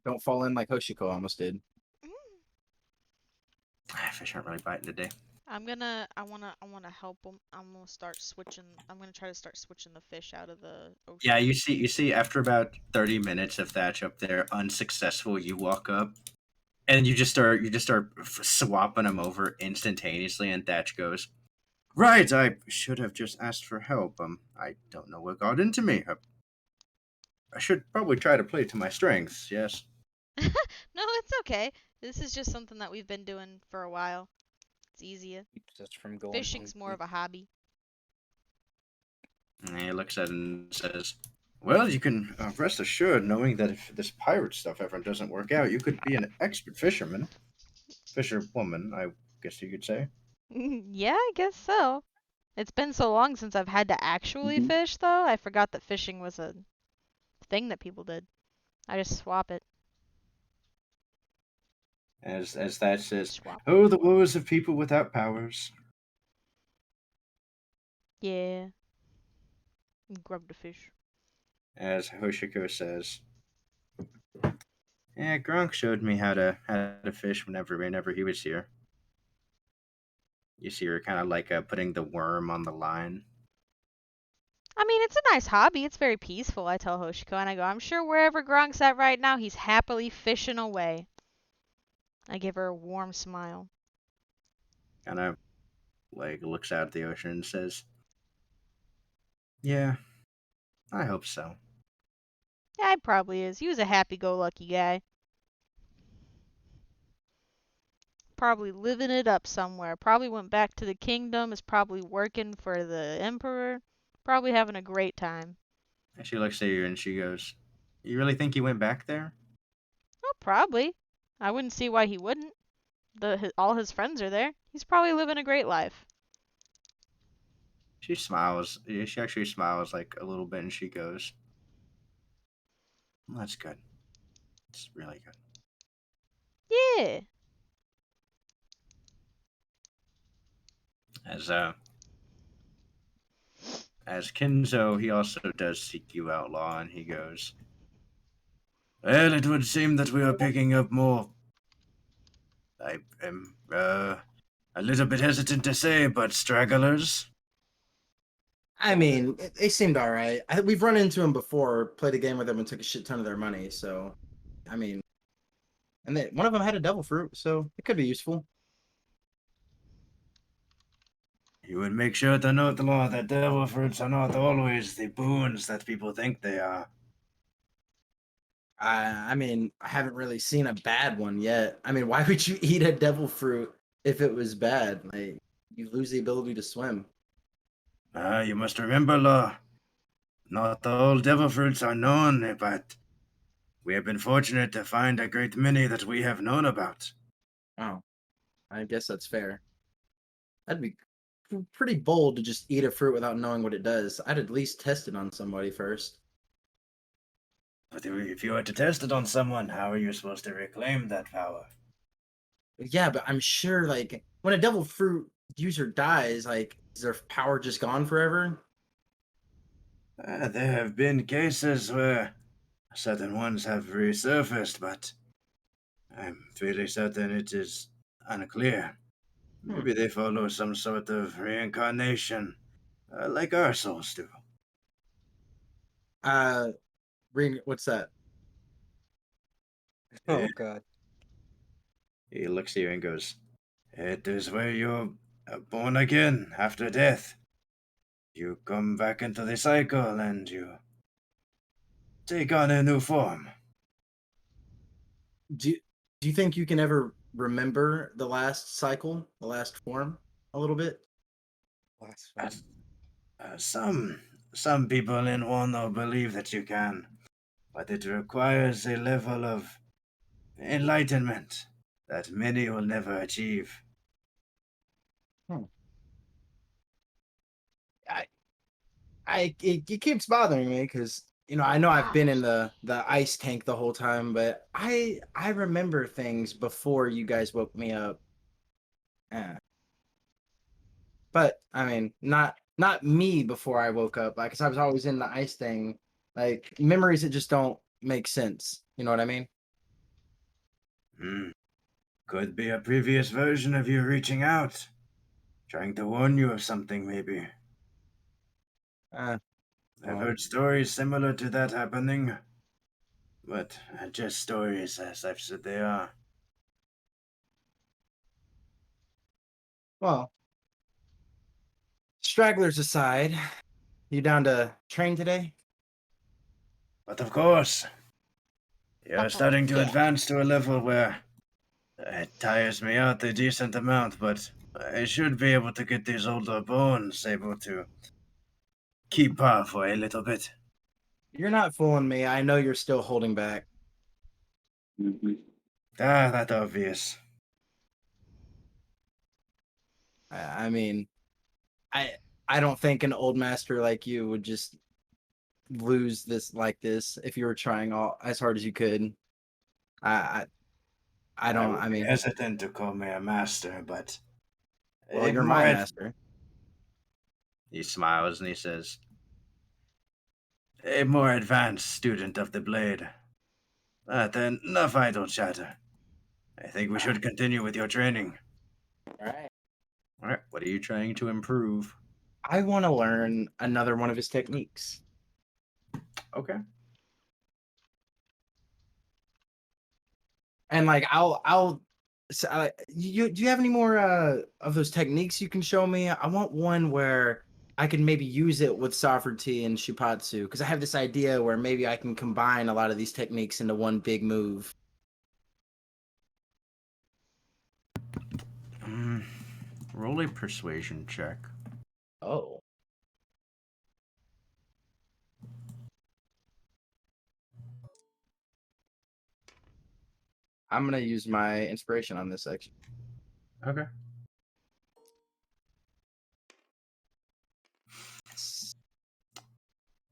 Don't fall in like Hoshiko almost did. Mm. Fish aren't really biting today. I wanna help him. I'm gonna try to start switching the fish out of the ocean. Yeah, you see after about 30 minutes of Thatch up there unsuccessful, you walk up and you just start swapping them over instantaneously, and Thatch goes, right, I should have just asked for help. I don't know what got into me. I should probably try to play to my strengths, yes. No, it's okay. This is just something that we've been doing for a while. It's easier. Keeps us from going Fishing's more of a hobby. And he looks at it and says, well, you can rest assured knowing that if this pirate stuff ever doesn't work out, you could be an expert fisherwoman, I guess you could say. Yeah, I guess so. It's been so long since I've had to actually Mhm. fish, though. I forgot that fishing was a thing that people did. I just swap it. As Thatch says, Swap. oh, the woes of people without powers. Yeah. Grub the fish. As Hoshiko says, yeah, Gronk showed me how to fish whenever he was here. You see her kind of like putting the worm on the line. I mean, it's a nice hobby. It's very peaceful, I tell Hoshiko, and I go, I'm sure wherever Gronk's at right now, he's happily fishing away. I give her a warm smile. Kind of like looks out at the ocean and says, yeah, I hope so. Yeah, he probably is. He was a happy-go-lucky guy. Probably living it up somewhere. Probably went back to the kingdom. Is probably working for the emperor. Probably having a great time. And she looks at you and she goes, you really think he went back there? Oh, probably. I wouldn't see why he wouldn't. All his friends are there. He's probably living a great life. She smiles. She actually smiles like a little bit and she goes, well, that's good. It's really good. Yeah. As Kinzo, he also does seek you outlaw, and he goes, well, it would seem that we are picking up more I am a little bit hesitant to say, but stragglers. I mean, they seemed all right. We've run into them before, played a game with them, and took a shit ton of their money. So, I mean, and one of them had a devil fruit, so it could be useful. You would make sure to note the law that devil fruits are not always the boons that people think they are. I mean, I haven't really seen a bad one yet. I mean, why would you eat a devil fruit if it was bad? Like, you lose the ability to swim. You must remember, law. Not all devil fruits are known, but we have been fortunate to find a great many that we have known about. Oh, I guess that's fair. That'd be pretty bold to just eat a fruit without knowing what it does. I'd at least test it on somebody first. But if you were to test it on someone, how are you supposed to reclaim that power? Yeah, but I'm sure, like, when a devil fruit user dies, like, is their power just gone forever? There have been cases where certain ones have resurfaced, but I'm fairly certain it is unclear. Maybe they follow some sort of reincarnation, like our souls do. Uh, what's that? Oh God. He looks at you and goes, "It is where you're born again after death. You come back into the cycle and you take on a new form." Do you think you can ever remember the last cycle, the last form, a little bit? Last Uh, one. some people in Wano believe that you can, but it requires a level of enlightenment that many will never achieve. It keeps bothering me because I know I've been in the ice tank the whole time, but I remember things before you guys woke me up. Yeah. But I mean, not me before I woke up, because I was always in the ice thing. Like memories that just don't make sense. You know what I mean? Hmm. Could be a previous version of you reaching out, trying to warn you of something, maybe. Uh, I've well, heard stories similar to that happening, but just stories, as I've said they are. well, stragglers aside, you down to train today? But of course, you're starting to Yeah. advance to a level where it tires me out a decent amount, but I should be able to get these older bones able to keep up for a little bit. You're not fooling me. I know you're still holding back. Mhm. That's obvious. I mean, I I don't think an old master like you would just lose this like this if you were trying all as hard as you could. I I I don't. would I be mean, hesitant to call me a master, but well, a you're my more master. he smiles and he says, "A more advanced student of the blade. Then enough idle chatter. I think we should continue with your training." All right. All right, what are you trying to improve? I want to learn another one of his techniques. Okay. And like I'll so, you do you have any more of those techniques you can show me? I want one where I can maybe use it with sovereignty and shupatsu, because I have this idea where maybe I can combine a lot of these techniques into one big move. Mm, roll a persuasion check. Oh. I'm gonna use my inspiration on this section. Okay. That's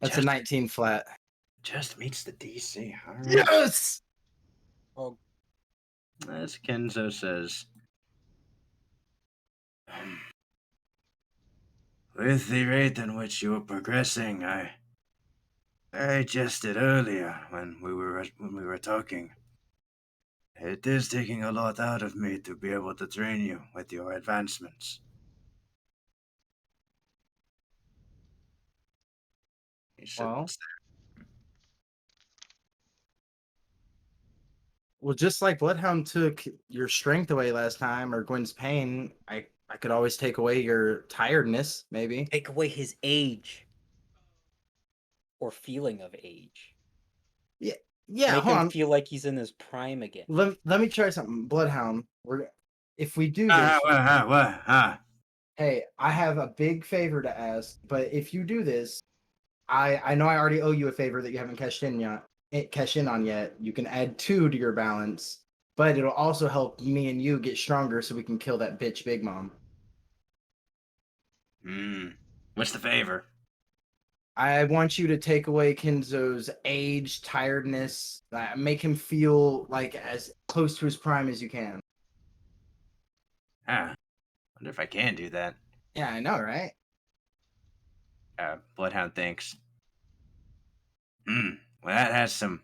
a Just- 19 flat. Just meets the DC. All right. Yes. Oh, As Kenzo says, with the rate in which you are progressing, I jested earlier when we were talking. It is taking a lot out of me to be able to train you with your advancements. He Well, sits well, just like Bloodhound took your strength away last time, or Gwen's pain, I could always take away your tiredness, maybe. Take away his age. Or feeling of age. Yeah, Make hold him on. feel like he's in his prime again. Let me try something. Bloodhound. If we do there. this, hey, I have a big favor to ask, but if you do this, I know I already owe you a favor that you haven't cashed in on yet. You can add 2 to your balance, but it'll also help me and you get stronger so we can kill that bitch Big Mom. What's the favor? I want you to take away Kinzo's age, tiredness, make him feel like as close to his prime as you can. Wonder if I can do that. Yeah, I know, right? Bloodhound thinks. Well, that has some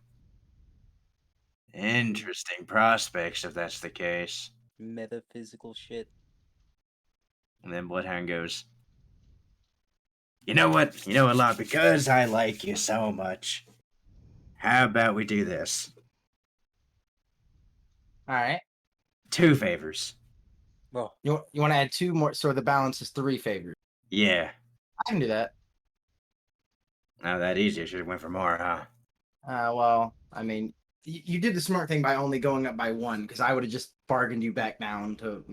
interesting prospects if that's the case. Metaphysical shit. And then Bloodhound goes, You know what, Lot, because I like you so much, how about we do this? All right. 2 favors. Well, You want to add 2 more, so the balance is 3 favors. Yeah. I can do that. Not that easy. I should have went for more, huh? Well, I mean, you did the smart thing by only going up by 1, because I would have just bargained you back down to,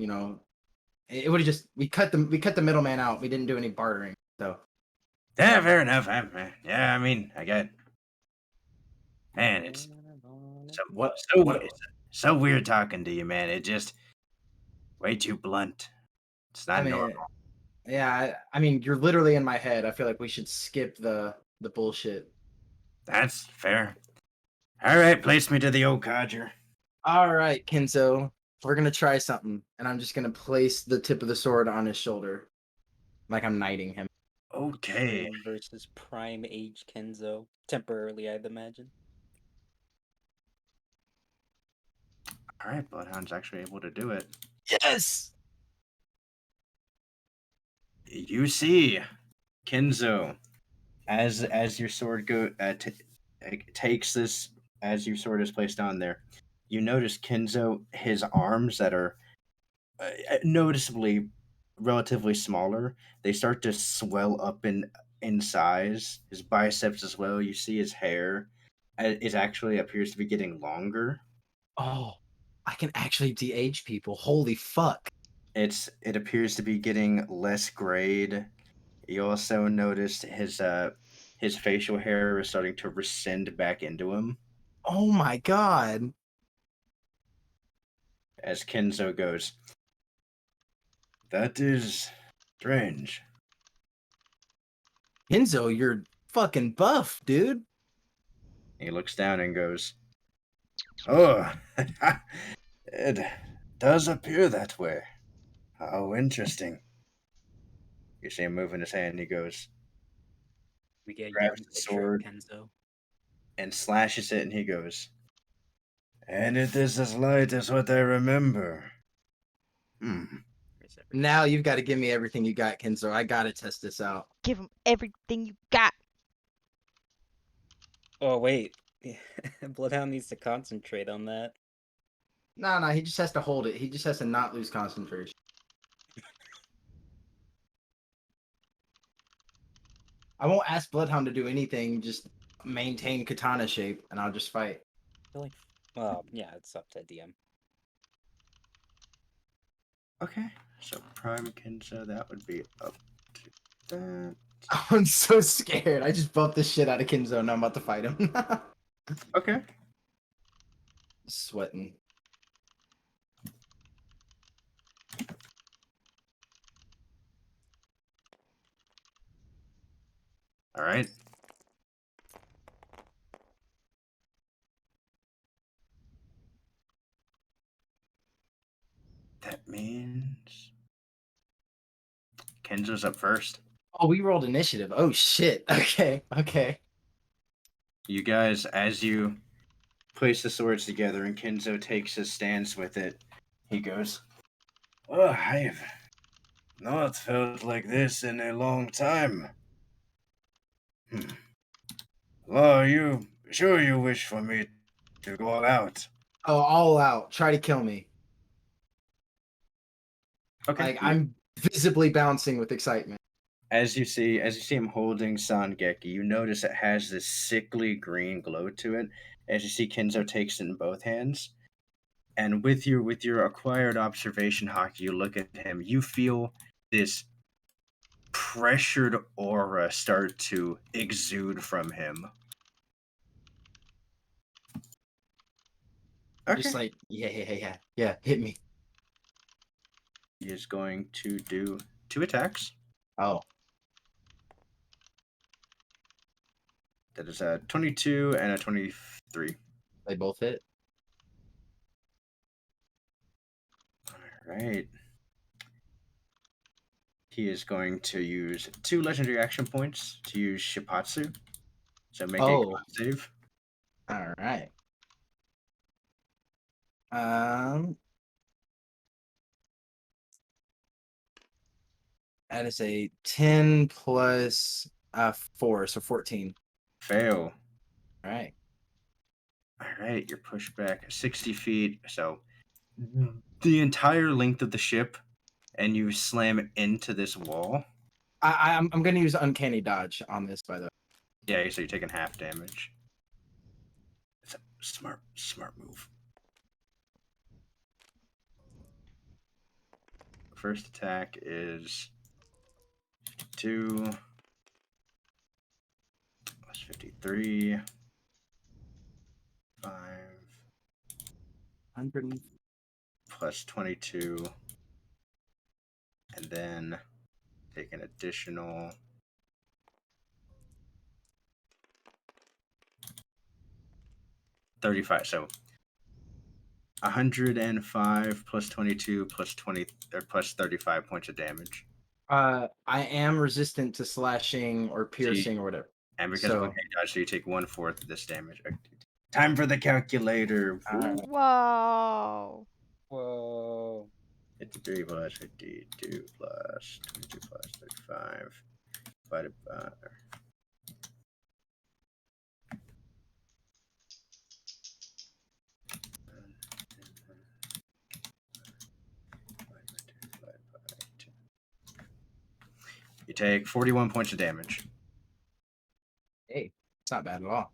it would have just we cut the middleman out. We didn't do any bartering. So Yeah, fair enough. I mean, I get. Man, it's what? so weird talking to you, man. It just way too blunt. It's I not mean, normal. yeah. I mean, you're literally in my head. I feel like we should skip the bullshit. That's fair. All right, place me to the old codger. All right, Kenzo, we're gonna try something, and I'm just gonna place the tip of the sword on his shoulder, like I'm knighting him. Okay. Train versus prime age Kenzo. Temporarily, I'd imagine. All right, Bloodhound's actually able to do it. Yes. You see, Kenzo, as your sword takes this, as your sword is placed on there, you notice Kenzo, his arms that are noticeably relatively smaller, they start to swell up in size. His biceps as well. You see his hair it actually appears to be getting longer. Oh, I can actually de-age people. Holy fuck. It appears to be getting less grayed. You also noticed his facial hair is starting to rescind back into him. Oh my god. As Kenzo goes, that is strange. Kenzo, you're fucking buff, dude. He looks down and goes, Oh, it does appear that way. How interesting. You see him moving his hand. He goes, We get grabs young the picture sword of Kenzo. and slashes it, and he goes, And it is as light as what I remember. Where's everything? Now you've got to give me everything you got, Kenzo. I gotta test this out. Give him everything you got. Oh wait, Bloodhound needs to concentrate on that. No, he just has to hold it. He just has to not lose concentration. I won't ask Bloodhound to do anything. Just maintain katana shape, and I'll just fight. I feel like, well, yeah, it's up to DM. Okay, so Prime Kenzo, that would be up to that. I'm so scared. I just bumped the shit out of Kenzo, and I'm about to fight him. Okay. Sweating. All right. That means Kenzo's up first. Oh, we rolled initiative. Oh shit. Okay. You guys, as you place the swords together, and Kenzo takes his stance with it. He goes, "Oh, I've not felt like this in a long time. Well, are you sure you wish for me to go all out?" Oh, all out. Try to kill me. Okay. Like I'm visibly bouncing with excitement. As you see him holding Sangeki, you notice it has this sickly green glow to it. As you see Kenzo takes it in both hands. And with your acquired observation, Haki, you look at him, you feel this pressured aura start to exude from him. Okay. Just like, yeah, hit me. He is going to do 2 attacks. Oh, That is a 22 and a 23. they both hit. All right. He is going to use 2 legendary action points to use Shipatsu. So make a Oh. con save. All right. That is a 10 plus 4, so 14. Fail. All right. All right, you're pushed back 60 feet. So the entire length of the ship, and you slam into this wall. I'm going to use uncanny dodge on this, by the way. Yeah, so you're taking half damage. It's a smart move. First attack is 52 plus 53, 5 100. plus 22, and then take an additional 35. So 105 plus 22 plus 20 or plus 35 points of damage. I am resistant to slashing or piercing or whatever. And because of So- uncanny dodge, so you take 1/4 of this damage. Time for the calculator. Alright. Whoa. Whoa. 53 plus 52 plus 22 plus 35 divided by. You take 41 points of damage. Hey, it's not bad at all.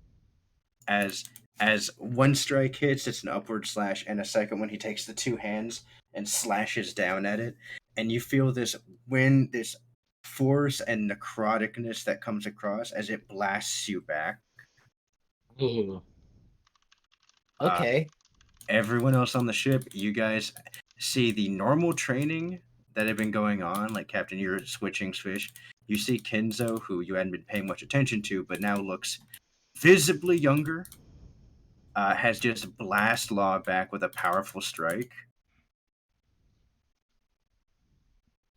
As one strike hits, it's an upward slash, and a second one he takes the 2 hands and slashes down at it, and you feel this wind, this force and necroticness that comes across as it blasts you back. Ooh. Okay. Everyone else on the ship, you guys see the normal training that had been going on, like Captain, you're switching fish. You see Kenzo, who you hadn't been paying much attention to, but now looks visibly younger, has just blast Law back with a powerful strike.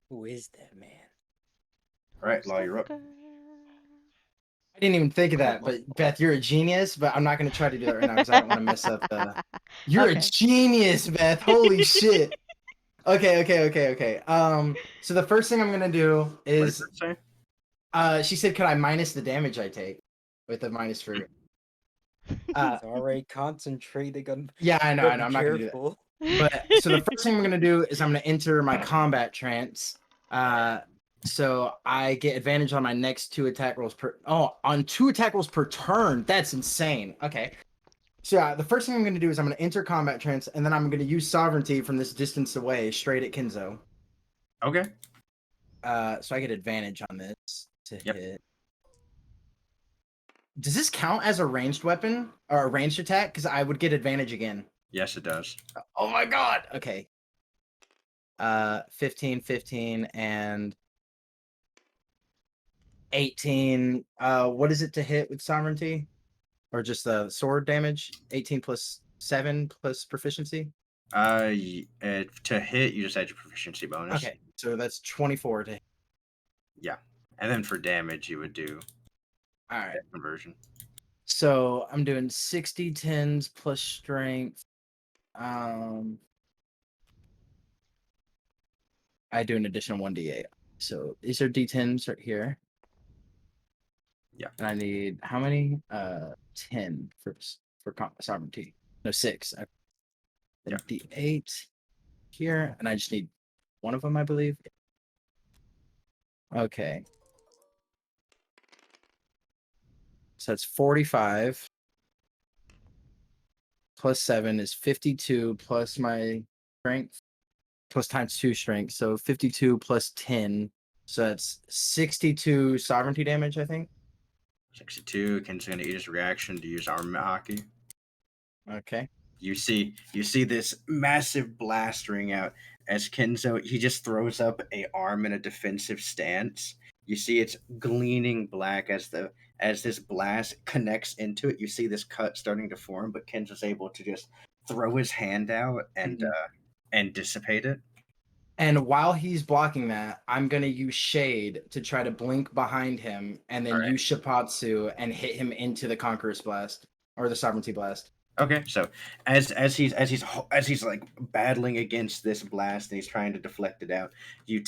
Who is that man? All right, Law, you're up. I didn't even think of that, but Beth, you're a genius, but I'm not going to try to do that right now because I don't want to mess up the... You're Okay. a genius, Beth. Holy shit. Okay. So the first thing I'm going to do What did is... it say? she said, could I minus the damage I take with the minus for... It's already concentrating on. yeah, I know. But I'm not going to do that. careful. But so the first thing I'm gonna do is I'm gonna enter my combat trance. So I get advantage on my next 2 attack rolls on 2 attack rolls per turn. That's insane. Okay. So the first thing I'm gonna do is I'm gonna enter combat trance, and then I'm gonna use sovereignty from this distance away, straight at Kenzo. Okay. So I get advantage on this to Yep. hit. Does this count as a ranged weapon or a ranged attack? Because I would get advantage again. Yes, it does. Oh my god. Okay. 15, and 18. What is it to hit with sovereignty? Or just the sword damage? 18 plus 7 plus proficiency? To hit, you just add your proficiency bonus. Okay. So that's 24 to hit. Yeah. And then for damage, you would do Alright. conversion. So I'm doing 60 tens plus strength. I do an additional 1d8. So these are d10s right here. Yeah. And I need how many? 10 for sovereignty. No, 6. Then d8 here, and I just need one of them, I believe. Okay. So that's 45 plus 7 is 52 plus my strength plus times 2 strength. So 52 plus 10. So that's 62 sovereignty damage, I think. 62. Ken's gonna eat his reaction to use armament hockey. Okay. You see this massive blast ring out as Kenzo he just throws up a arm in a defensive stance. You see it's gleaming black as this blast connects into it. You see this cut starting to form, but Kenzo's able to just throw his hand out and dissipate it. And while he's blocking that, I'm gonna use Shade to try to blink behind him, and then Alright. use Shapatsu and hit him into the Conqueror's Blast or the Sovereignty Blast. Okay, so as he's like battling against this blast and he's trying to deflect it out, you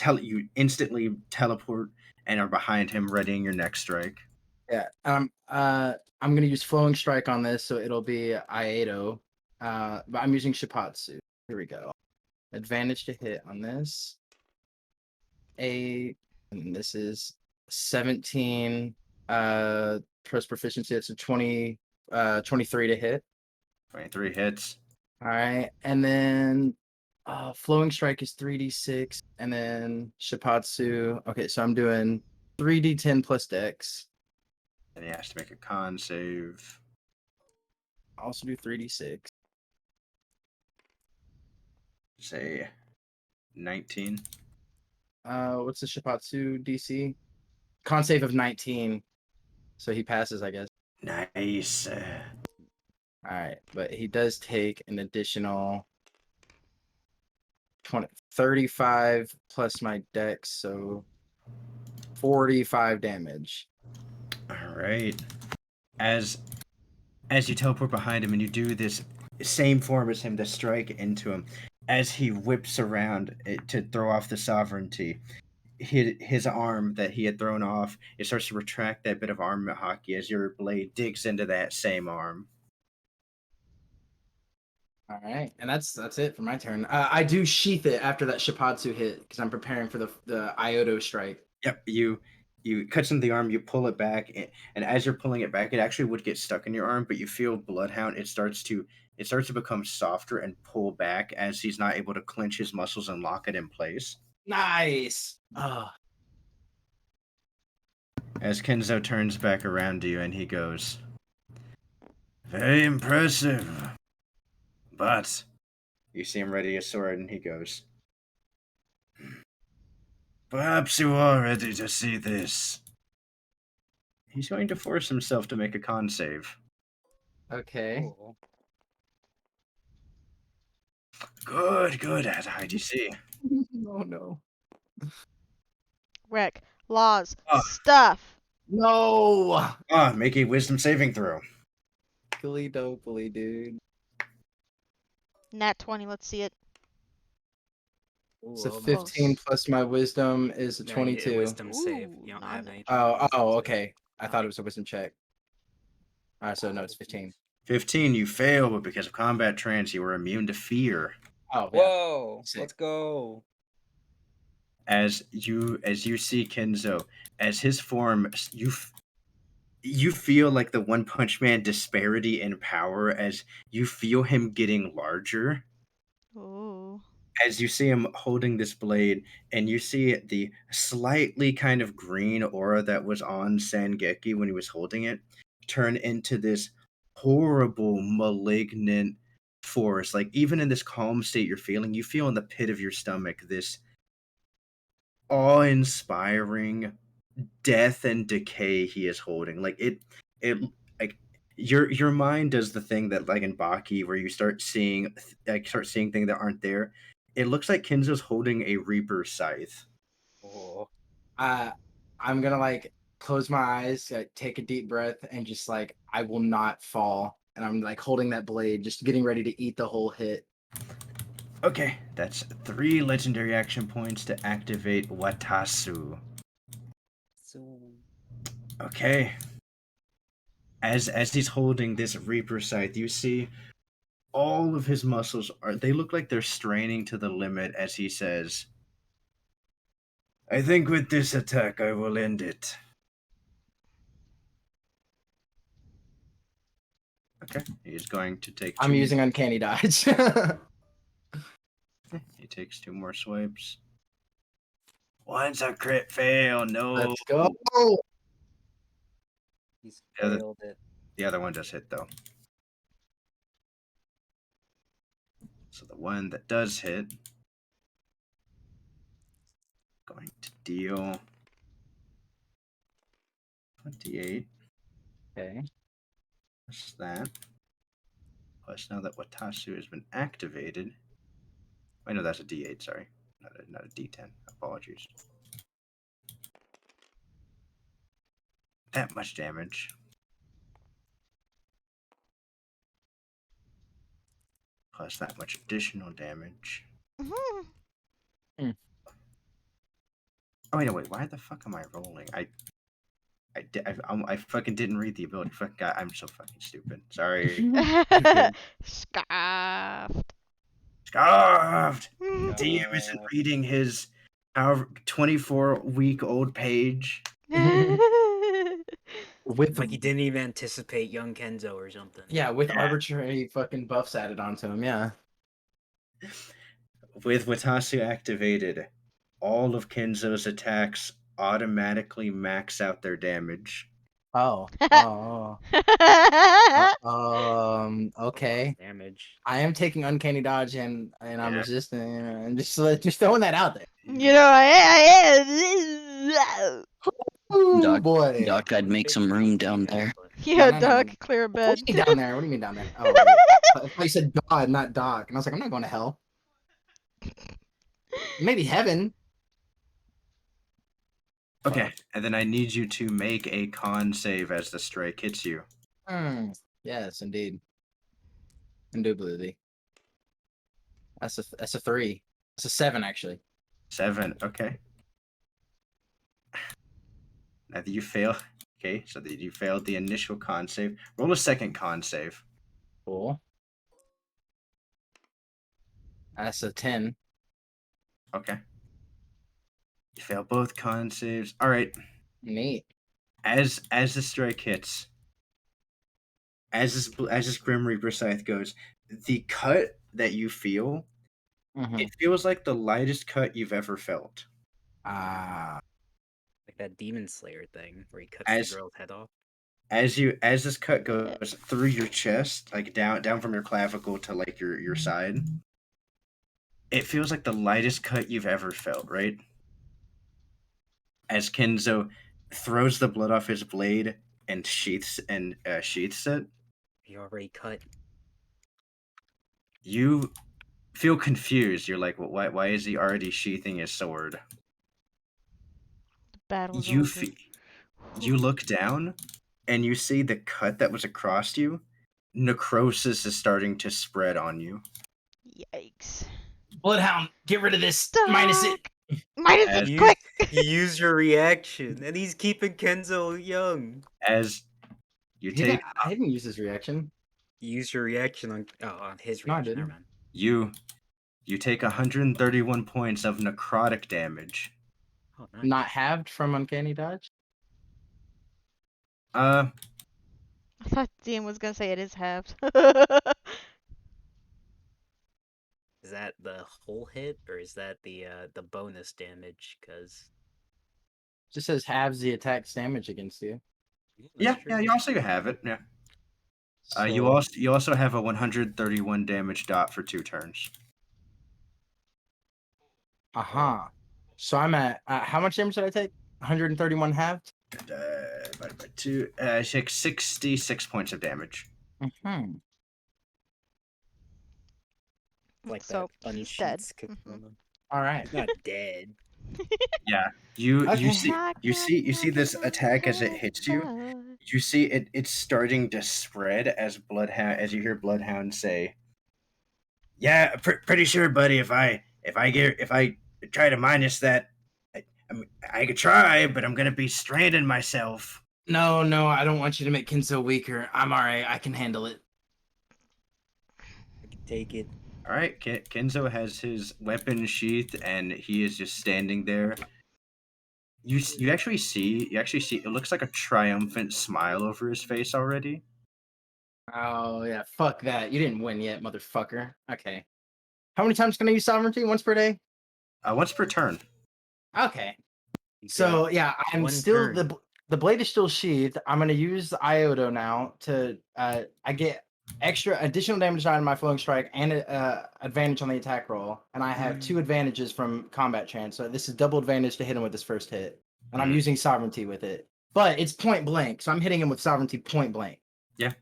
instantly teleport and are behind him, readying your next strike. Yeah. I'm gonna use Flowing Strike on this, so it'll be Iato. But I'm using Shapatsu. Here we go. Advantage to hit on this. And this is 17 plus proficiency. It's a 23 to hit. 23 hits. All right, and then Flowing Strike is 3d6, and then Shapatsu. Okay, so I'm doing 3d10 plus Dex. And he has to make a con save. I'll also do 3d6. Say 19. What's the Shapatsu DC? Con save of 19, so he passes, I guess. Nice. All right, but he does take an additional 35 plus my Dex, so 45 damage. All right. As you teleport behind him and you do this same form as him to strike into him, as he whips around to throw off the sovereignty, his arm that he had thrown off, it starts to retract that bit of armament hockey as your blade digs into that same arm. All right, and that's it for my turn. I do sheath it after that Shapatsu hit because I'm preparing for the Iodo strike. Yep, you cut into the arm, you pull it back, and as you're pulling it back, it actually would get stuck in your arm, but you feel Bloodhound. It starts to become softer and pull back as he's not able to clench his muscles and lock it in place. Nice. As Kenzo turns back around to you and he goes, "Very impressive. But," you see him ready a sword and he goes, "Perhaps you are ready to see this." He's going to force himself to make a con save. Okay. Cool. Good at IDC. Oh no. Rec, laws, Ah. stuff. No. Make a wisdom saving throw. Gilly dopely, dude. Nat 20, let's see it. Ooh, So almost. 15 plus my wisdom is a No, you need a 22. wisdom save. Ooh, You don't not have nat any. Oh, wisdom save. okay. I thought it was a wisdom check. All right, so no, it's 15. 15, you fail, but because of combat trance, you are immune to fear. Oh, yeah. Whoa! Sick. Let's go. As you see Kenzo, as his form, you feel like the One Punch Man disparity in power as you feel him getting larger. Ooh. As you see him holding this blade, and you see the slightly kind of green aura that was on Sangeki when he was holding it turn into this horrible, malignant force. Like, even in this calm state you're feeling, you feel in the pit of your stomach this awe-inspiring death and decay he is holding. Like, it like your mind does the thing that, like in Baki, where you start seeing things that aren't there. It looks like Kenzo's holding a Reaper scythe. Oh. I'm gonna like close my eyes, take a deep breath, and just like I will not fall, and I'm like holding that blade, just getting ready to eat the whole hit. Okay, that's 3 legendary action points to activate Watasu. So Okay. As he's holding this Reaper Scythe, you see all of his muscles they look like they're straining to the limit as he says, I think with this attack I will end it. Okay, he's going to take I'm two. using Uncanny Dodge. He takes 2 more swipes. One's a crit fail. No. Let's go. he's Yeah, failed it. The other one does hit though. So the one that does hit, going to deal 28. Okay. Plus that. Plus now that Watasu has been activated. Wait, no, that's a D8. Sorry, not a D10. Apologies. That much damage. Plus that much additional damage. Mhm. Oh wait, no, wait. Why the fuck am I rolling? I fucking didn't read the ability. Fuck God, I'm so fucking stupid. Sorry. Scoffed. Scarfed. DM isn't reading his however 24-week-old page. With Like he didn't even anticipate young Kenzo or something. with Yeah. arbitrary fucking buffs added onto him. Yeah. With Watasu activated, all of Kenzo's attacks automatically max out their damage. Oh. Okay. Damage. I am taking Uncanny Dodge and I'm Yeah. resisting. And just throwing that out there. You know, I Oh Doc- boy. Doc, I'd make some room down there. yeah, No. Doc, clear a What bed. do you mean down there? What do you mean down there? Oh, wait. I thought you said God, not Doc. And I was like, I'm not going to hell. Maybe heaven. Okay, and then I need you to make a con save as the strike hits you. Yes, indeed. Indubitably. That's a 3. That's a 7 actually. 7. Okay. Now that you fail. Okay, so that you failed the initial con save. Roll a second con save. Cool. That's a 10. Okay. You fail both con saves. All right. Neat. As the strike hits, as this Grim Reaper Scythe goes, the cut that you feel, it feels like the lightest cut you've ever felt. Ah. Like that Demon Slayer thing where he cuts As- the girl's head off. As this cut goes through your chest, like down from your clavicle to like your side, it feels like the lightest cut you've ever felt, right? As Kenzo throws the blood off his blade and sheaths it, He already cut. you feel confused. You're like, well, why is he already sheathing his sword? Battle's You over. you look down and you see the cut that was across you. Necrosis is starting to spread on you. Yikes. Bloodhound, get rid of this. Stop. Minus it. Minus As- it, quick! You use your reaction, and he's keeping Kenzo young. As you take I didn't use his reaction. You use your reaction on his No, I reaction. Never didn't. mind. you take 131 points of necrotic damage. Oh, nice. Not halved from Uncanny Dodge. I thought DM was gonna say it is halved. Is that the whole hit, or is that the bonus damage? Because Just says halves the attack's damage against you. Yeah, you also have it. Yeah. You So- also have a 131 damage dot for 2 turns. So I'm at how much damage did I take? 131 halved. Divided by 2. I take 66 points of damage. like So, that he's dead. unsheets. Mhm. All right. Not dead. Yeah, you Okay. see this attack as it hits you. You see it's starting to spread as Bloodhound as you hear Bloodhound say, "Yeah, pretty sure, buddy. If I try to minus that, I could try, but I'm gonna be stranding myself." No, I don't want you to make Kenzo weaker. I'm alright. I can handle it. I can take it. All right, Kenzo has his weapon sheathed, and he is just standing there. You actually see it looks like a triumphant smile over his face already. Oh yeah, fuck that. You didn't win yet, motherfucker. Okay. How many times can I use sovereignty? Once per day? Once per turn. Okay. You So got yeah, I'm one still turn. the blade is still sheathed. I'm gonna use Iodo now to I get extra additional damage on my flowing strike and advantage on the attack roll, and I have 2 advantages from combat chance. So this is double advantage to hit him with his first hit, and I'm Mhm. using sovereignty with it. But it's point blank, so I'm hitting him with sovereignty point blank. Yeah.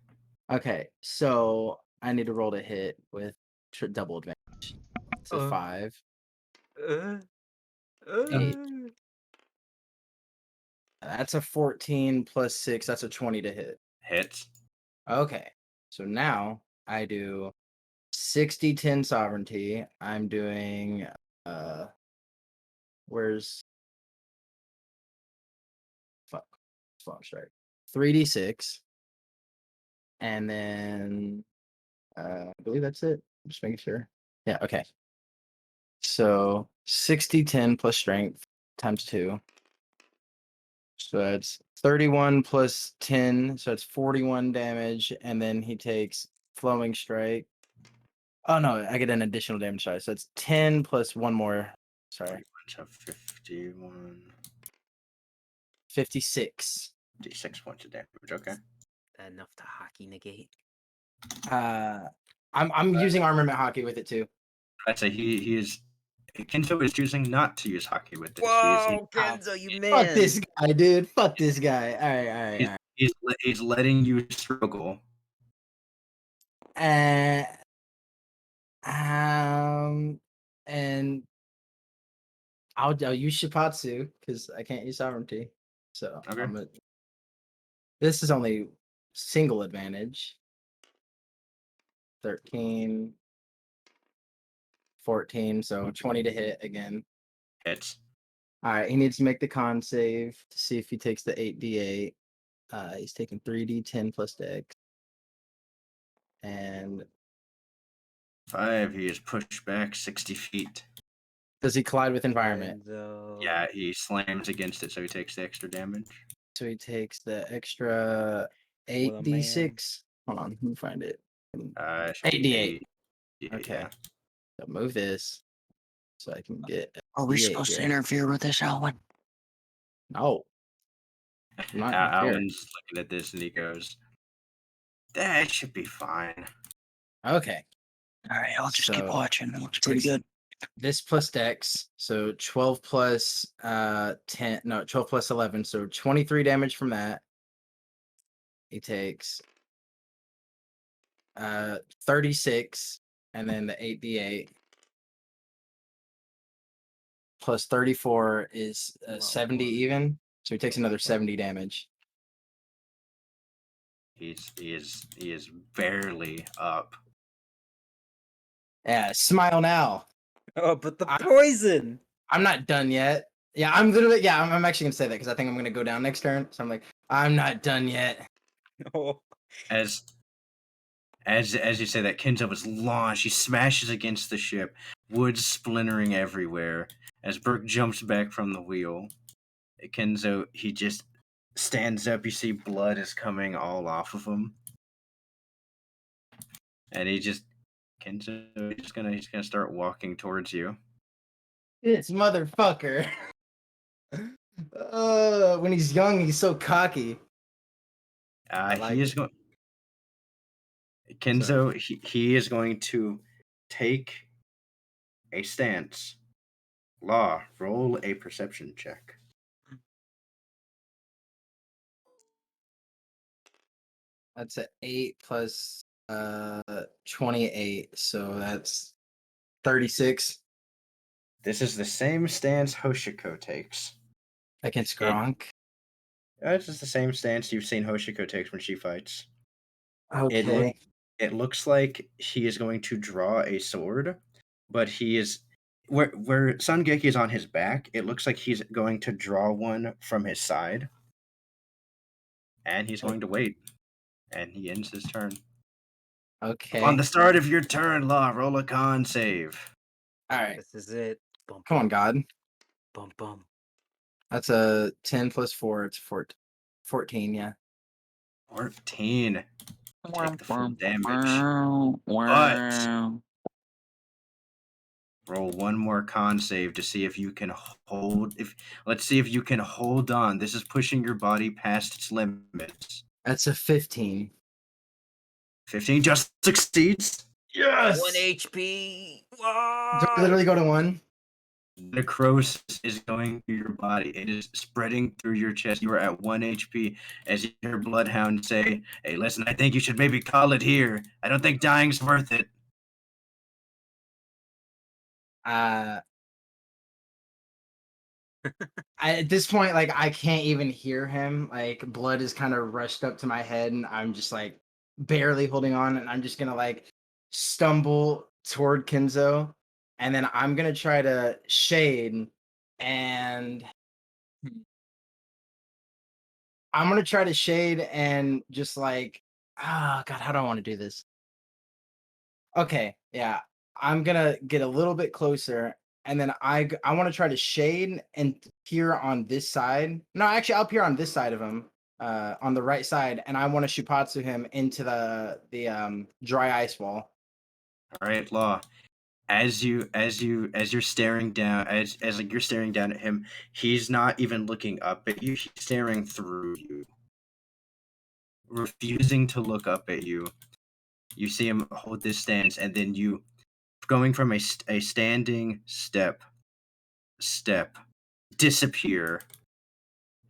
Okay, so I need to roll to hit with double advantage. So 5, Uh, 8. That's a 14 plus 6. That's a 20 to hit. Hits. Okay. So now I do 60-10 sovereignty. I'm doing where's fuck strike. 3d6. And then I believe that's it. I'm just making sure. Yeah, okay. So 60-10 plus strength times 2. So that's 31 plus 10. So that's 41 damage. And then he takes flowing strike. Oh no, I get an additional damage die. So it's 10 plus one more. Sorry. 51, 56. 56 points of damage. Okay. enough to hockey negate. I'm using armament hockey with it too. I'd say he is. Kenzo is choosing not to use hockey with this. Whoa, Kenzo, you man! Fuck this guy, dude. Fuck this guy. All right. He's letting you struggle. And I'll use Shipatsu because I can't use sovereignty. So Okay. this is only single advantage. 13, 14, so 20 to hit again. Hits. All right, he needs to make the con save to see if he takes the 8d8. He's taking 3d10 plus dex. And 5. He is pushed back 60 feet. does he collide with environment? Kenzo. Yeah, he slams against it, so he takes the extra damage. So he takes the extra What a man. 8d6. Hold on, let me find it. It should 8d8. be Okay. Yeah. So move this so I can get. Are we D8 supposed to here. interfere with this, Alwyn? No. I'm not here. Alan's looking at this and he goes, "That should be fine." Okay. All right, I'll just keep So, watching. It looks pretty good. This plus dex, so 12 plus 10, no, 12 plus 11, so 23 damage from that. He takes 36, and then the 8d8 plus 34 is 70 even, so he takes another 70 damage. He is barely up. Yeah, smile now. Oh, but the poison! I'm not done yet. Yeah, I'm actually gonna say that because I think I'm gonna go down next turn. So I'm like, I'm not done yet. Oh. As you say that, Kenzo is launched. He smashes against the ship, wood splintering everywhere. As Burke jumps back from the wheel, Kenzo he just stands up. You see blood is coming all off of him, and Kenzo he's gonna start walking towards you. This motherfucker. When he's young, he's so cocky. He is going. Kenzo he is going to take a stance. Law, roll a perception check. That's an 8 plus 28, so that's 36. This is the same stance Hoshiko takes. Against It- Gronk. It's just the same stance you've seen Hoshiko takes when she fights. Okay. It looks like he is going to draw a sword, but he is where Sungeki is on his back. It looks like he's going to draw one from his side, and he's going to wait, and he ends his turn. Okay. On the start of your turn, Law, roll a con save. All right. This is it. Bum, Come on, bum, God. bum, bum. That's a 10 plus 4. It's 14, yeah. 14. Take the full damage. Wow. But roll one more con save to see if you can hold. Let's see if you can hold on. This is pushing your body past its limits. That's a 15. 15 just succeeds. Yes. 1 HP. Do I literally go to 1? Necrosis is going through your body. It is spreading through your chest. You are at 1 HP as you hear Bloodhound say, "Hey, listen, I think you should maybe call it here. I don't think dying's worth it." At this point, like, I can't even hear him. Like, blood is kind of rushed up to my head, and I'm just like barely holding on, and I'm just gonna like stumble toward Kenzo, and then I'm gonna try to shade, and I'm gonna try to shade and just like, God, how do I want to do this? Okay, yeah, I'm gonna get a little bit closer, and then I want to try to shade and peer on this side. No, actually, I'll peer on this side of him, on the right side, and I want to shupatsu him into the dry ice wall. All right, Law. As you're staring down, as like you're staring down at him, he's not even looking up at you. He's staring through you, refusing to look up at you. You see him hold this stance, and then you, going from a standing step, disappear.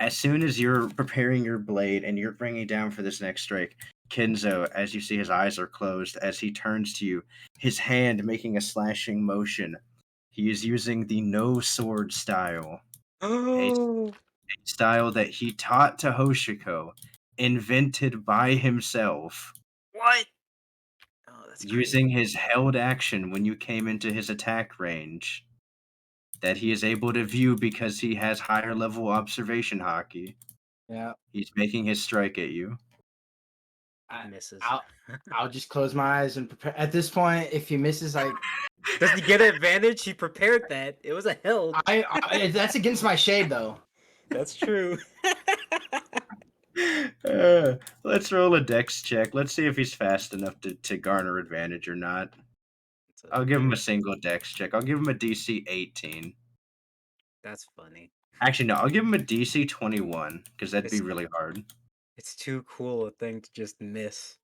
As soon as you're preparing your blade and you're bringing down for this next strike, Kenzo, as you see his eyes are closed, as he turns to you, his hand making a slashing motion. He is using the no sword style, Oh. a style that he taught to Hoshiko, invented by himself, What? Oh, that's using his held action when you came into his attack range, that he is able to view because he has higher level observation hockey. Yeah, He's making his strike at you. I, misses. I'll just close my eyes and prepare. At this point, if he misses, Does he get an advantage? He prepared that. It was a held. that's against my shade though. That's true. Let's roll a dex check. Let's see if he's fast enough to garner advantage or not. I'll give him a single dex check. I'll give him a DC 18. That's funny. Actually, no, I'll give him a DC 21 because that'd be It's- really hard. It's too cool a thing to just miss.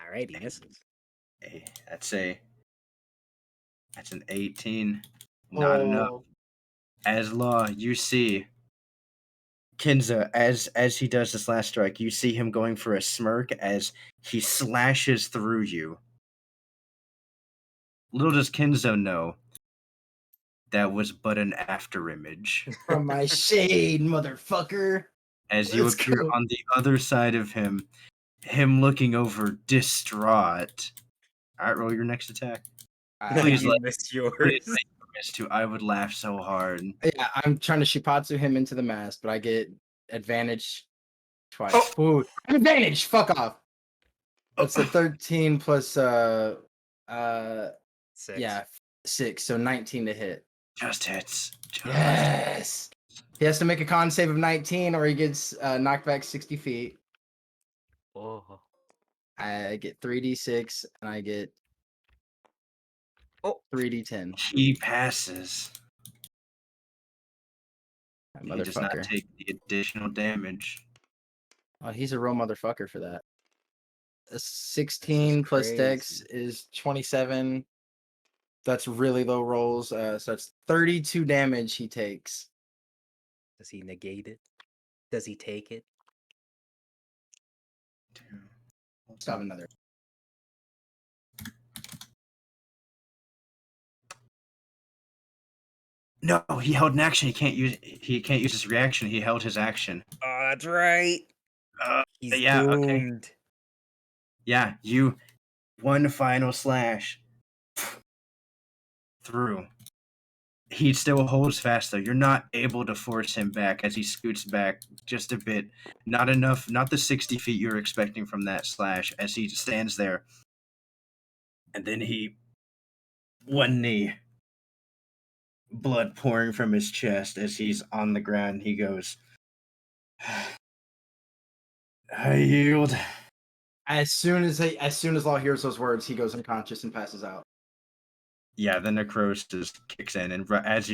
Alright, he misses. Hey, that's an 18. Not enough. As Law, you see Kinza, as he does this last strike, you see him going for a smirk as he slashes through you. Little does Kenzo know that was but an afterimage. From my shade, motherfucker. As you Let's appear go. on the other side of him looking over distraught. Alright, roll your next attack. Please You let- missed yours. Please let you miss too. I would laugh so hard. Yeah, I'm trying to shipatsu him into the mast, but I get advantage twice. Oh. Ooh, advantage! Fuck off. That's a 13 plus 6. yeah, 6, so 19 to hit. Just hits. Just Yes. He has to make a con save of 19 or he gets knocked back 60 feet. Oh. I get 3d6 and I get Oh. 3d10. He passes. That He does not motherfucker. take the additional damage. Oh, he's a real motherfucker for that. A 16 plus dex crazy. is 27. That's really low rolls. So that's 32 damage he takes. Does he negate it? Does he take it? Stop another. No, he held an action. He can't use his reaction. He held his action. Oh, that's right. Uh, He's yeah, okay. doomed. Yeah, you one final slash through. He still holds fast though. You're not able to force him back as he scoots back just a bit. Not enough, not the 60 feet you're expecting from that slash as he stands there. And then he one knee, blood pouring from his chest as he's on the ground. He goes, I yield. As soon as Law hears those words, he goes unconscious and passes out. Yeah, the necrosis kicks in, and as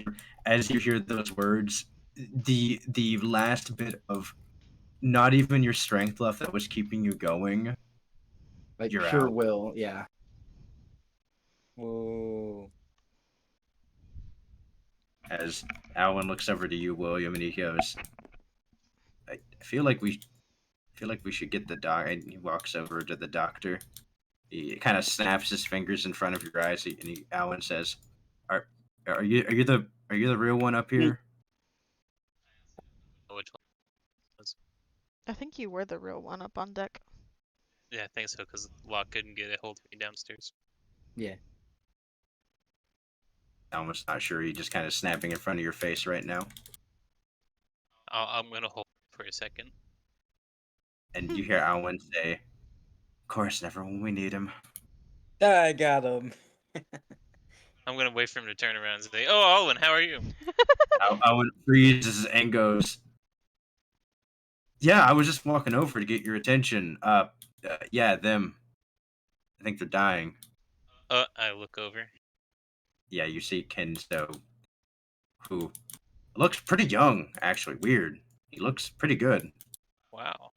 you hear those words, the last bit of not even your strength left that was keeping you going, Like you're pure out. will, yeah. Whoa. As Alan looks over to you, William, and he goes, I feel like we should get the doc. And he walks over to the doctor. He kind of snaps his fingers in front of your eyes, and Alan says, "Are are you the real one up here?" Which one was? I think you were the real one up on deck. Yeah, I think so, because Locke couldn't get a hold of me downstairs. Yeah. Almost not sure. He just kind of snapping in front of your face right now, I'm gonna hold for a second. and you hear Alan say, "Of course, never when we need him." I got him. I'm gonna wait for him to turn around and say, "Oh, Owen, how are you?" Alan freezes and goes, "Yeah, I was just walking over to get your attention. Yeah, them. I think they're dying." I look over. Yeah, you see Kenzo, who looks pretty young, actually. Weird. He looks pretty good. Wow.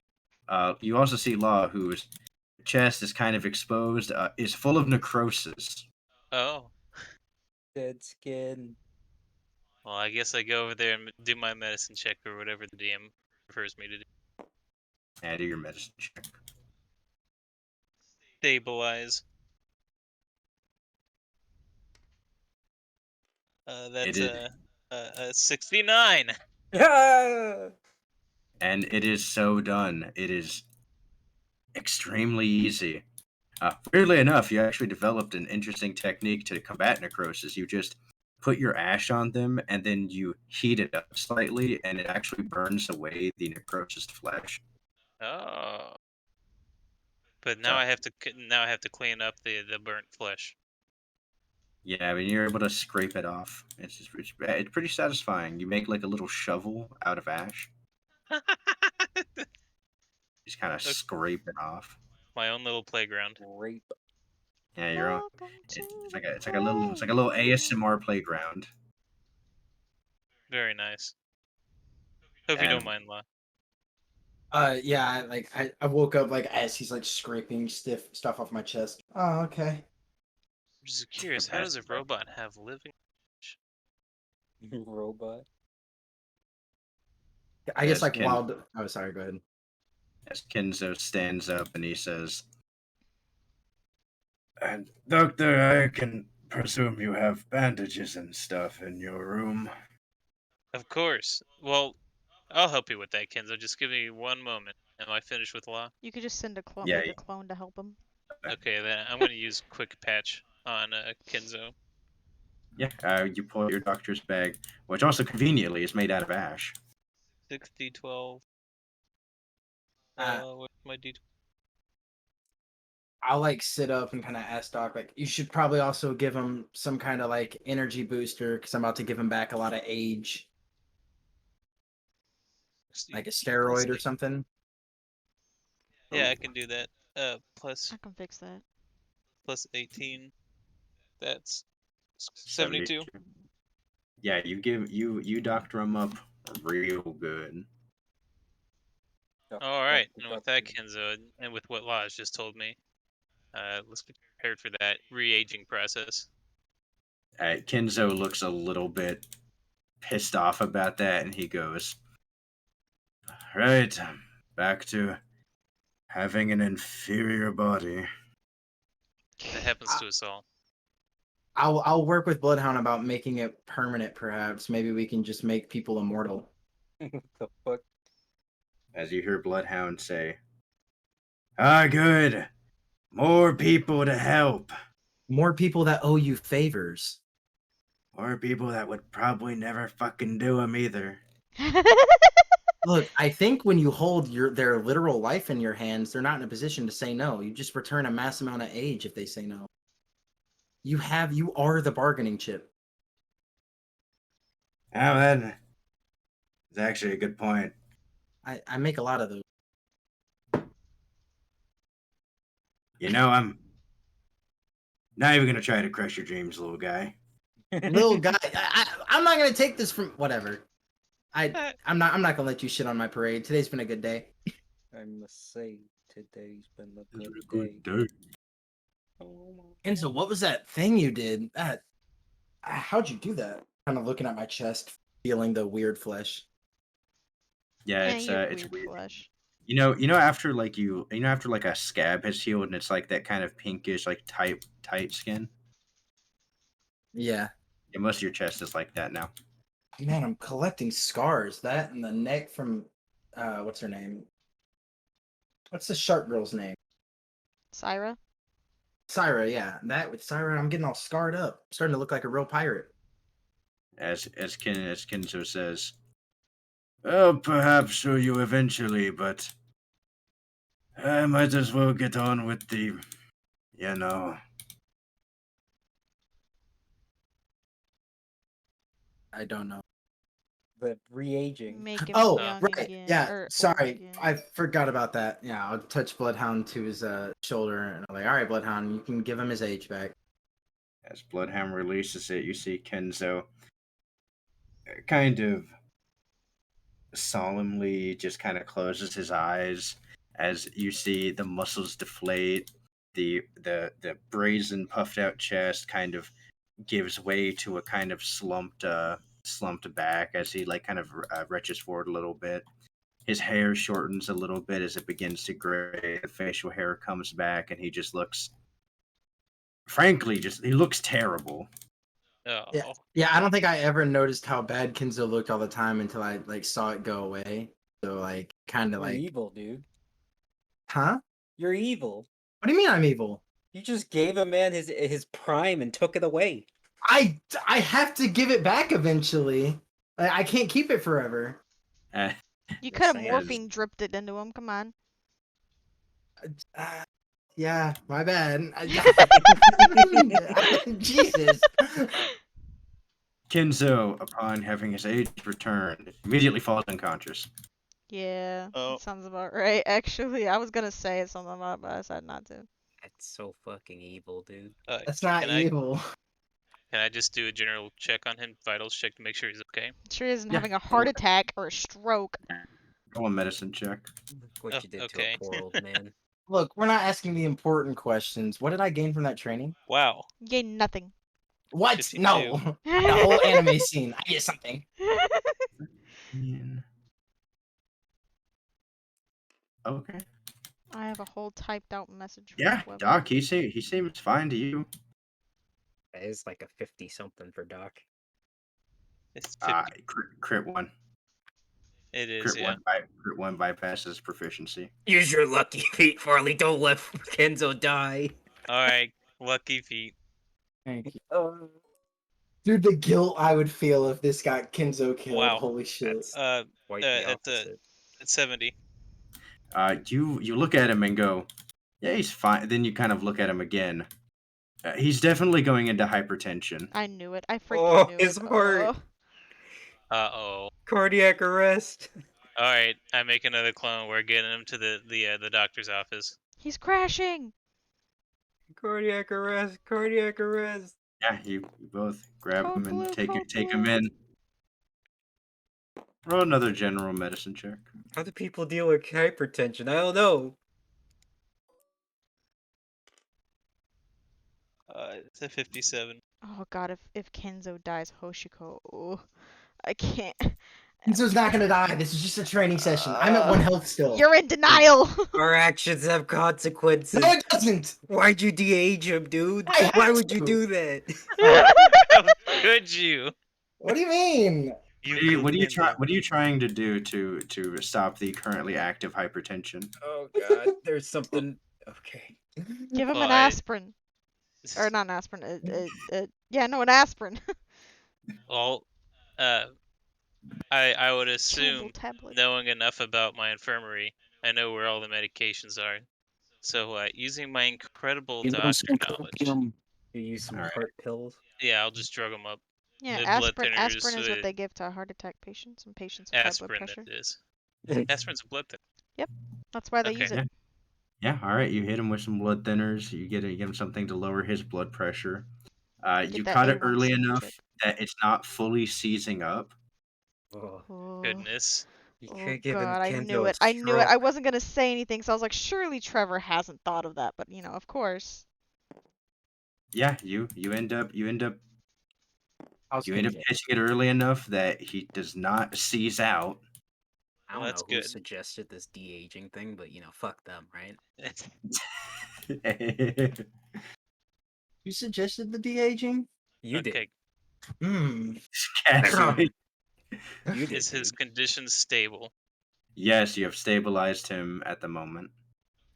You also see Law, whose chest is kind of exposed, is full of necrosis. Oh, Dead skin. well, I guess I go over there and do my medicine check or whatever the DM prefers me to do. And do your medicine check. Stabilize. It That's is, a 69. Yeah. and it is so done. It is extremely easy. Weirdly enough, you actually developed an interesting technique to combat necrosis. You just put your ash on them, and then you heat it up slightly, and it actually burns away the necrosis flesh. Oh. But now So, I have to clean up the burnt flesh. yeah, I mean, you're able to scrape it off. It's pretty satisfying. You make like a little shovel out of ash. Just kind of Okay. scrape it off. My own little playground. Rape. Yeah, Welcome to it's the like a little ASMR playground. Very nice. Hope you don't mind, La. Yeah, I woke up like as he's like scraping stiff stuff off my chest. Oh, okay. I'm just curious, how does a robot have living? Robot. I guess Yes, like Ken. wild. Oh, sorry. Go ahead. As Kenzo stands up and he says, "And Doctor, I can presume you have bandages and stuff in your room." Of course. Well, I'll help you with that, Kenzo. Just give me one moment. Am I finished with law? You could just send a clone, Yeah, make a clone to help him. Okay, then I'm gonna use quick patch on Kenzo. yeah. You pull out your doctor's bag, which also conveniently is made out of ash. 6d12. Uh, What's my d12? I'll like sit up and kind of ask Doc like, you should probably also give him some kind of like energy booster because I'm about to give him back a lot of age, like a steroid or something. Yeah, I can do that. Plus I can fix that. plus 18. That's 72. Yeah, you doctor him up real good. All right, and with that, Kenzo, and with what Laz just told me, let's be prepared for that re-aging process. Kenzo looks a little bit pissed off about that, and he goes, "Right, back to having an inferior body." That happens to us all. I'll work with Bloodhound about making it permanent. Perhaps maybe we can just make people immortal. What the fuck? As you hear Bloodhound say, "Ah, good. More people to help. More people that owe you favors. More people that would probably never fucking do them either." Look, I think when you hold their literal life in your hands, they're not in a position to say no. You just return a mass amount of age if they say no. You are the bargaining chip. Oh, that is actually a good point. I make a lot of those. You know, I'm not even gonna try to crush your dreams, little guy. Little guy, I'm not gonna take this from whatever. I'm not gonna let you shit on my parade. Today's been a good day. I must say, today's been a It's good day. day. Oh my And so, what was that thing you did? How'd you do that? Kind of looking at my chest, feeling the weird flesh. Yeah, Yeah, you have it's weird weird. flesh. After like after like a scab has healed and it's like that kind of pinkish, like tight skin. Yeah. Yeah, most of your chest is like that now. Man, I'm collecting scars. That and the neck from what's her name? What's the shark girl's name? Syra? Syra, yeah. That with Syra, I'm getting all scarred up. Starting to look like a real pirate. As Kinzo says, "Well, perhaps show you eventually, but I might as well get on with the, you know." I don't know. The re-aging. Make him Oh, young right. again. Yeah. Or old Sorry. again. I forgot about that. Yeah, I'll touch Bloodhound to his shoulder and I'm like, all right, Bloodhound, you can give him his age back. As Bloodhound releases it, you see Kenzo kind of solemnly just kind of closes his eyes as you see the muscles deflate, the brazen puffed out chest kind of gives way to a kind of slumped back as he like kind of reaches forward a little bit. His hair shortens a little bit as it begins to gray. The facial hair comes back, and he just looks, frankly, he looks terrible. Oh, Yeah, I don't think I ever noticed how bad Kenzo looked all the time until I like saw it go away. So like kind of You're like, evil, dude. huh? You're evil. What do you mean I'm evil? You just gave a man his prime and took it away. I have to give it back eventually. I can't keep it forever. Uh, You Just could have saying. morphine dripped it into him. Come on. Yeah, my bad. Jesus. Kenzo, upon having his age returned, immediately falls unconscious. Yeah, Oh. that sounds about right. Actually, I was gonna say something about it, but I decided not to. That's so fucking evil, dude. That's not can evil. can I just do a general check on him, vitals check to make sure he's okay? Sure isn't Yeah, having a heart attack or a stroke. Roll a medicine check. Look what Oh, you did okay. to a poor old man. Look, we're not asking the important questions. What did I gain from that training? Wow. You gain nothing. What? 52. No. The whole anime scene. I get something. Okay. I have a whole typed out message from Yeah, Webber. Doc, he seems fine to you. That is like a 50 something for Doc. It's 50. Crit one. It is, Crit yeah. crit one bypasses proficiency. Use your lucky feet, Farley. Don't let Kenzo die. Alright, lucky feet. Thank you. Dude, the guilt I would feel if this got Kenzo killed. Wow. Holy shit. That's quite the It's opposite. it's 70. You look at him and go, yeah, he's fine. Then you kind of look at him again. He's definitely going into hypertension. I knew it. I Oh, freaking knew his it. heart. Oh. Uh-oh. Cardiac arrest. Alright, I make another clone. We're getting him to the doctor's office. He's crashing. Cardiac arrest. Cardiac arrest. Yeah, you both grab Code him and blue, take code him blue. in. Roll another general medicine check. How do people deal with hypertension? I don't know. It's a 57. Oh god, if Kenzo dies, Hoshiko. Oh, I can't. Enzo's not gonna die. This is just a training session. I'm at 1 health still. You're in denial. Our actions have consequences. No, it doesn't. Why'd you de-age him, dude? I Why had would you to. do that? How could you? What do you mean? What are you continue. What are you trying to do to stop the currently active hypertension? Oh god, there's something. Okay. Give him Well, an aspirin, or not an aspirin. Yeah, no, an aspirin. Well, I would Chewable assume, tablet. knowing enough about my infirmary, I know where all the medications are. So, using my incredible Give him doctor some knowledge, copium. You use some Alright. heart pills. yeah, I'll just drug them up. Yeah, The blood aspirin. thinners Aspirin is what with they give to heart attack patients and patients with high blood aspirin. pressure. That is. Aspirin's a blood thinner. That's why they Okay. use it. Yeah, all right. You hit him with some blood thinners. You give him something to lower his blood pressure. Get You that caught it A1C early in enough check. that it's not fully seizing up. Oh, Oh, Goodness. you oh could give God, I him knew Kenzo it. I knew it. I stroke. wasn't gonna say anything, so I was like, surely Trevor hasn't thought of that. But of course. Yeah, you end up How's catching it early enough that he does not seize out. I don't Well, that's know who good. suggested this de-aging thing, but fuck them, right? You suggested the de-aging? You did. Okay. Hmm. Casually. You did. Is his dude. condition stable? Yes, you have stabilized him at the moment.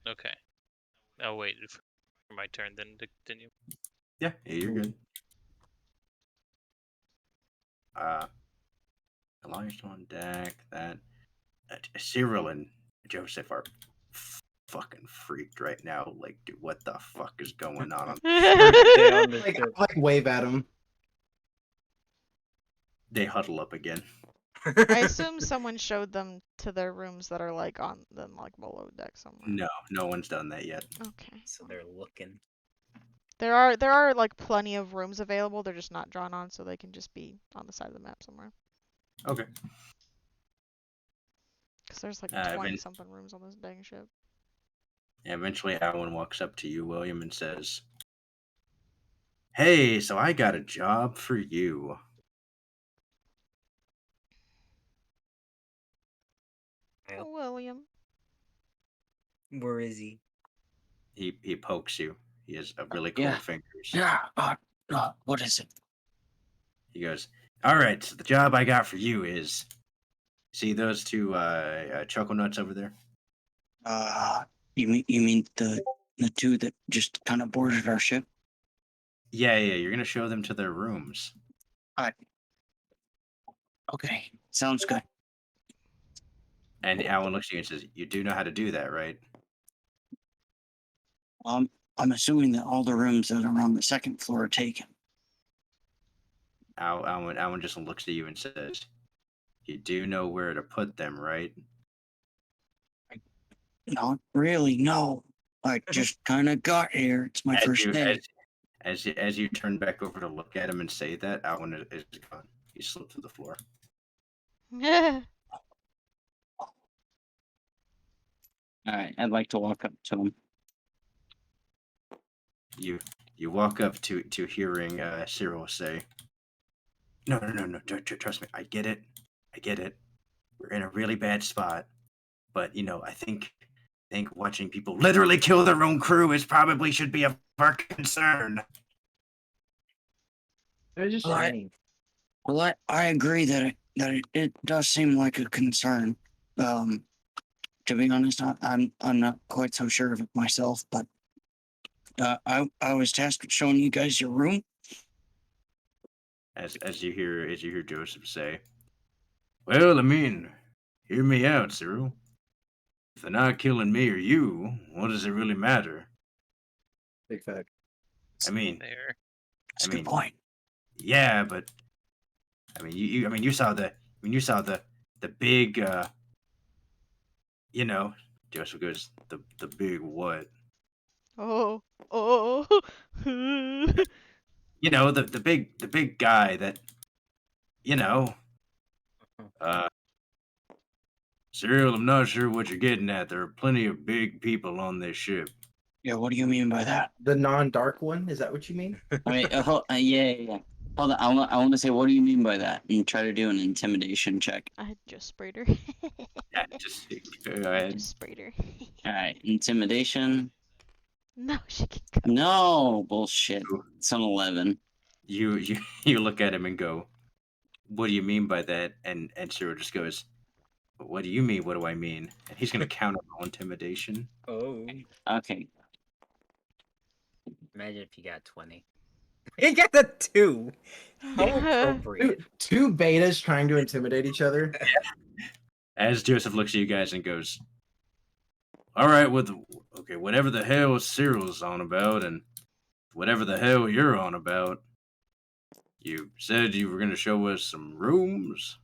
Okay. I'll wait for my turn then to continue. Yeah, you're good. Elijah on deck. That Cyril and Joseph are fucking freaked right now. Like, dude, what the fuck is going on? Stay on the ship. Like wave at him. They huddle up again. I assume someone showed them to their rooms that are like on them, like below deck somewhere. No one's done that yet. Okay. So they're looking. There are like plenty of rooms available. They're just not drawn on, so they can just be on the side of the map somewhere. Okay. Because there's like I've 20 been- something rooms on this dang ship. Eventually, Alan walks up to you, William, and says, "Hey, so I got a job for you." Well, William. where is he? He pokes you. He has a really cold Yeah. fingers. Yeah. What is it? He goes, "All right, so the job I got for you is, see those two choco nuts over there? You mean the two that just kind of boarded our ship? Yeah, you're gonna show them to their rooms." Okay, sounds good. And Alan looks at you and says, "You do know how to do that, right?" I'm assuming that all the rooms that are on the second floor are taken. Alan just looks at you and says, "You do know where to put them, right?" Not really, no. I just kind of got here. It's my first day. As you turn back over to look at him and say that, Alan is gone. He slipped to the floor. Alright, I'd like to walk up to him. You walk up to hearing Cyril say, No, trust me, I get it. We're in a really bad spot, but I think watching people literally kill their own crew is probably should be of our concern." They're just All right. saying. Well, I agree that it does seem like a concern. To be honest, I'm not quite so sure of it myself, but I was tasked with showing you guys your room. As you hear Joseph say, "Well, I mean, hear me out, Cyril. If they're not killing me or you, what does it really matter? Big fact. I mean, There. That's a good point. yeah, but you saw the big Joseph goes, the big what? Oh. The big guy that Cyril, I'm not sure what you're getting at. There are plenty of big people on this ship." Yeah, what do you mean by that? The non-dark one? Is that what you mean? I mean, yeah. Hold on, I want to say, what do you mean by that? And try to do an intimidation check. I just sprayed her. Yeah, just go ahead. Just sprayed her. All right, intimidation. No, she can go. No bullshit. It's an 11. You you look at him and go, "What do you mean by that?" And Cyril just goes, "What do you mean? What do I mean?" And he's gonna counter roll intimidation. Oh, Okay. imagine if you got 20. You got a 2. How appropriate. Two betas trying to intimidate each other. As Joseph looks at you guys and goes, "All right, okay, whatever the hell Cyril's on about, and whatever the hell you're on about, you said you were gonna show us some rooms."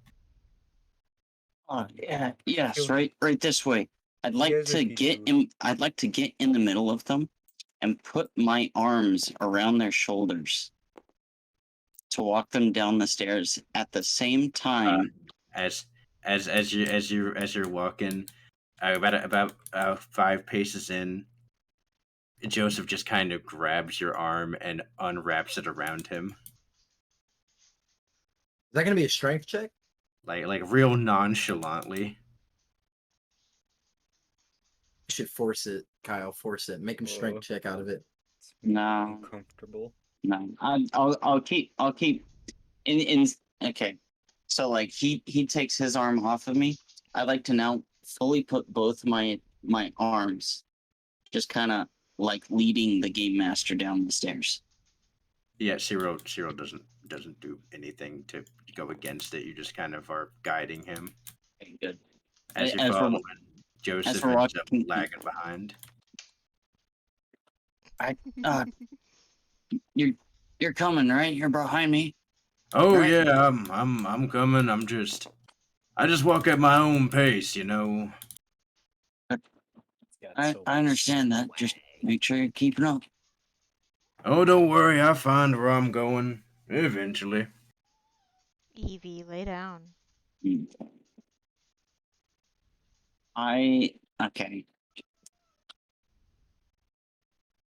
Oh yeah, yes, He'll- right this way. I'd like Here's to a get piece of- in. I'd like to get in the middle of them, and put my arms around their shoulders to walk them down the stairs at the same time. As you're walking, about 5 paces in, Joseph just kind of grabs your arm and unwraps it around him, Is that gonna be a strength check? like real nonchalantly. You should force it, Kyle. Force it. Make him strength Whoa. check out of it. No, Uncomfortable. no. I'll keep. In okay. So like he takes his arm off of me. I like to now fully put both my arms, just kind of like leading the game master down the stairs. Yeah, Cyril doesn't do anything to go against it. You just kind of are guiding him Okay, good. as you As we're- follow. Joseph we're ends up walking- lagging behind. You're coming, right? You're behind me. Oh Right. yeah, I'm coming. I just walk at my own pace, you know. It's got I so much understand that. Just swag. make sure you're keeping up. Oh, don't worry, I'll find where I'm going eventually. Evie, lay down. Okay.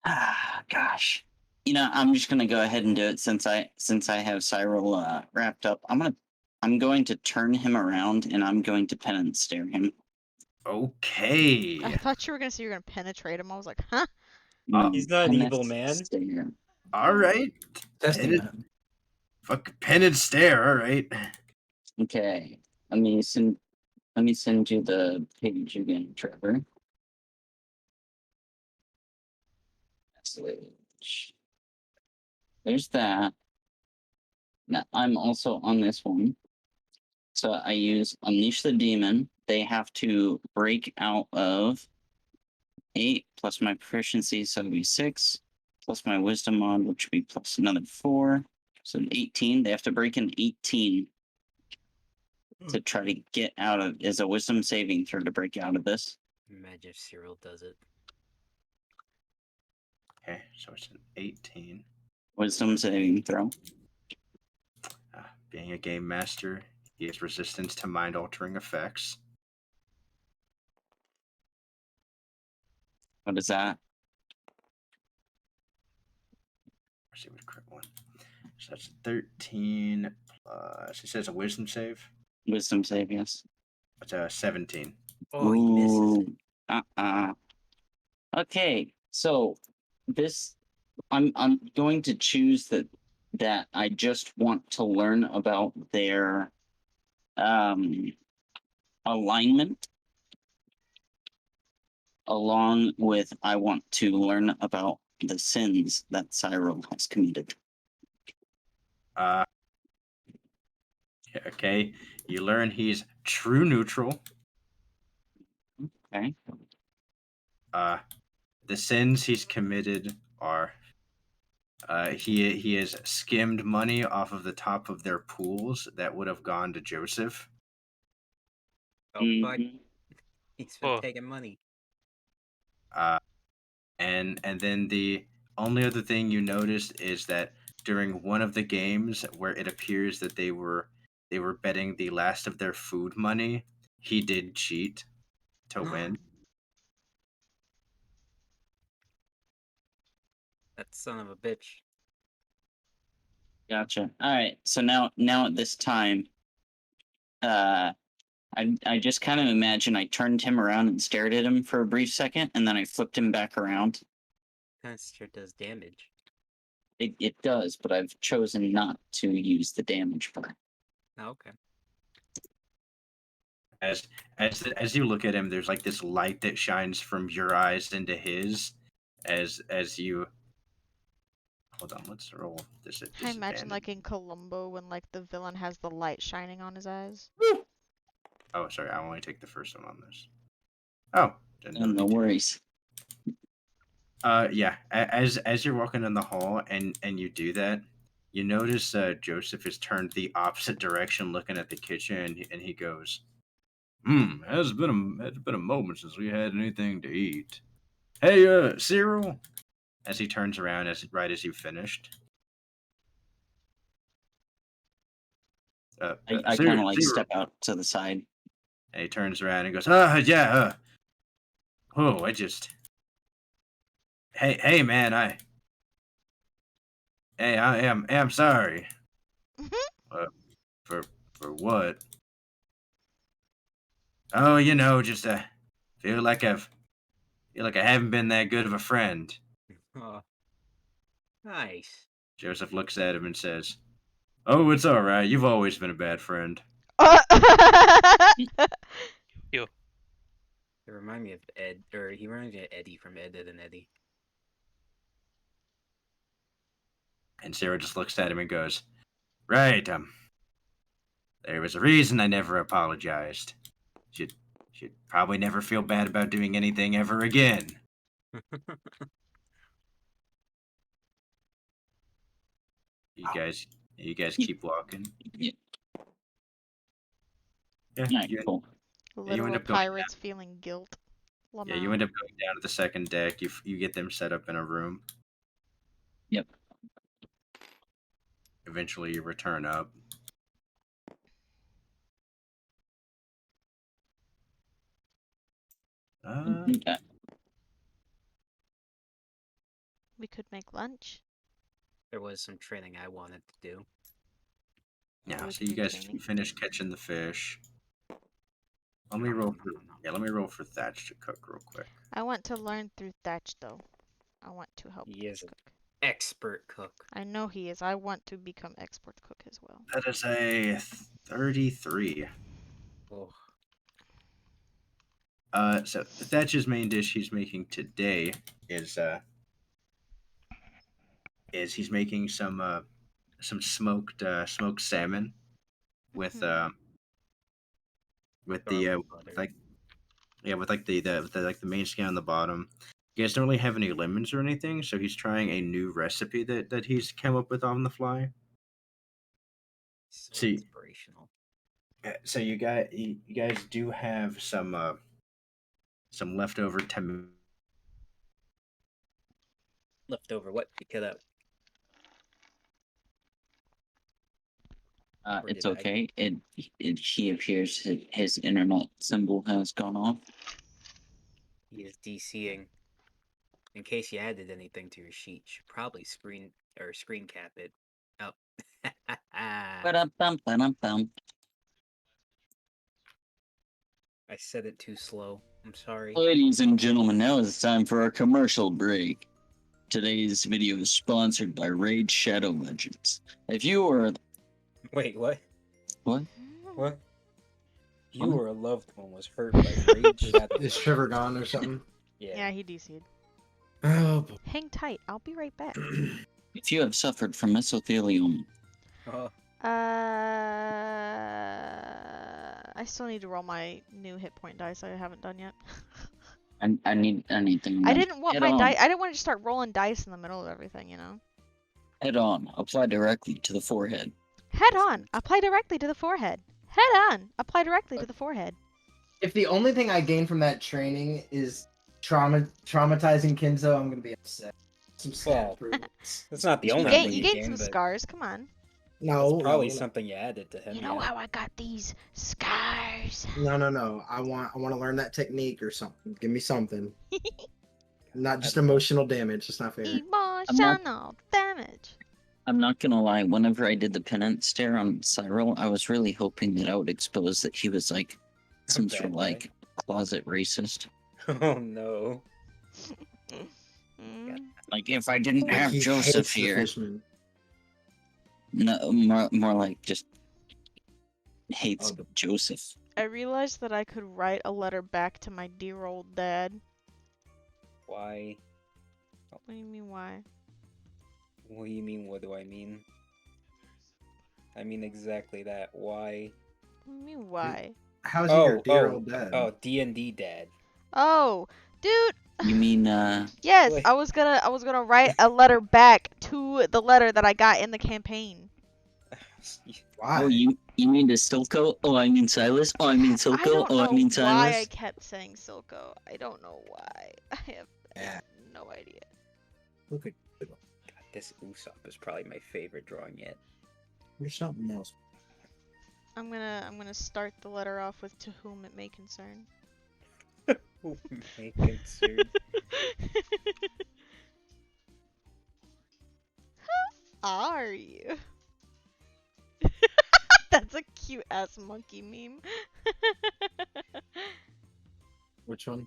Ah, gosh. You know, I'm just gonna go ahead and do it since I have Cyril wrapped up. I'm going to turn him around and I'm going to penance stare him. Okay. I thought you were gonna say you were gonna penetrate him. I was like, huh? He's not an Penance evil man. stare. All right. Testing Pen that. Fuck pen and stare. All right. Okay. Let me send you the page again, Trevor. Message. There's that. Now I'm also on this one. So I use Unleash the Demon. They have to break out of 8 plus my proficiency, so it'll be 6, plus my wisdom mod, which would be plus another 4. So 18. They have to break an 18 to try to get out of is a wisdom saving throw to break out of this. Imagine if Cyril does it. Okay, so it's an 18. Wisdom saving throw. Being a game master, he has resistance to mind-altering effects. What is that? Let's see what a crit one. So that's 13 plus. It says a wisdom save. Wisdom save, yes. It's a 17. Oh, he misses it. Okay, so this I'm going to choose that I just want to learn about their alignment, along with I want to learn about the sins that Cyril has committed. Okay, you learn he's true neutral. Okay. The sins he's committed are he has skimmed money off of the top of their pools that would have gone to Joseph. Oh, fuck. Mhm. He's been Oh. taking money. And then the only other thing you noticed is that during one of the games where it appears that they were betting the last of their food money, he did cheat to win. That son of a bitch. Gotcha. All right. So now at this time, I just kind of imagine I turned him around and stared at him for a brief second, and then I flipped him back around. That sure does damage. It does, but I've chosen not to use the damage part. Oh, okay. As you look at him, there's like this light that shines from your eyes into his. As you hold on, let's roll this at I imagine disadvantage. like in Columbo when like the villain has the light shining on his eyes. Oh, sorry, I only take the first one on this. Oh, didn't know No we did. worries. Yeah. As you're walking in the hall and you do that, you notice Joseph has turned the opposite direction, looking at the kitchen, and he goes, it's been a moment since we had anything to eat. Hey, Cyril. As he turns around, right as you finished. I Cyril, kind of like Cyril. step out to the side. And he turns around and goes, yeah. Oh, I just. Hey, man, I am sorry. For what? Oh, just feel like I haven't been that good of a friend. Oh, nice. Joseph looks at him and says, "Oh, it's all right. You've always been a bad friend." It reminds me of Ed, or he reminds me of Eddie from Ed, Ed, and Eddie. And Sarah just looks at him and goes, "Right, there was a reason I never apologized. Should probably never feel bad about doing anything ever again." You guys keep walking. Yeah. Yeah, Alright, you, cool. you Literal end up going pirates feeling guilt. yeah, you end up going down to the second deck. You get them set up in a room. Yep. Eventually, you return up. Okay. We could make lunch. There was some training I wanted to do. Yeah, we so could you do guys training. finish catching the fish. Let me roll for Thatch to cook real quick. I want to learn through Thatch though. I want to help He is Thatch an cook. expert cook. I know he is. I want to become expert cook as well. That is a 33. Oh, So Thatch's main dish he's making today is he's making some smoked salmon with Mhm. with garlic butter. with the main skin on the bottom. He doesn't really have any lemons or anything, so he's trying a new recipe that he's come up with on the fly. So See- inspirational. So you guys do have some leftover Leftover what? Pick it up. Or It's did I? okay. He appears his internet symbol has gone off. He is DCing. In case you added anything to your sheet, you should probably screen cap it. Oh. Ba-dum-bum. I said it too slow. I'm sorry. Ladies and gentlemen, now it's time for our commercial break. Today's video is sponsored by Raid Shadow Legends. If you are Wait, what? what? What? You What? or a loved one was hurt by rage shadow. Is Trevor gone or something? Yeah, he DC'd. Oh, boy. Hang tight. I'll be right back. If you have suffered from mesothelioma, Oh, I still need to roll my new hit point dice I haven't done yet. I need anything. I didn't want Head my on. dice. I didn't want to start rolling dice in the middle of everything, you know. Head on. Apply directly to the forehead. Head on. Apply directly to the forehead. Head on. Apply directly to the forehead. If the only thing I gain from that training is traumatizing Kinzo, I'm gonna be upset. Some Well, improvements. that's not the You only gain, thing you you gain some but scars. Come on. No, probably no, something you added to him. You know yeah. how I got these scars? no. I want to learn that technique or something. Give me something. Not just emotional damage. It's not fair. Emotional damage. I'm not gonna lie. Whenever I did the penance stare on Cyril, I was really hoping that I would expose that he was like some sort of Bad guy. like closet racist. Oh no. Mm. Like if I didn't have He Joseph hates the here. fisherman. No, more like just hates Oh, Joseph. I realized that I could write a letter back to my dear old dad. Why? What do you mean, why? What do you mean? What do I mean? I mean exactly that. Why? What do you mean, why? How's he your dear old dad? Oh, D&D dad. Oh, dude. You mean Yes, Wait. I was gonna write a letter back to the letter that I got in the campaign. Why? oh you mean to Silco? Oh, I mean Silas. Oh, I mean I Silco. don't Oh, I know mean why I Silas. kept saying Silco. I don't know why. I have Yeah. no idea. Look at God, this Usopp is probably my favorite drawing yet. you're something else. I'm gonna start the letter off with "To whom it may concern." Who may concern? Are you? That's a cute ass monkey meme. Which one?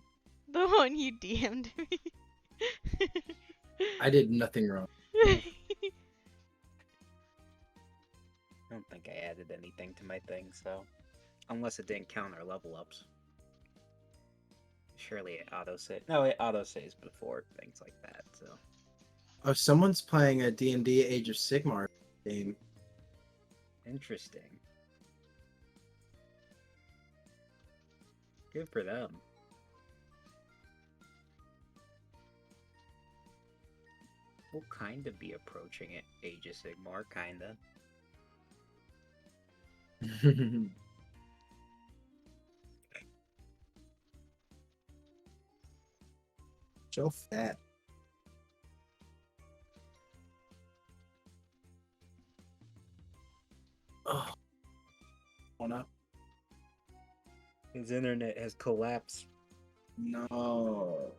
The one you DM'd me. I did nothing wrong. I don't think I added anything to my thing, so unless it didn't count our level ups. Surely it auto save. No, it auto saves before things like that. So Oh, someone's playing a D&D Age of Sigmar game. interesting. Good for them. We'll kind of be approaching it, Age of Sigmar, kinda. So fat. Oh. Hold up. His internet has collapsed. No.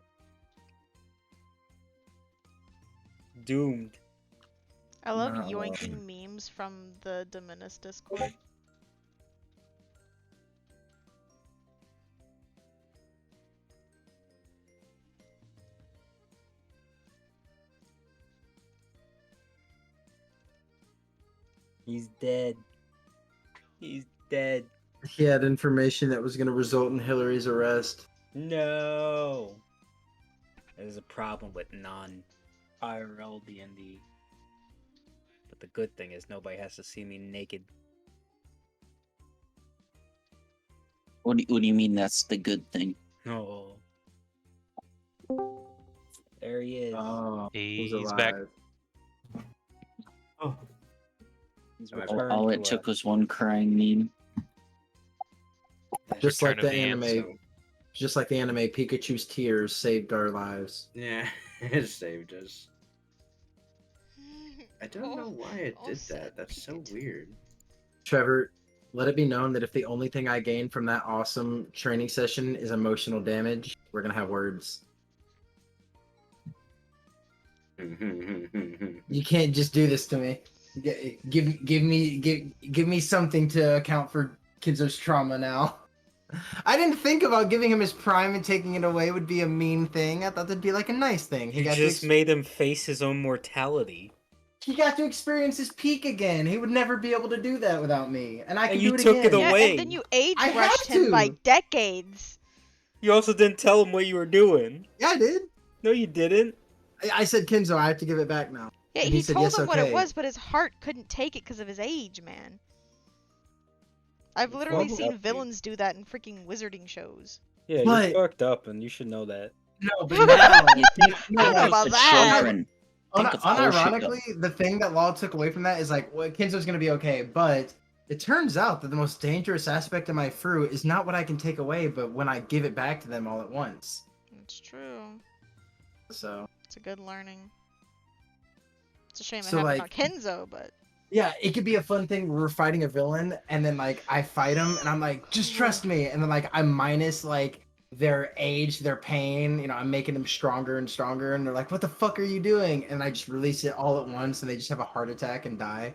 Doomed. I love Not yoinking memes from the Dominus Discord. He's dead. He's dead. He had information that was going to result in Hillary's arrest. No. There's a problem with non-IRL D&D. But the good thing is nobody has to see me naked. What do you mean that's the good thing? Oh. There he is. Oh, He's alive. back. Oh. He's All- returned All to it took us. was one crying meme. Just Return like of the Ant, anime. so- Just like the anime, Pikachu's tears saved our lives. Yeah, it saved us. I don't know why it all did sad that. That's so Pikachu. weird. Trevor, let it be known that if the only thing I gain from that awesome training session is emotional damage, we're gonna have words. You can't just do this to me. Give me something to account for Kidzo's trauma now. I didn't think about giving him his prime and taking it away would be a mean thing. I thought that'd be like a nice thing. You just made him face his own mortality. He got to experience his peak again. He would never be able to do that without me, and I And can you do it took again. it Yeah, away. and then you age I rushed had him by to. decades. You also didn't tell him what you were doing. Yeah, I did. No, you didn't. I said, Kenzo, I have to give it back now. Yeah, And he he said, told "Yes, him what it okay." was, but his heart couldn't take it because of his age, man. I've literally fucked seen up, dude. villains do that in freaking wizarding shows. Yeah, But- you're fucked up, and you should know that. No, but now, You think, no, I don't know like, about the that. children. Think of Hoshiko. unironically, the thing that Law took away from that is like, well, Kenzo's gonna be okay, but it turns out that the most dangerous aspect of my fruit is not what I can take away, but when I give it back to them all at once. It's true. So It's a good learning. It's a shame it So, happened like- on Kenzo, but yeah, it could be a fun thing where we're fighting a villain, and then like I fight him, and I'm like, just trust me, and then like I'm minus like their age, their pain. You know, I'm making them stronger and stronger, and they're like, "What the fuck are you doing?" And I just release it all at once, and they just have a heart attack and die.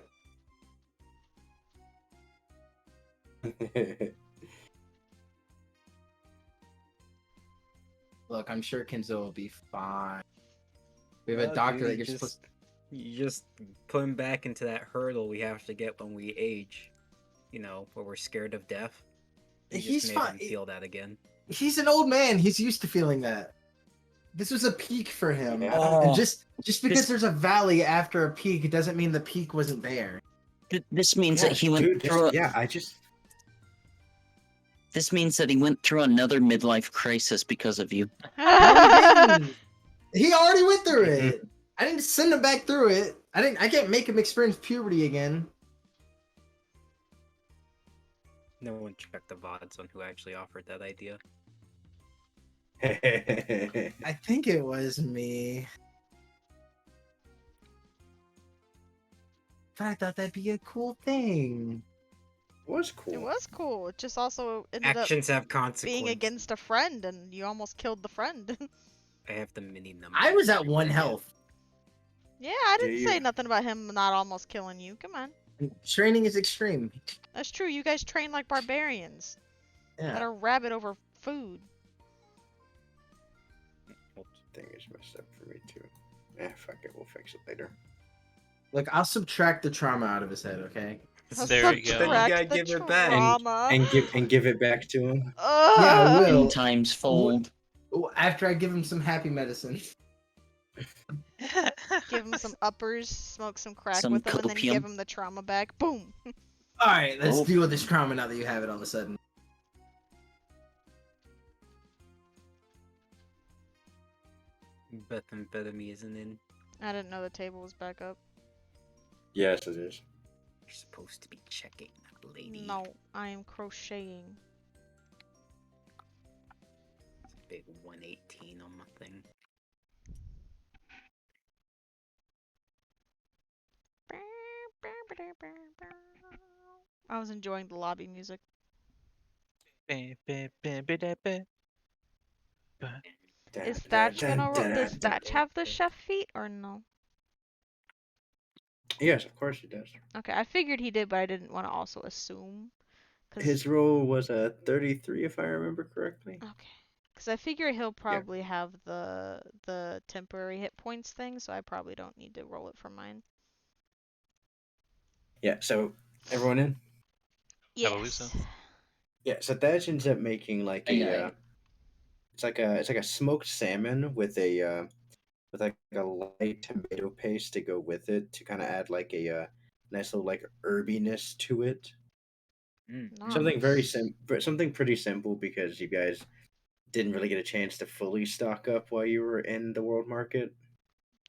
Look, I'm sure Kenzo will be fine. We have a Well, doctor dude, that you're supposed. You just put him back into that hurdle we have to get when we age. You know, where we're scared of death. You He's just made fine. him feel that again. He's an old man. He's used to feeling that. This was a peak for him. Yeah. And Oh, just because this- there's a valley after a peak doesn't mean the peak wasn't there. this means Yeah, that he went dude, through. This means that he went through another midlife crisis because of you. He already went through it. I didn't send him back through it. I can't make him experience puberty again. No one checked the VODs on who actually offered that idea. I think it was me. But I thought that'd be a cool thing. was cool. It was cool. It just also ended Actions have up consequences. being against a friend, and you almost killed the friend. I have the mini number. I was at 1 health. Yeah, I didn't Yeah, say you- nothing about him not almost killing you. Come on. Training is extreme. That's true. You guys train like barbarians that Yeah. are rabid over food. Thing is messed up for me too. Fuck it, we'll fix it later. Look, I'll subtract the trauma out of his head, okay? There we go. Then you gotta Subtract the give it back. trauma. And give it back to him. Yeah, I will. 10 times fold. After I give him some happy medicine. Give him some uppers, smoke some crack Some with him, and then copium. give him the trauma back. Boom. Alright, let's Oh. deal with this trauma now that you have it all of a sudden. Methamphetamine isn't in. I didn't know the table was back up. Yes, it is. You're supposed to be checking that lady. No, I am crocheting. It's a big 118 on my thing. I was enjoying the lobby music. Is Thatch gonna does Thatch have the chef feat or no? Yes, of course he does. Okay, I figured he did, but I didn't want to also assume. His roll was a 33, if I remember correctly. Okay. Because I figure he'll probably have the temporary hit points thing, so I probably don't need to roll it for mine. Yeah, so everyone in? I believe so. Yeah, so Thatch ends up making like a it's like a smoked salmon with a with like a light tomato paste to go with it to kind of add like a nice little like herbiness to it. Something very something pretty simple because you guys didn't really get a chance to fully stock up while you were in the world market.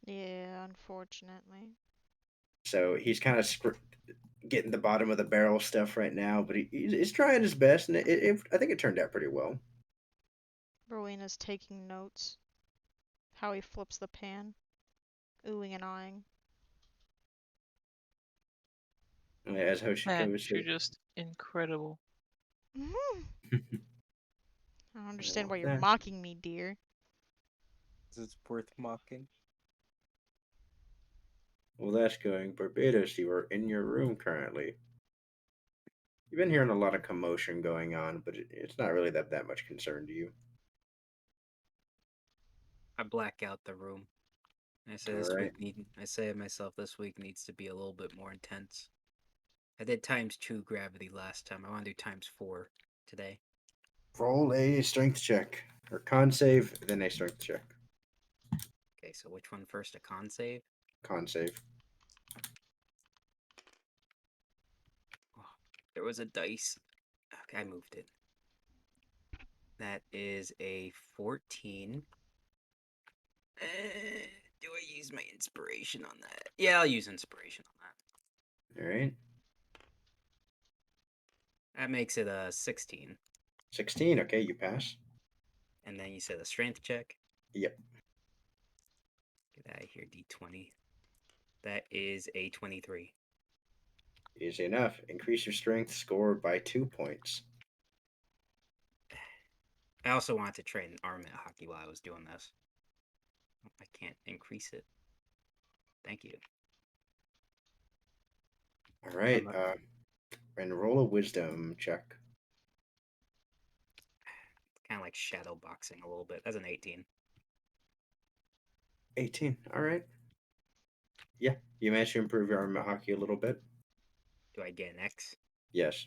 Yeah, unfortunately. So he's kind of getting the bottom of the barrel stuff right now, but he's trying his best, and I think it turned out pretty well. Rowena's taking notes. How he flips the pan. Oohing and ahhing. As Hoshiko Man, was you're just incredible. I don't understand why well, you're there. mocking me, dear. Is it worth mocking? Well, that's going. Barbados, you are in your room currently. You've been hearing a lot of commotion going on, but it's not really that much concern to you. I black out the room. I say I say to myself, this week needs to be a little bit more intense. I did ×2 gravity last time. I want to do ×4 today. Roll a strength check, or con save, then a strength check. Okay, so which one first? A con save? Con save. Oh, there was a dice. Okay, I moved it. That is a 14. Do I use my inspiration on that? Yeah, I'll use inspiration on that. All right. That makes it a 16. 16. Okay, you pass. And then you said a strength check? Yep. Get out of here, D20. That is a 23. Easy enough. Increase your strength score by 2 points. I also wanted to train armament hockey while I was doing this. I can't increase it. Thank you. All right. I'm And roll a wisdom check. kind of like shadow boxing a little bit. That's an 18. 18. All right. Yeah, you managed to improve your armament hockey a little bit. Do I get an X? Yes.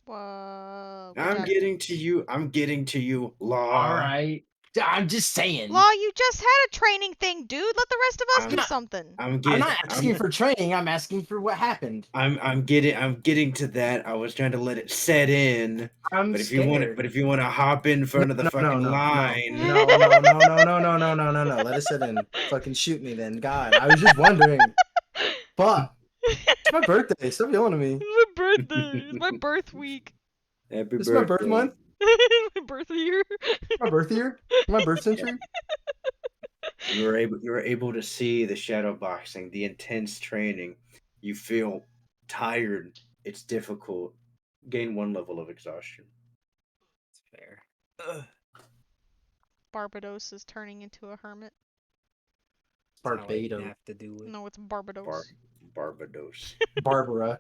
Whoa. I'm getting to you. I'm getting to you, Law. All right. I'm just saying. Law, you just had a training thing, dude. Let the rest of us do something. I'm not asking for training. I'm asking for what happened. I'm getting to that. I was trying to let it set in. I'm But if scared. you want to hop in front of the fucking line, No. Let it set in. Fucking shoot me then. God, I was just wondering. Fuck. It's my birthday. Stop yelling at me. It's my birthday. It's my birth week. Happy This is my birth birthday. month. My birth year. My birth year. My birth century. You were able to see the shadow boxing, the intense training. You feel tired. It's difficult. Gain 1 level of exhaustion. It's fair. Barbados is turning into a hermit. That's how I Barbados. have to do it. No, it's Barbados. Barbados. Barbara.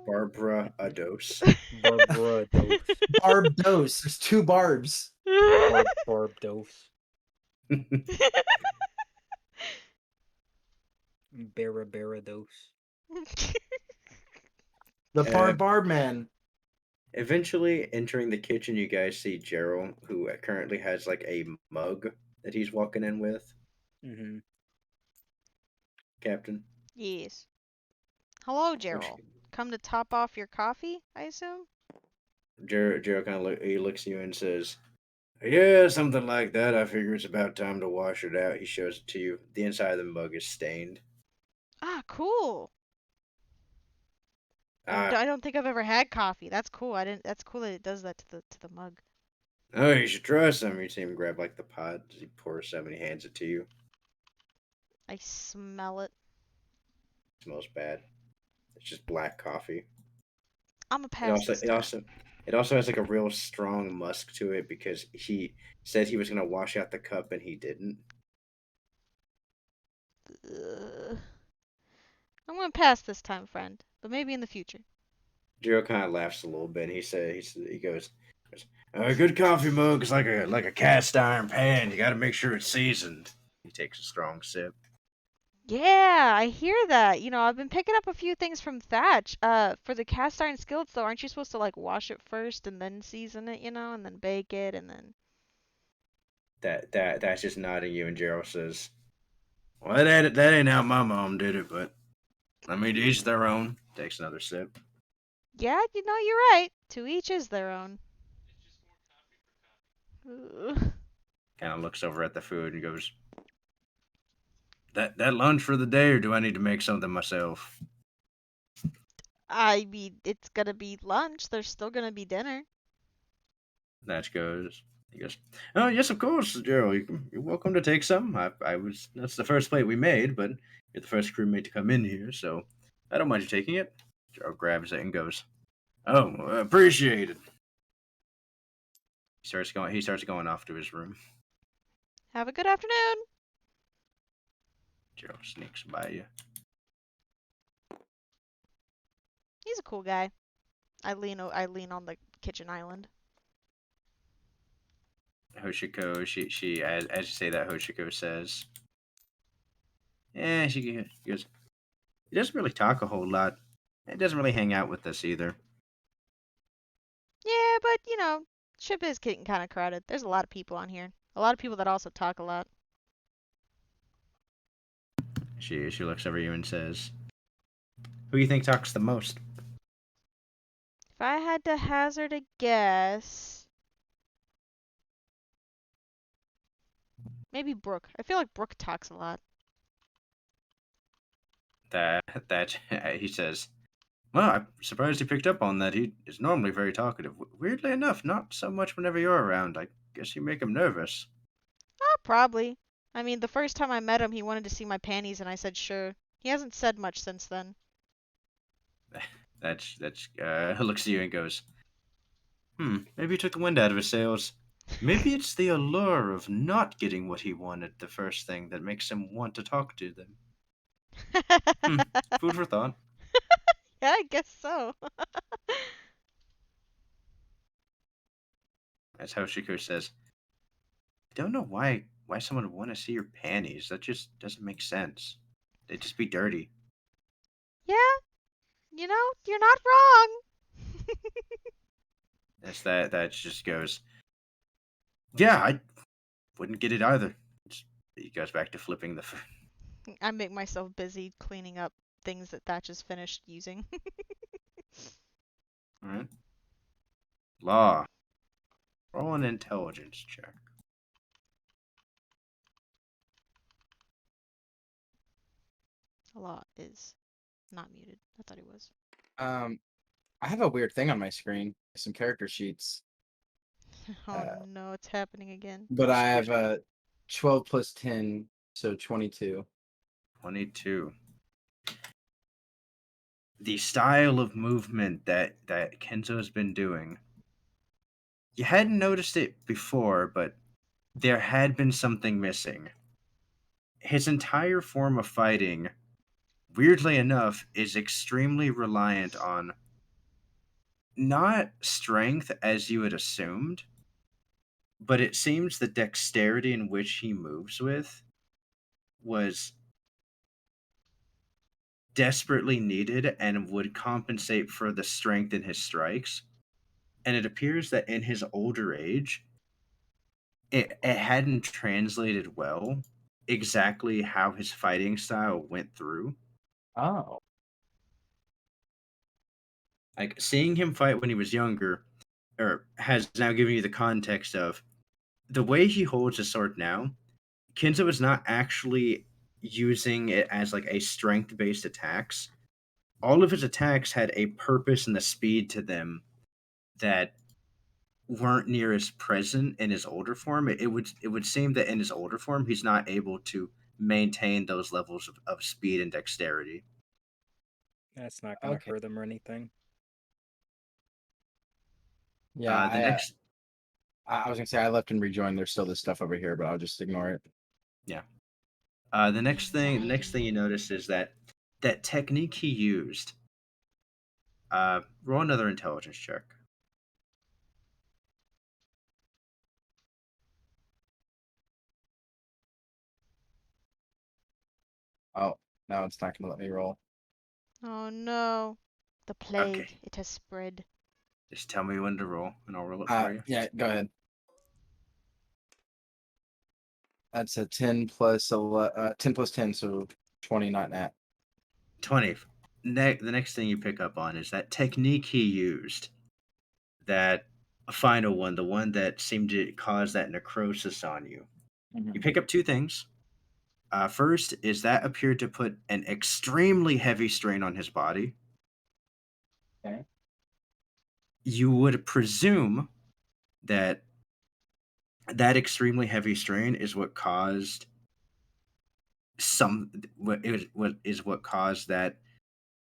Barbara a dose. Barbados. Barbados. There's 2 barbs. Barbados. Barbados. The barb man. Eventually, entering the kitchen, you guys see Gerald, who currently has like a mug that he's walking in with. Mm-hmm. Captain. Yes. Hello, Gerald. Come to top off your coffee, I assume? Gerald kind of he looks at you and says, "Yeah, something like that. I figure it's about time to wash it out." He shows it to you. The inside of the mug is stained. Ah, cool. Ah, I don't think I've ever had coffee. That's cool. That's cool that it does that to the mug. oh, you should try some. You see him grab like the pot. He pours some and he hands it to you. I smell it. It smells bad. It's just black coffee. I'm a pass this time. It also has like a real strong musk to it because he said he was gonna wash out the cup and he didn't. I'm gonna pass this time, friend, but maybe in the future. Jiro kind of laughs a little bit. And he goes, a good coffee mug is like a cast iron pan. You got to make sure it's seasoned. He takes a strong sip. Yeah, I hear that. You know, I've been picking up a few things from Thatch. For the cast iron skillets, though, aren't you supposed to like wash it first and then season it, you know, and then bake it and then? That's just nodding you, and Jiro says, "Well, that ain't how my mom did it, but I mean, to each their own." Takes another sip. Yeah, you know, you're right. To each is their own. Kind of looks over at the food and goes, That lunch for the day, or do I need to make something myself?" I mean, it's gonna be lunch. There's still gonna be dinner. He goes, "Oh yes, of course, Joe. You're welcome to take some. That's the first plate we made, but you're the first crewmate to come in here, so I don't mind you taking it." Joe grabs it and goes, "Oh, appreciate it." He starts going off to his room. Have a good afternoon. Joe sneaks by you. He's a cool guy. I lean on the kitchen island. Hoshiko, she as you say that, Hoshiko says, she goes, "He doesn't really talk a whole lot. He doesn't really hang out with us either." Yeah, but you know, ship is getting kind of crowded. There's a lot of people on here. A lot of people that also talk a lot. She looks over you and says, "Who do you think talks the most?" If I had to hazard a guess, maybe Brooke. I feel like Brooke talks a lot. That he says, "Well, I'm surprised he picked up on that. He is normally very talkative. Weirdly enough, not so much whenever you're around. I guess you make him nervous." Probably. I mean, the first time I met him, he wanted to see my panties, and I said sure. He hasn't said much since then. That's looks at you and goes, Maybe he took the wind out of his sails. Maybe it's the allure of not getting what he wanted the first thing that makes him want to talk to them. Food for thought. Yeah, I guess so. As Hoshiko says, I don't know why someone would want to see your panties. That just doesn't make sense. They'd just be dirty. Yeah, you're not wrong. As that just goes, yeah, I wouldn't get it either. He goes back to flipping the. I make myself busy cleaning up things that Thatch has finished using. All right. Law. Roll an intelligence check. A lot is not muted. I thought he was. I have a weird thing on my screen. Some character sheets, Oh no, it's happening again. but I have a 12 plus 10, so 22. 22. The style of movement that Kenzo has been doing. You hadn't noticed it before, but there had been something missing. His entire form of fighting, weirdly enough, is extremely reliant on not strength as you had assumed, but it seems the dexterity in which he moves with was desperately needed and would compensate for the strength in his strikes. And it appears that in his older age, it hadn't translated well exactly how his fighting style went through. Oh. Like, seeing him fight when he was younger, or has now given you the context of the way he holds his sword now. Kenzo is not actually using it as like a strength-based attacks. All of his attacks had a purpose and a speed to them that weren't near as present in his older form. It would seem that in his older form he's not able to maintain those levels of speed and dexterity. That's not gonna Okay. hurt him or anything. Yeah, The next I was gonna say I left and rejoined. There's still this stuff over here, but I'll just ignore it. the next thing you notice is that technique he used. Roll another intelligence check. Oh, now it's not gonna let me roll. Oh no. The plague. Okay. It has spread. Just tell me when to roll, and I'll roll it for you. Yeah, go ahead. That's a 10 plus 10 plus 10, so 20, not nat. 20. The next thing you pick up on is that technique he used. That final one, the one that seemed to cause that necrosis on you. You pick up two things. First is that appeared to put an extremely heavy strain on his body. Okay. You would presume that extremely heavy strain is what caused what caused that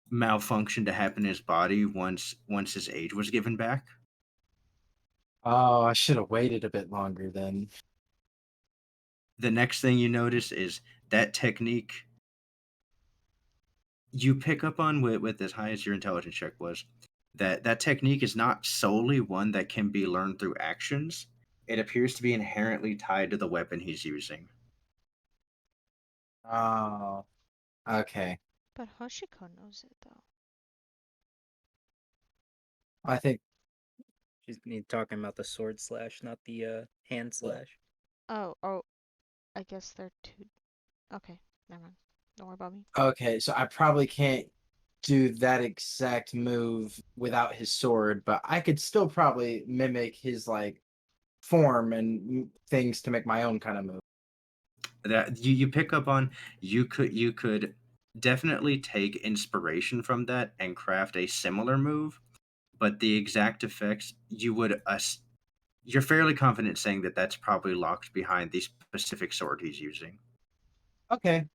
malfunction to happen in his body once his age was given back. Oh, I should have waited a bit longer then. The next thing you notice is that technique you pick up on with as high as your intelligence check was, that technique is not solely one that can be learned through actions. It appears to be inherently tied to the weapon he's using. Oh, okay. But Hoshiko knows it though. I think She's talking about the sword slash, not the hand slash. Oh, I guess they're two. Okay, never mind. Don't worry about me. okay, so I probably can't do that exact move without his sword, but I could still probably mimic his like form and things to make my own kind of move. That you pick up on, you could definitely take inspiration from that and craft a similar move, but the exact effects you're fairly confident saying that that's probably locked behind the specific sword he's using. Okay.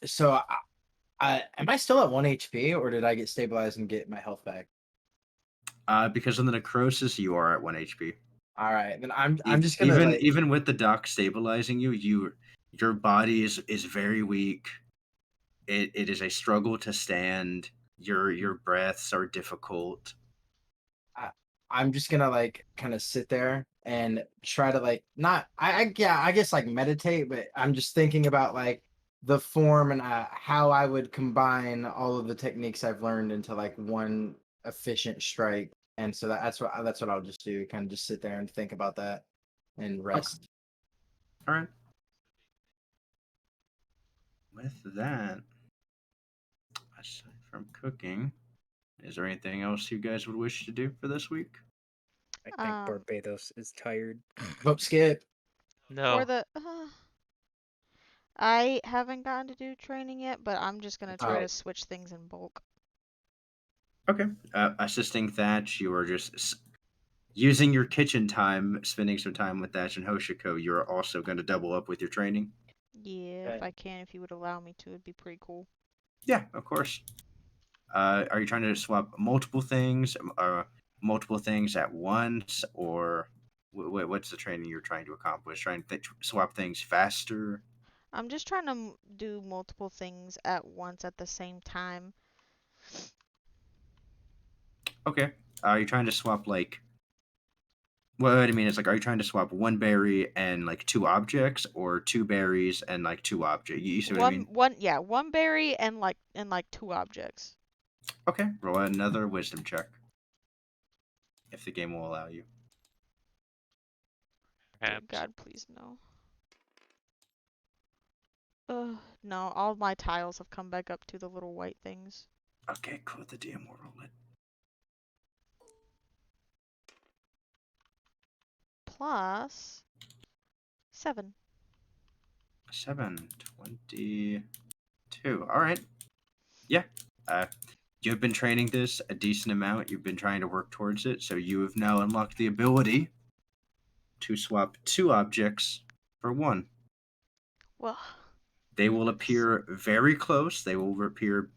So am I still at 1 HP or did I get stabilized and get my health back? Because of the necrosis, you are at 1 HP. All right, then I'm just gonna even like. even with the doc stabilizing you, your body is very weak. It is a struggle to stand. Your breaths are difficult. I'm just gonna like kind of sit there and try to like not yeah, I guess like meditate, but I'm just thinking about like the form and how I would combine all of the techniques I've learned into like one efficient strike. And so that's what I'll just do, kind of just sit there and think about that and rest. All right. With that, aside from cooking, is there anything else you guys would wish to do for this week? I think Barbados is tired. Hope skip. For No. the I haven't gotten to do training yet, but I'm just gonna try to Alright. switch things in bulk. Okay. Assisting Thatch, you are just using your kitchen time, spending some time with Thatch and Hoshiko. You're also going to double up with your training. Yeah, Okay. if I can, if you would allow me to, it'd be pretty cool. Yeah, of course. Are you trying to swap multiple things, at once, or what's the training you're trying to accomplish? Trying to swap things faster? I'm just trying to do multiple things at once at the same time. Okay. Are you trying to swap like? What I mean is like, are you trying to swap one berry and like two objects, or two berries and like two objects? You see what I mean? One berry and like two objects. Okay. Roll another wisdom check, if the game will allow you. Dear Perhaps. God, please no. No, all my tiles have come back up to the little white things. Okay, cool. The DM will roll it. Plus 7. 722. All right. Yeah. You've been training this a decent amount. You've been trying to work towards it, so you have now unlocked the ability to swap two objects for one. Well, They will appear very close. They will appear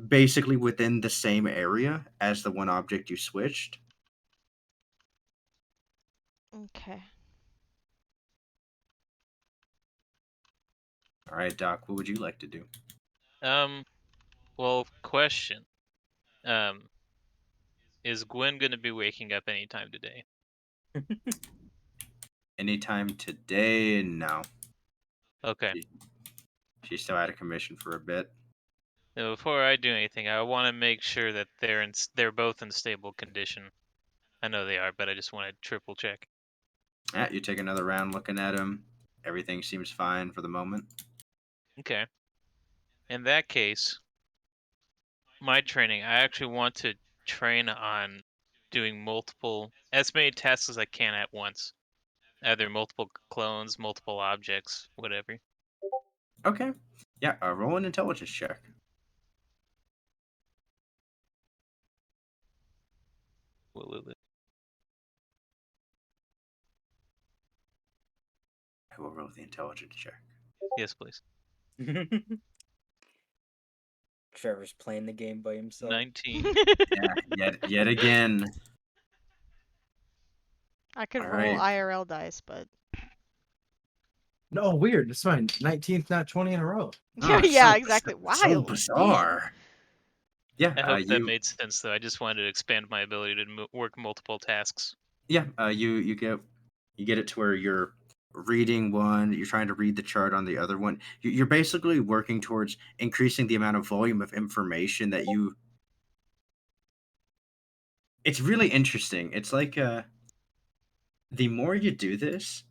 basically within the same area as the one object you switched. okay. All right, Doc, what would you like to do? Well, question. Is Gwen gonna be waking up anytime today? Anytime today? No. Okay. She's still out of commission for a bit. Now, before I do anything, I want to make sure that they're both in stable condition. I know they are, but I just want to triple check. Yeah, you take another round looking at him. Everything seems fine for the moment. Okay. In that case, my training, I actually want to train on doing as many tasks as I can at once. Either multiple clones, multiple objects, whatever. Okay. Yeah, roll an intelligence check. I will roll the intelligence check. Yes, please. Trevor's playing the game by himself. 19. Yeah, yet again. I could All roll right. IRL dice, but No, weird. It's fine. 19th, not 20 in a row. Oh, yeah, so- exactly. So Wild. bizarre. Yeah, I hope that you. made sense, though. I just wanted to expand my ability to work multiple tasks. Yeah, you get it to where you're reading one, you're trying to read the chart on the other one. You're basically working towards increasing the amount of volume of information that you. It's really interesting. It's like the more you do this,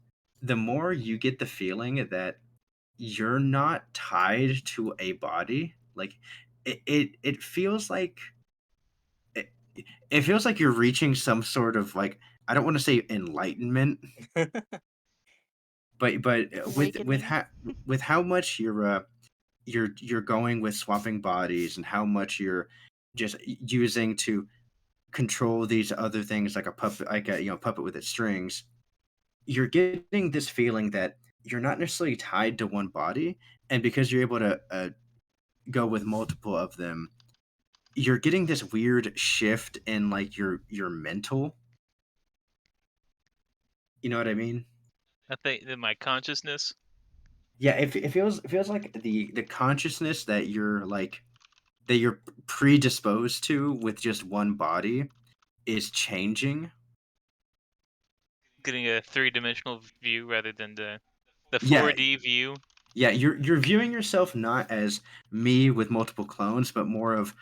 the more you get the feeling that you're not tied to a body. Like it feels like it feels like you're reaching some sort of like, I don't want to say enlightenment, but Awakening. with how much you're going with swapping bodies, and how much you're just using to control these other things, like a puppet, like a puppet with its strings. You're getting this feeling that you're not necessarily tied to one body, and because you're able to go with multiple of them, you're getting this weird shift in like your mental. You know what I mean? I think in my consciousness. Yeah, it feels like the consciousness that you're predisposed to with just one body is changing. Getting a 3-dimensional view rather than the Yeah, 4D view. yeah, you're viewing yourself not as me with multiple clones, but more of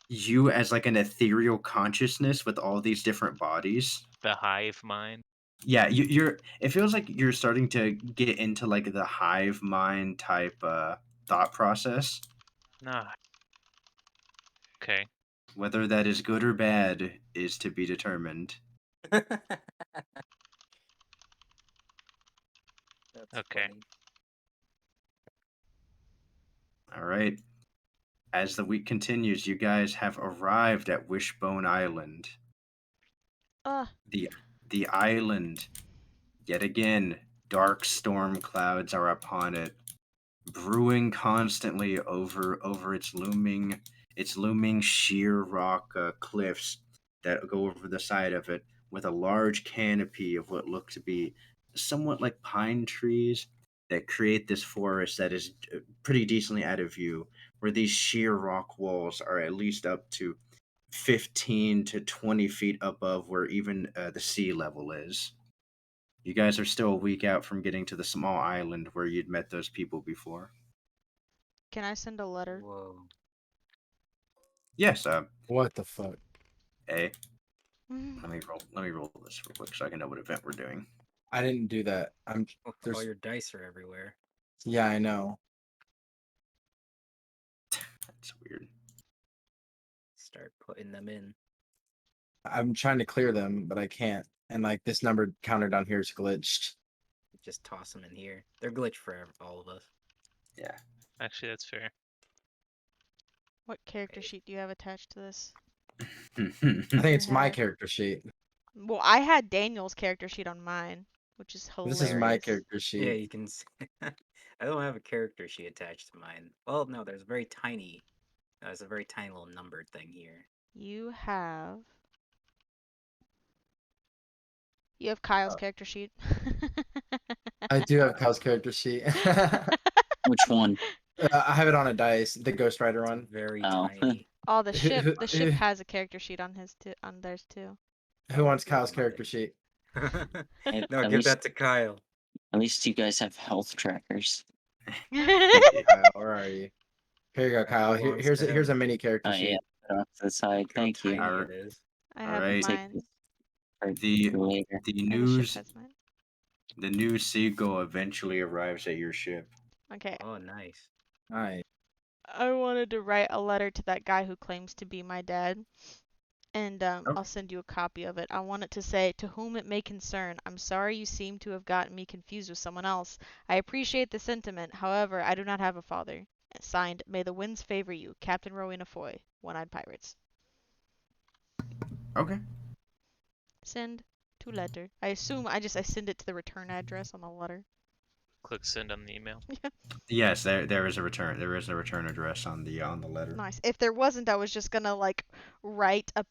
you as like an ethereal consciousness with all these different bodies. The hive mind. Yeah, you're. It feels like you're starting to get into like the hive mind type thought process. Nah. Okay. Whether that is good or bad is to be determined. That's Okay. funny. All right. As the week continues, you guys have arrived at Wishbone Island. Ugh. The the island, yet again, dark storm clouds are upon it, brewing constantly over its looming sheer rock cliffs that go over the side of it, with a large canopy of what look to be somewhat like pine trees that create this forest that is pretty decently out of view, where these sheer rock walls are at least up to 15 to 20 feet above where even the sea level is. You guys are still a week out from getting to the small island where you'd met those people before. Can I send a letter? Whoa. Yes, What the fuck? A. Mm. Let me roll this real quick so I can know what event we're doing. I didn't do that. I'm. All There's. your dice are everywhere. Yeah, I know. That's weird. Start putting them in. I'm trying to clear them, but I can't. And like this number counter down here is glitched. Just toss them in here. They're glitched for all of us. Yeah. Actually, that's fair. What character sheet do you have attached to this? I think it's my had. character sheet. Well, I had Daniel's character sheet on mine, which is hilarious. This is my character Yeah, sheet. you can. I don't have a character sheet attached to mine. Well, no, there's very tiny. There's a very tiny little numbered thing here. You have Kyle's character sheet. I do have Kyle's character sheet. Which one? I have it on a dice, the Ghost Rider It's one. very Oh. tiny. Oh, the ship has a character sheet on on theirs too. Who wants Kyle's character sheet? No, at give least- that to Kyle. At least you guys have health trackers. Kyle, where are you? Here you go, Kyle. belongs Here's to a him. mini character Yeah, sheet. put it off to the side. Look how Thank you. tiny Alright. it is. I have Alright. Take mine. this for The later. the And the ship news has mine. the new seagull eventually arrives at your ship. Okay. Oh, nice. Nice. I wanted to write a letter to that guy who claims to be my dad. And I'll send you a copy of it. I want it to say, "To whom it may concern, I'm sorry you seem to have gotten me confused with someone else. I appreciate the sentiment. However, I do not have a father." Signed, "May the winds favor you, Captain Rowena Foy, One-Eyed Pirates." Okay. Send to letter. I assume I send it to the return address on the letter. Click send on the email. Yes, there is a return. There is a return address on the letter. Nice. If there wasn't, I was just gonna like write a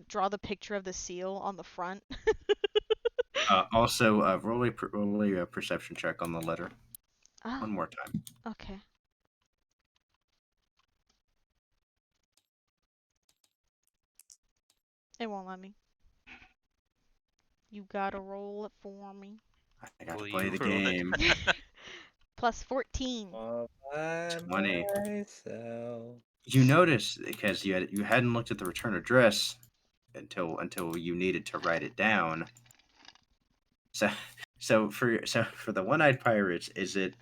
draw the picture of the seal on the front. Also, roll a perception check on the letter Oh, one more time. okay. It won't let me. You gotta roll it for me. I got Will to play you the roll it? game. Plus 14. All by 20. myself. You notice because you hadn't looked at the return address until you needed to write it down. So for the One-Eyed Pirates, is it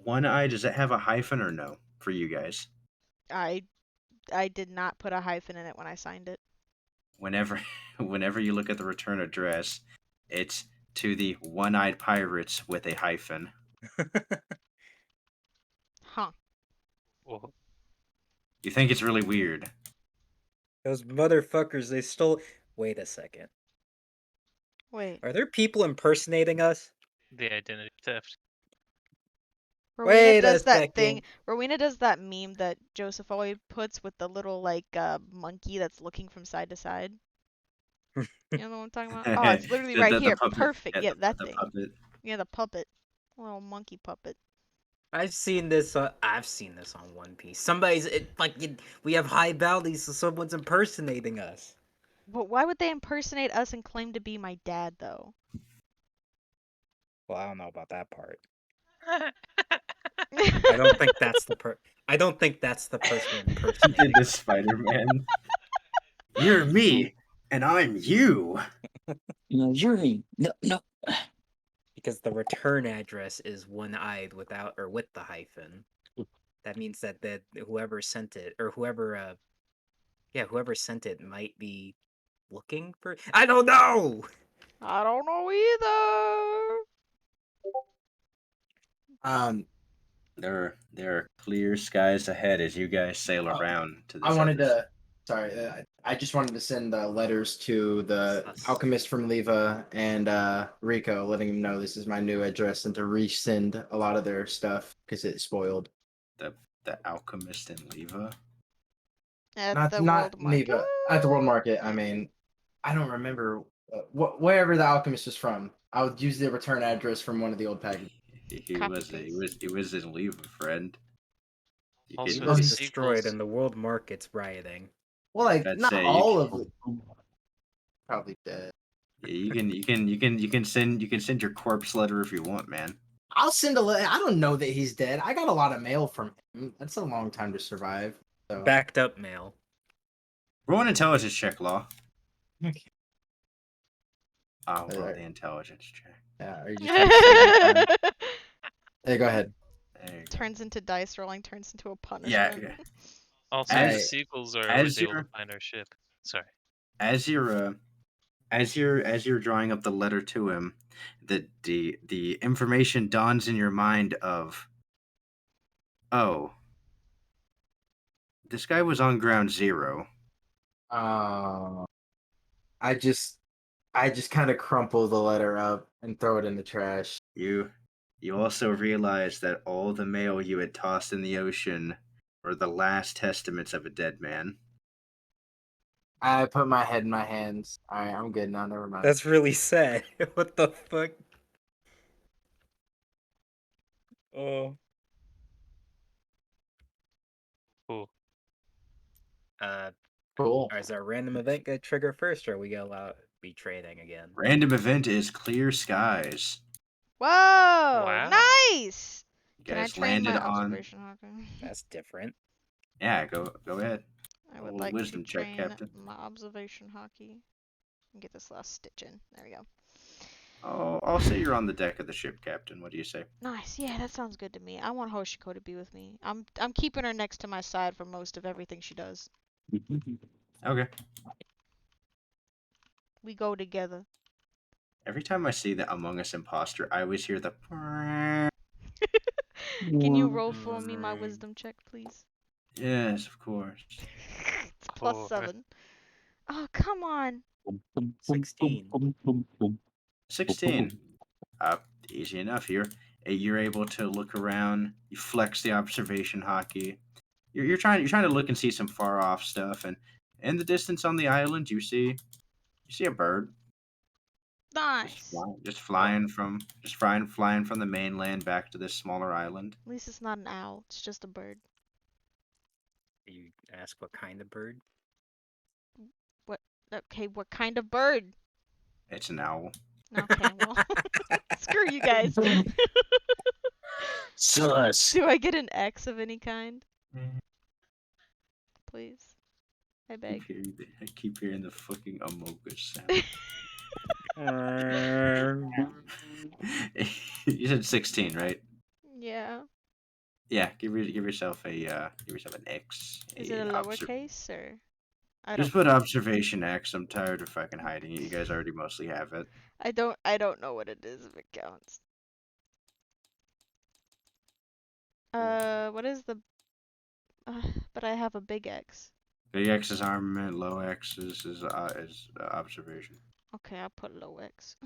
one-eyed? Does it have a hyphen or no for you guys? I did not put a hyphen in it when I signed it. Whenever you look at the return address, it's to the One-Eyed Pirates with a hyphen. Huh. Well, You think it's really weird? Those motherfuckers, they stole. Wait a second. Wait. Are there people impersonating us? the identity theft. Rowena Wait a does that thing. second. Rowena does that meme that Joseph always puts with the little like monkey that's looking from side to side. You know what I'm talking about? Oh, it's literally right The here. puppet. Perfect. Yeah, Yeah, that the thing. puppet. Yeah, the puppet. Little monkey puppet. I've seen this. I've seen this on One Piece. We have high valleys, so someone's impersonating us. But why would they impersonate us and claim to be my dad though? Well, I don't know about that part. I don't think that's the I don't think that's the person He impersonating. did this Spider-Man. You're me, and I'm you. No, Yuri. No. Because the return address is one-eyed without or with the hyphen. That means that whoever sent it or whoever sent it might be looking for. I don't know. I don't know either. There are clear skies ahead as you guys sail Oh, around to this. I wanted other to. Sorry, I just wanted to send letters to the Sus. alchemist from Leva and Rico, letting them know this is my new address and to resend a lot of their stuff because it's spoiled. the alchemist in Leva. At the not world market. Neva at the world market. I mean, I don't remember wherever the alchemist was from. I would use the return address from one of the old packages. He Copy was paste. he was in Leva, friend. You Also, can- He the was he's destroyed sequels. and the world market's rioting. Well, like I'd not say all of them. Probably dead. you can send your corpse letter if you want, man. I'll send a letter. I don't know that he's dead. I got a lot of mail from him. That's a long time to survive. So. Backed up mail. Roll an intelligence check, Law. Okay. I'll roll Alright. the intelligence check. Yeah, are you just trying to send my friend? Hey, go ahead. There you go. Turns into dice rolling, turns into a Yeah, punishment. yeah. Also, As- the sequels are as always able you're- to find our ship. Sorry. As you're drawing up the letter to him, the information dawns in your mind of, oh, this guy was on ground zero. I just kind of crumple the letter up and throw it in the trash. You also realize that all the mail you had tossed in the ocean were the last testaments of a dead man. I put my head in my hands. All right, I'm good now. Never mind. That's really sad. What the fuck? Oh. Cool. Cool. Is our random event gonna trigger first, or are we gonna allow be trading again? Random event is clear skies. Whoa! Wow. Nice! You Can I guys train my landed on. observation hawker? That's different. Yeah, go ahead. I would Roll a like wisdom to check, train Captain. my observation hockey. And get this last stitch in. There we go. I'll say you're on the deck of the ship, Captain. What do you say? Nice. Yeah, that sounds good to me. I want Hoshiko to be with me. I'm keeping her next to my side for most of everything she does. Okay. We go together. Every time I see the Among Us imposter, I always hear the. Can you roll for me my wisdom check, please? Yes, of course. It's plus Oh, 7. Oh, come on. 16. 16. Easy enough here. You're able to look around. You flex the observation hockey. You're trying to look and see some far off stuff, and in the distance on the island, you see a bird Nice. just flying from the mainland back to this smaller island. At least it's not an owl. It's just a bird. You ask what kind of bird? Okay, what kind of bird? It's an owl. Okay, well, screw you guys. Sus. Do I get an X of any kind? Please. I beg. I keep hearing the fucking Among Us sound. You said 16, right? Yeah. Yeah, give yourself an X. Is it a lowercase or? I Just don't. put observation X. I'm tired of fucking hiding it. You guys already mostly have it. I don't know what it is if it counts. What is the? But I have a big X. Big X is armament. Low X is observation. Okay, I'll put low X.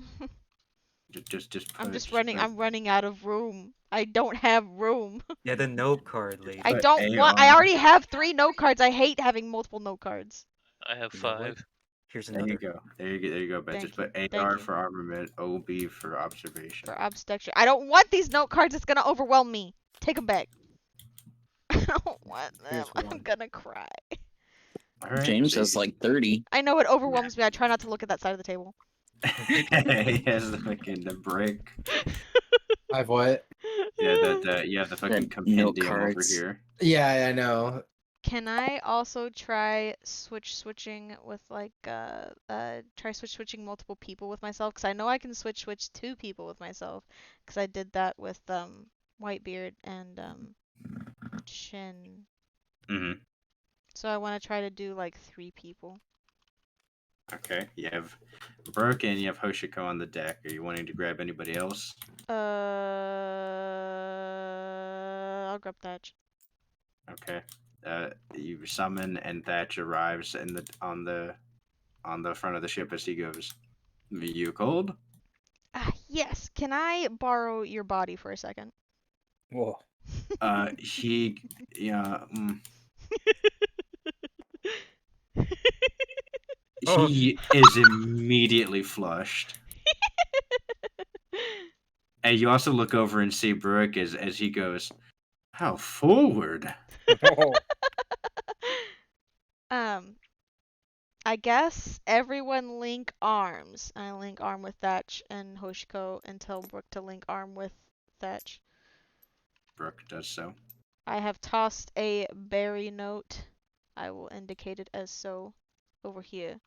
Just I'm put, just just running. put- I'm running out of room. I don't have room. Yeah, the note card, lady. I Put don't want. I AR. already have 3 note cards. I hate having multiple note cards. I have You know what? 5. Here's There you another. go. There you go, Ben. Just Thank put you, thank AR you. for armament, OB for observation. For obstetric. I don't want these note cards. It's gonna overwhelm me. Take them back. I don't want them. Here's I'm one. gonna cry. All right. James so has like 30. I know it overwhelms me. I try not to look at that side of the table. he has the brick. I have what? Yeah, you have the fucking note compendium over cards. here. Yeah, I know. Can I also try switching with like try switching multiple people with myself? Because I know I can switch 2 people with myself. Because I did that with Whitebeard and Shin. Mm-hmm. So I want to try to do like 3 people. Okay. You have Burke and you have Hoshiko on the deck. Are you wanting to grab anybody else? I'll grab Thatch. Okay. You summon and Thatch arrives on the front of the ship as he goes. You cold? Yes. Can I borrow your body for a second? Whoa. He Oh. he is immediately flushed. And you also look over and see Brooke as he goes, "How forward." I guess everyone link arms. I link arm with Thatch and Hoshiko and tell Brooke to link arm with Thatch. Brooke does so. I have tossed a berry note. I will indicate it as so over here.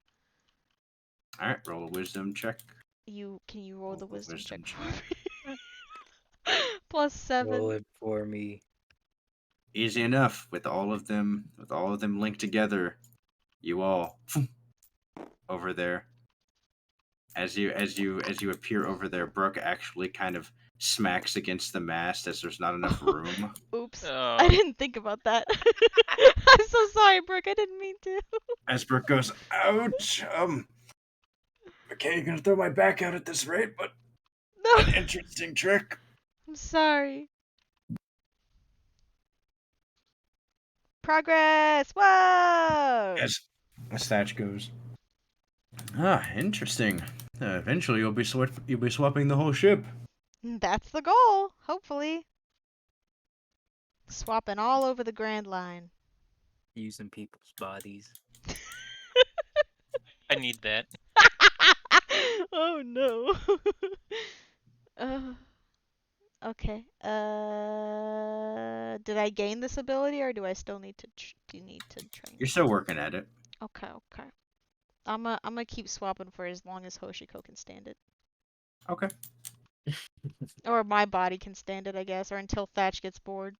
All right, roll a wisdom check. Can you roll the Roll a wisdom check wisdom for me? +7. Roll it for me. Easy enough with all of them linked together. You all over there. As you appear over there, Brooke actually kind of smacks against the mast as there's not enough room. Oops. Oh. I didn't think about that. I'm so sorry, Brooke. I didn't mean to. As Brooke goes, "Ouch! Okay, you're gonna throw my back out at this rate, but No. an interesting trick." I'm sorry. Progress! Whoa! As Thatch goes, interesting. Eventually, you'll be swapping the whole ship. That's the goal, hopefully. Swapping all over the Grand Line. Using people's bodies. I need that. Oh no. Okay. Did I gain this ability or do I still need to train? You're still working at it. Okay. I'm gonna keep swapping for as long as Hoshiko can stand it. Okay. Or my body can stand it, I guess, or until Thatch gets bored.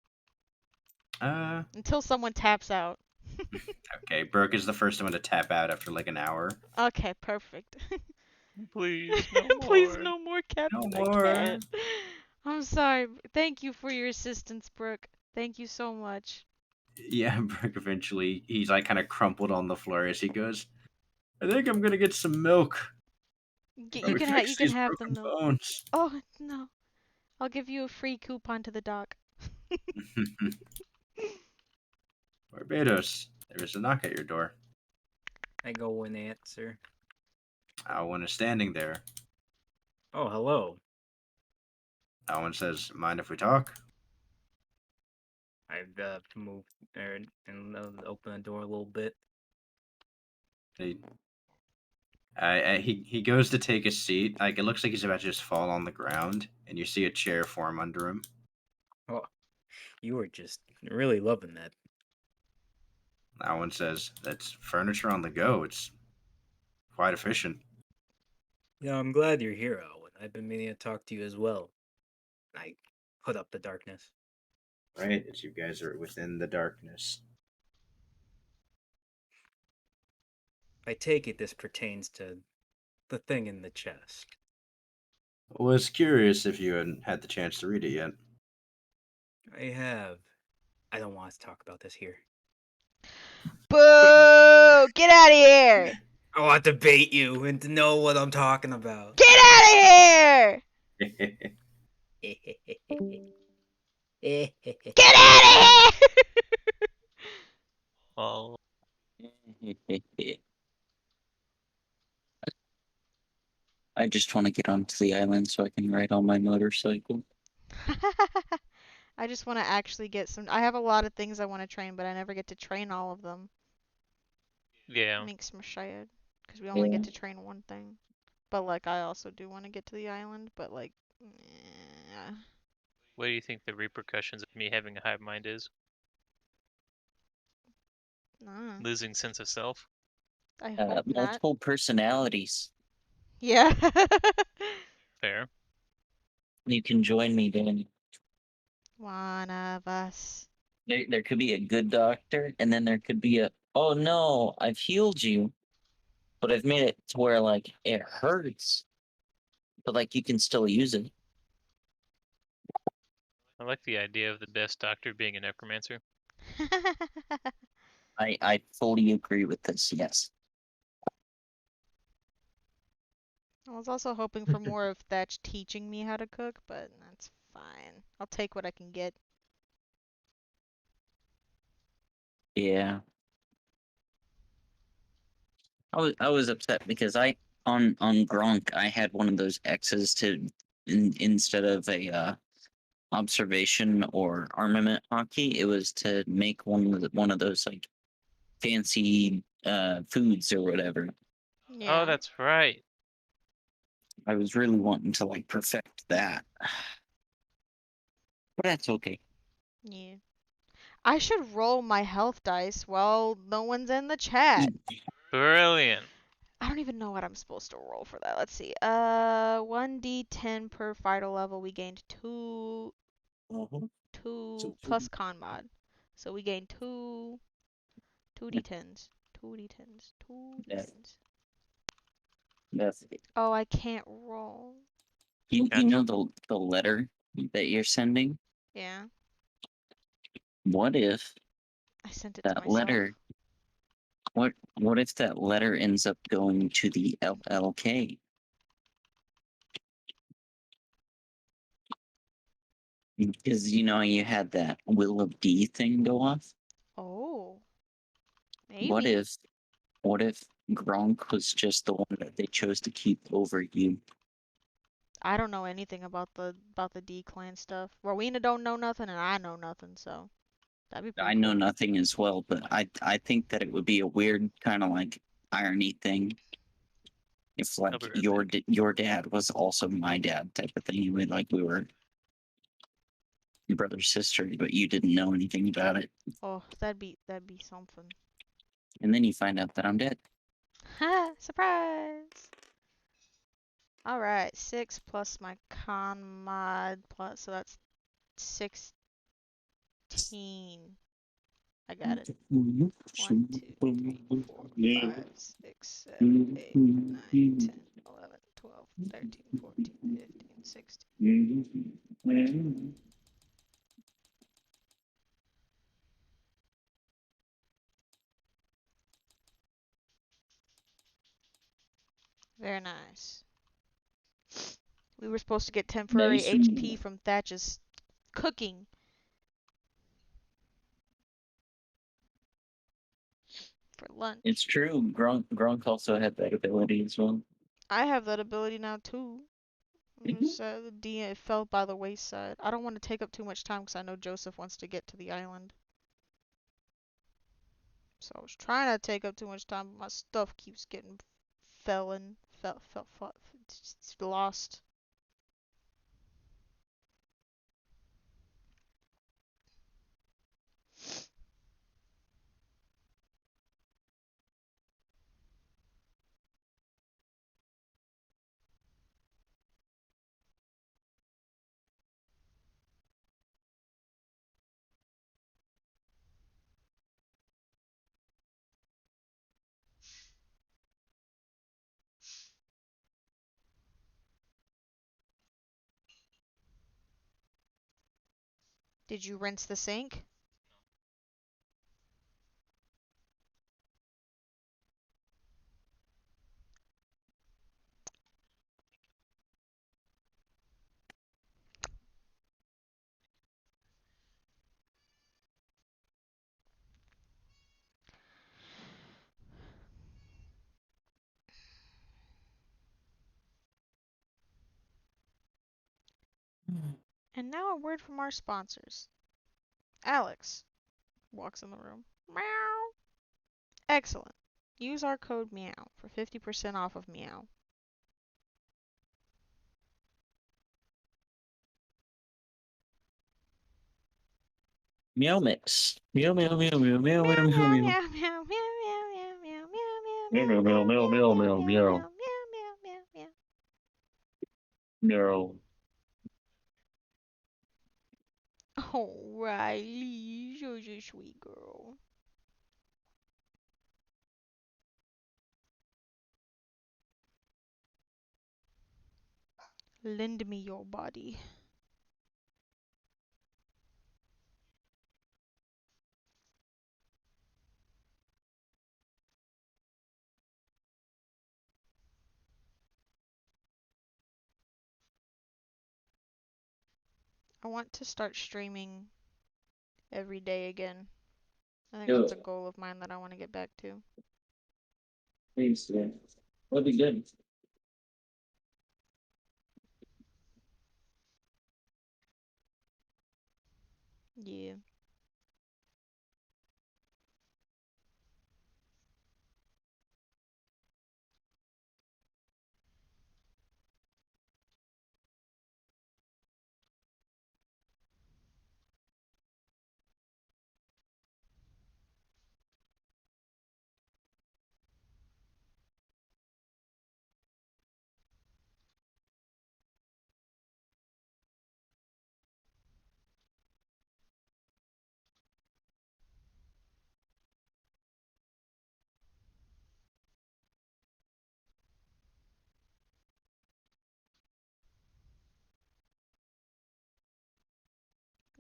Until someone taps out. Okay. Brooke is the first one to tap out after like an hour. Okay, perfect. Please, no more. Please, no more, Captain. No more. I can't. I'm sorry. Thank you for your assistance, Brooke. Thank you so much. Yeah, Brooke eventually, he's like kind of crumpled on the floor as he goes, "I think I'm gonna get some milk. You Let me can fix you can these have the broken milk. bones." Oh no, I'll give you a free coupon to the dock. Barbados, there is a knock at your door. I go and answer. One is standing there. Oh, hello. One says, "Mind if we talk?" I've moved there and open the door a little bit. He goes to take a seat. Like it looks like he's about to just fall on the ground, and you see a chair form under him. Oh, you were just really loving that. One says, "That's furniture on the go. It's quite efficient." Yeah, I'm glad you're here, Owen. I've been meaning to talk to you as well. I put up the darkness. Right, as you guys are within the darkness. I take it this pertains to the thing in the chest. Was curious if you hadn't had the chance to read it yet. I have. I don't want to talk about this here. Boo! Get out of here! I want to bait you and to know what I'm talking about. Get out of here! Get out of here! Well, I just want to get onto the island so I can ride on my motorcycle. I just want to actually get some. I have a lot of things I want to train, but I never get to train all of them. yeah. Makes me sad because we only Yeah. get to train one thing. But like, I also do want to get to the island, but like, What do you think the repercussions of me having a hive mind is? nah, Losing sense of self? I hope not. Multiple personalities. Yeah. Fair. You can join me, Danny. One of us. There could be a good doctor, and then there could be a, oh no, I've healed you, but I've made it to where like it hurts, but like you can still use it. I like the idea of the best doctor being a necromancer. I fully agree with this. Yes. I was also hoping for more of Thatch teaching me how to cook, but that's fine. I'll take what I can get. Yeah. I was upset because I on Gronk I had one of those X's to instead of a observation or armament hockey, it was to make one of those like fancy foods or whatever. Yeah. Oh, that's right. I was really wanting to like perfect that. But that's okay. Yeah. I should roll my health dice while no one's in the chat. Brilliant. I don't even know what I'm supposed to roll for that. Let's see. 1d10 per vital level. We gained 2 plus con mod. So we gained 2d10s. 2d10s. Yes. 2d10s. That's Oh, I can't roll. you Gotcha. know the letter that you're sending? Yeah. What if I sent it to that myself. letter what if that letter ends up going to the LLK? Because you know you had that Will of D thing go off. Oh. What Maybe. if Gronk was just the one that they chose to keep over you? I don't know anything about the D clan stuff. Rowena don't know nothing, and I know nothing, so that'd be pretty I know cool. nothing as well, but I think that it would be a weird kind of like irony thing if like I'll be right back. your dad was also my dad type of thing. We were brother sister, but you didn't know anything about it, Oh, that'd be something. and then you find out that I'm dead. Ha! Surprise! All right, 6 plus my con mod plus, so that's 16. I got it. 1, 2, 3, 4, 5, 6, 7, 8, 9, 10, 11, 12, 13, 14, 15, 16. Very nice. We were supposed to get temporary Nice. HP from Thatch's cooking. For lunch. It's true. Gronk also had that ability as well. I have that ability now too. The D fell by the wayside. I don't want to take up too much time because I know Joseph wants to get to the island. So I was trying not to take up too much time, but my stuff keeps getting lost. Did you rinse the sink? And now a word from our sponsors. Alex walks in the room. Meow. Excellent. Use our code MEOW for 50% off of Meow. Meow mix. Meow meow meow meow meow Meow meow meow meow meow. meow meow meow meow meow meow meow Meow meow meow meow meow meow meow meow meow meow meow meow meow meow meow meow. meow. Oh, Riley, you're a sweet girl. Lend me your body. I want to start streaming every day again. I think that's a goal of mine that I want to get back to. Thanks, man. That'd be good. Yeah.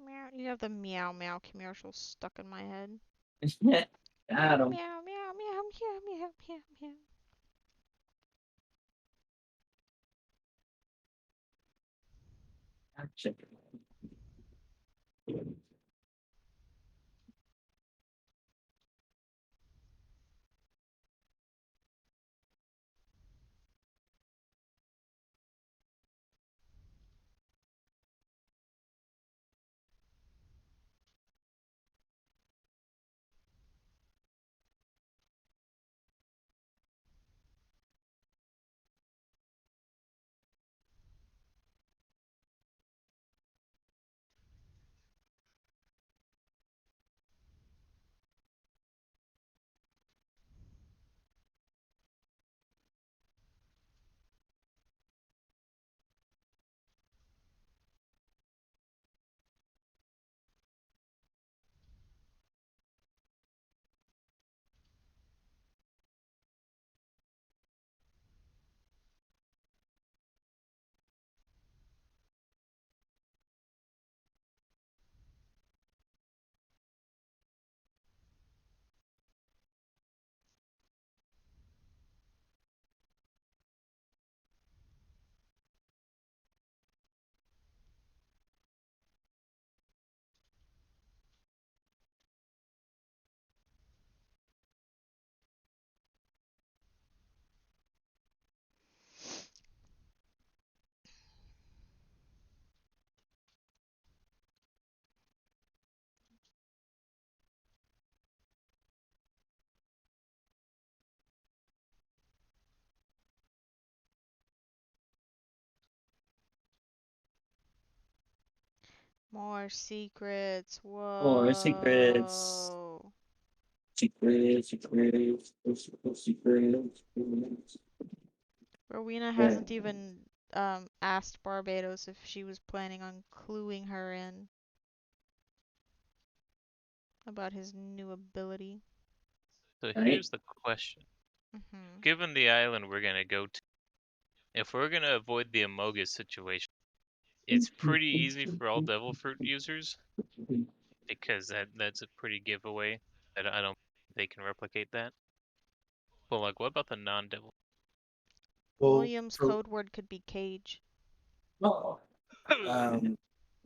Meow. You have the meow meow commercial stuck in my head. Got him. Meow meow meow meow meow meow meow. Gotcha. More secrets. More secrets. Whoa. Secrets, secrets, secrets. Rowena Yeah. hasn't even asked Barbados if she was planning on cluing her in about his new ability. So Right. here's the question. Mm-hmm. Given the island we're gonna go to, if we're gonna avoid the Amogus situation, it's pretty easy for all devil fruit users because that's a pretty giveaway that I don't think they can replicate that. But like, what about the non-devil? Well, William's code word could be cage. um,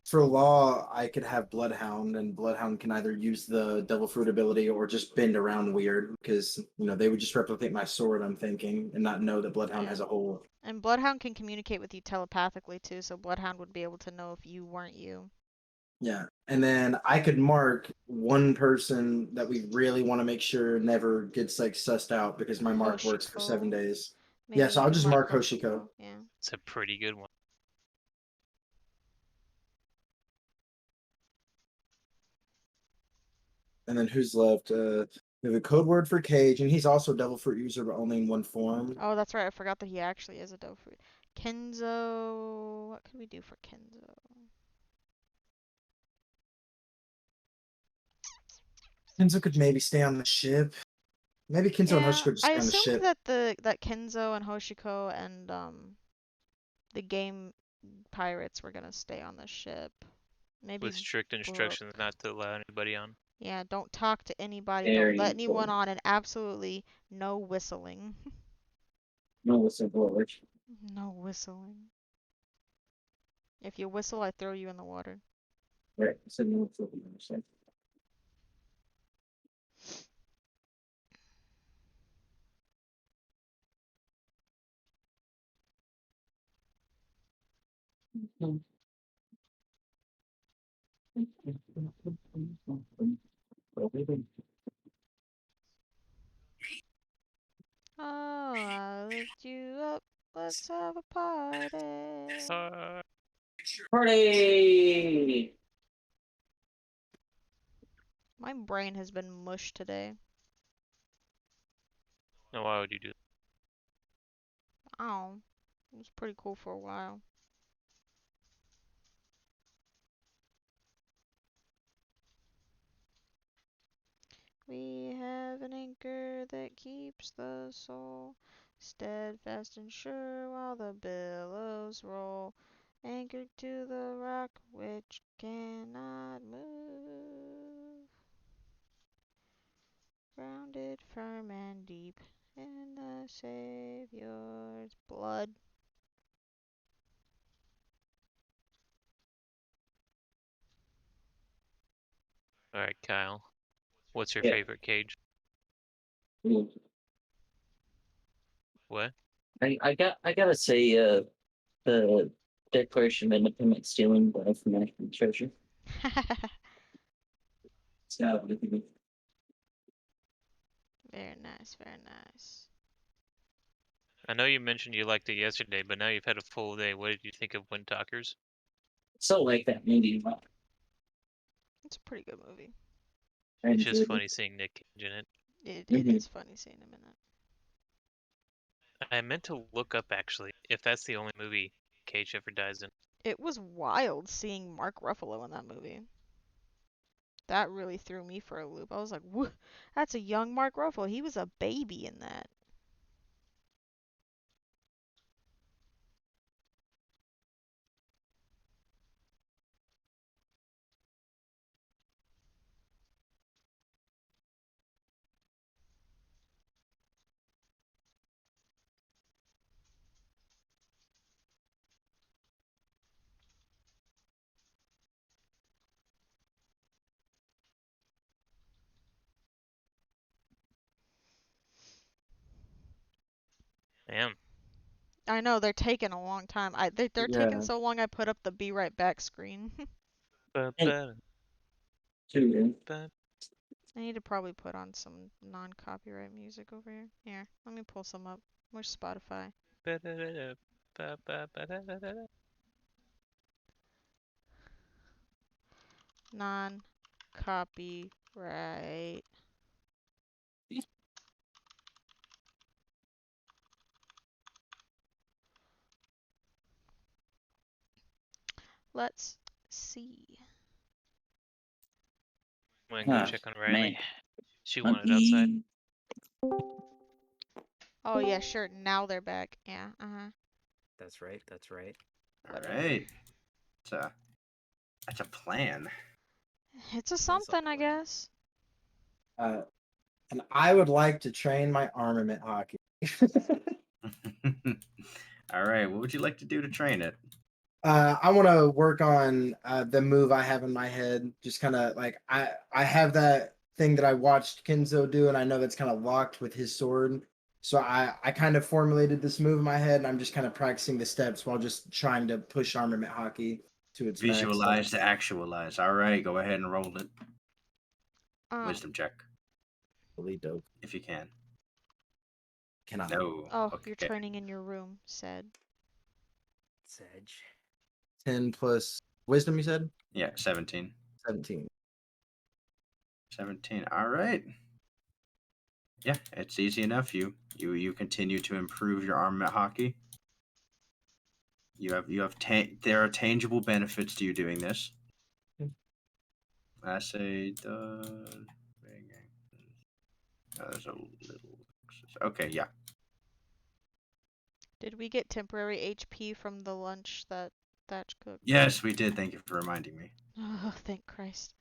for law, I could have Bloodhound, and Bloodhound can either use the Devil Fruit ability or just bend around weird, because they would just replicate my sword. I'm thinking, and not know that Bloodhound has a hole. And Bloodhound can communicate with you telepathically too, so Bloodhound would be able to know if you weren't you. Yeah, and then I could mark one person that we really want to make sure never gets like sussed out because my mark works for 7 Hoshiko. days. Maybe Yeah, so we I'll can just mark mark Hoshiko. Yeah. It's a pretty good one. And then who's left? We have a code word for Cage, and he's also Devil Fruit user, but only in one form. Oh, that's right. I forgot that he actually is a Devil Fruit. Kenzo. What could we do for Kenzo? Kenzo could maybe stay on the ship. Maybe Kenzo and Yeah, Hoshiko just I stay on the assumed ship. that Kenzo and Hoshiko and the game pirates were gonna stay on the ship. Maybe With strict instructions Brooke. not to allow anybody on. Yeah, don't talk to anybody. Very Don't let anyone important. on, and absolutely no whistling. No whistleblower. No whistling. If you whistle, I throw you in the water. Right. So no whistleblower. Oh, I lift you up. Let's have a party. Party! My brain has been mush today. Now, why would you do that? Oh, it was pretty cool for a while. We have an anchor that keeps the soul steadfast and sure while the billows roll. Anchored to the rock which cannot move. Grounded firm and deep in the Savior's blood. Alright, Kyle. What's your Yeah. favorite cage? What? I gotta say, the Declaration of Independence stealing by from National Treasure. It's gotta be. Very nice, very nice. I know you mentioned you liked it yesterday, but now you've had a full day. What did you think of Wind Talkers? So like that movie. It's a pretty good movie. It's just funny seeing Nick Cage in it. It is funny seeing him in it. I meant to look up actually if that's the only movie Cage ever dies in. It was wild seeing Mark Ruffalo in that movie. That really threw me for a loop. I was like, "Whoa, that's a young Mark Ruffalo. He was a baby in that." Damn. I know they're taking a long time. They're taking Yeah. so long. I put up the "Be Right Back" screen. Ba- Hey. ba- Too. ba- I need to probably put on some non-copyright music over here. Here, let me pull some up. Where's Spotify? ba- da- da- da- ba- ba- ba- da- da- da- da. Non-copyright. Let's see. I'm gonna go Huh, check on Riley. man. She Let wanted outside. me. Oh yeah, sure. Now they're back. Yeah. That's right. That's right. All Whatever. right. That's a plan. It's a That's a something, I plan. guess. And I would like to train my armament hockey. All right. What would you like to do to train it? I want to work on the move I have in my head. Just kind of like I have that thing that I watched Kenzo do, and I know that's kind of locked with his sword. So I kind of formulated this move in my head, and I'm just kind of practicing the steps while just trying to push armament hockey to its max. Visualize to actualize. All right, go ahead and roll it. Um, Wisdom check Really dope. if you can. Cannot. No. oh, Okay. you're training in your room, said. Sedge. 10 plus wisdom. You said Yeah, 17. 17. 17. All right. Yeah, it's easy enough. You continue to improve your armament hockey. There are tangible benefits to you doing this. I say there's a little. Okay, yeah. Did we get temporary HP from the lunch that Thatch cooked? Yes, we did. Thank you for reminding me. Oh, thank Christ.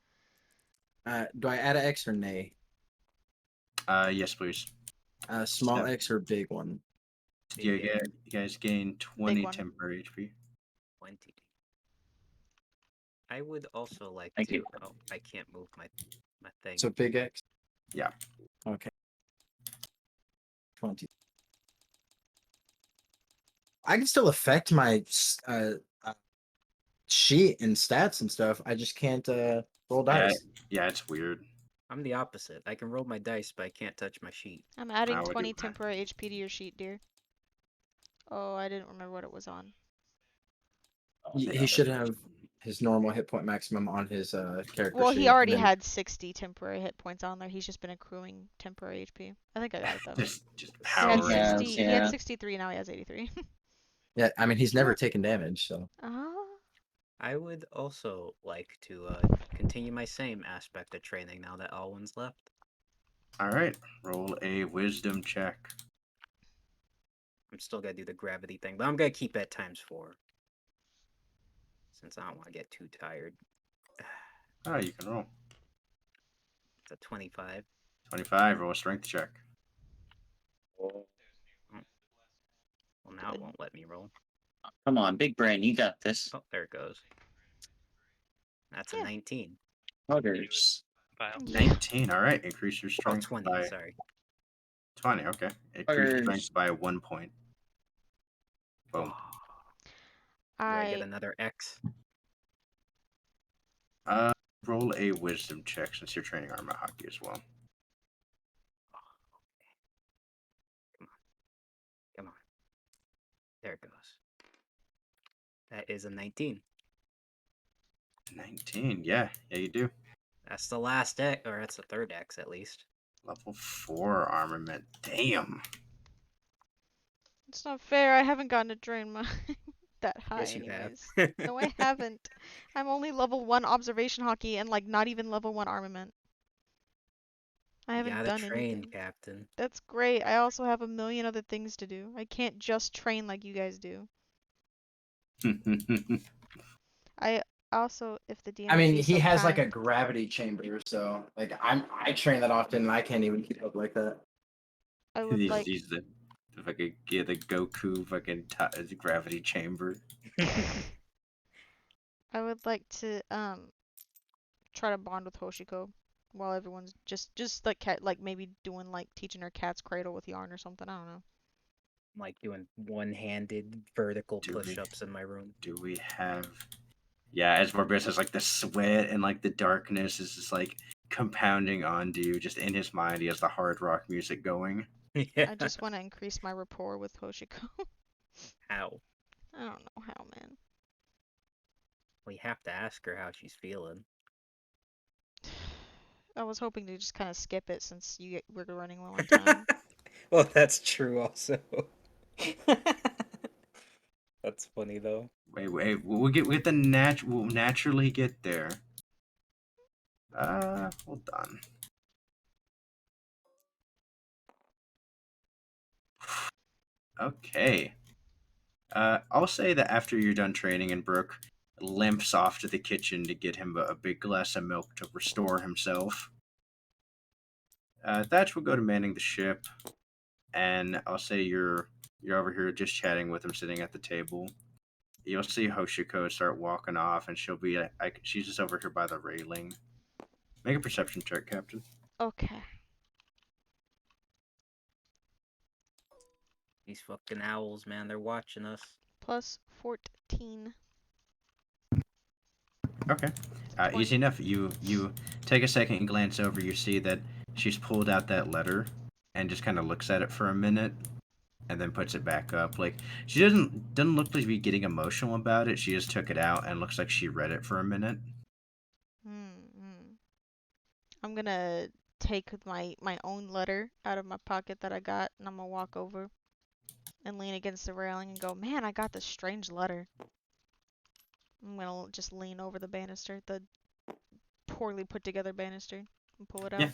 Do I add an X or nay? Yes, please. Small Seven. X or big one? You guys gain 20 one. temporary HP. 20. I would also like Thank to. you. Oh, I can't move my thing. So big X. Yeah. Okay. 20. I can still affect my sheet and stats and stuff. I just can't roll dice. Yeah, it's weird. I'm the opposite. I can roll my dice, but I can't touch my sheet. I'm adding I would 20 do that. temporary HP to your sheet, dear. Oh, I didn't remember what it was on. He should have his normal hit point maximum on his character Well, sheet. he and already then- had 60 temporary hit points on there. He's just been accruing temporary HP. I think I got it though. Just He had power. Yeah. 60. He had Yeah. 63. Now he has 83. Yeah, I mean he's never taken damage, so Ah. I would also like to continue my same aspect of training now that Alwyn's left. All right, roll a wisdom check. I'm still gonna do the gravity thing, but I'm gonna keep that ×4. Since I don't want to get too tired. Oh, you can roll. It's a 25. 25. Roll a strength check. Well, now it Good. won't let me roll. Come on, big brain, you got this. Oh, there it goes. That's Yeah. a 19. Others. Wow. Yeah. 19. All right, increase your Oh, strength 20, by sorry. 20. Okay, increase your Fuckers. strength by 1 point. Boom. Do I get I another X? Roll a wisdom check since you're training armor hockey as well. Come on. There it goes. That is a 19. 19. Yeah, you do. That's the last X, or that's the third X at least. Level 4 armament. Damn. It's not fair. I haven't gotten to train my that high Yes, you anyways. have. No, I haven't. I'm only level 1 observation hockey and like not even level 1 armament. I You haven't gotta done train, anything. Captain. That's great. I also have a million other things to do. I can't just train like you guys do. I also, if the DM I would mean be he so has like a kind, gravity chamber, so like I train that often and I can't even keep up like that. I would like He's the fucking the Goku fucking gravity chamber. I would like to try to bond with Hoshiko while everyone's just like cat like maybe doing like teaching her cat's cradle with yarn or something. I don't know. I'm like doing one-handed vertical Do we- push-ups in my room. Do we have? Yeah, as Barbados says, like the sweat and like the darkness is just like compounding onto you. Just in his mind, he has the hard rock music going. Yeah. I just want to increase my rapport with Hoshiko. How? I don't know how, man. We have to ask her how she's feeling. I was hoping to just kind of skip it since we're running low on time. Well, that's true also. That's funny though. Wait, we'll naturally get there. Hold on. Okay. I'll say that after you're done training and Brooke limps off to the kitchen to get him a big glass of milk to restore himself. Thatch will go to manning the ship, and I'll say you're over here just chatting with him, sitting at the table. you'll see Hoshiko start walking off, and she'll be she's just over here by the railing. Make a perception check, Captain. Okay. These fucking owls, man, they're watching us. Plus 14. Okay. 20. Easy enough. You take a second and glance over. You see that she's pulled out that letter and just kind of looks at it for a minute, and then puts it back up. Like she doesn't look like to be getting emotional about it. She just took it out and looks like she read it for a minute. I'm gonna take my own letter out of my pocket that I got, and I'm gonna walk over and lean against the railing and go, man, I got this strange letter. I'm gonna just lean over the banister, the poorly put together banister, and pull it out. Yeah.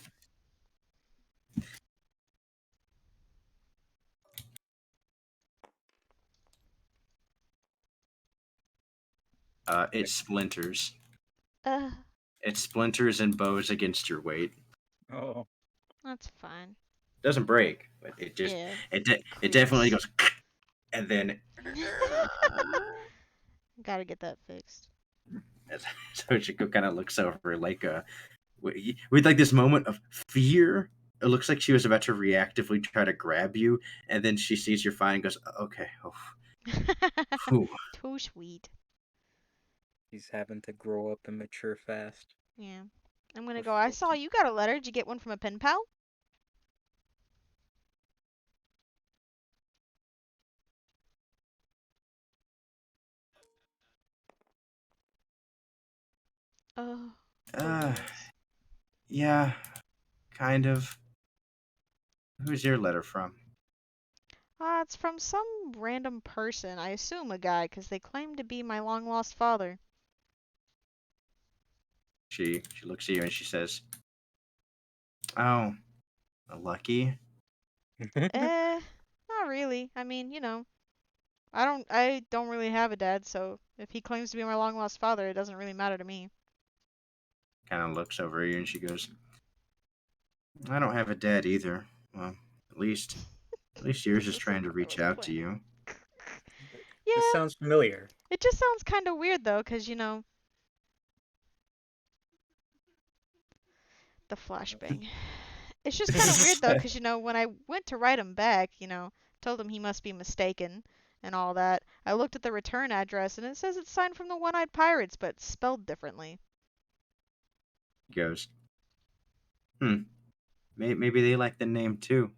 It splinters. Uh, It splinters and bows against your weight. Oh. that's fine. Doesn't break, but it just Yeah. it definitely goes, and then Gotta get that fixed. so she kind of looks over like with like this moment of fear. It looks like she was about to reactively try to grab you, and then she sees you're fine and goes, okay. Oh, whew. Too sweet. He's having to grow up and mature fast. Yeah. I'm gonna go, I saw you got a letter. Did you get one from a pen pal? Oh. Uh, yeah, kind of. Who's your letter from? It's from some random person. I assume a guy, 'cause they claim to be my long-lost father. She looks at you and she says, "Oh, lucky." Not really. I mean, you know, I don't really have a dad, so if he claims to be my long-lost father, it doesn't really matter to me. Kind of looks over at you and she goes, "I don't have a dad either. Well, at least yours is This trying to what I reach was out to planning. you." This Yeah, sounds familiar. it just sounds kind of weird though, 'cause you know, the flashbang. It's just kind of weird though, 'cause you know, when I went to write him back, you know, told him he must be mistaken and all that, I looked at the return address and it says it's signed from the One-Eyed Pirates, but spelled differently. He goes, maybe they like the name too.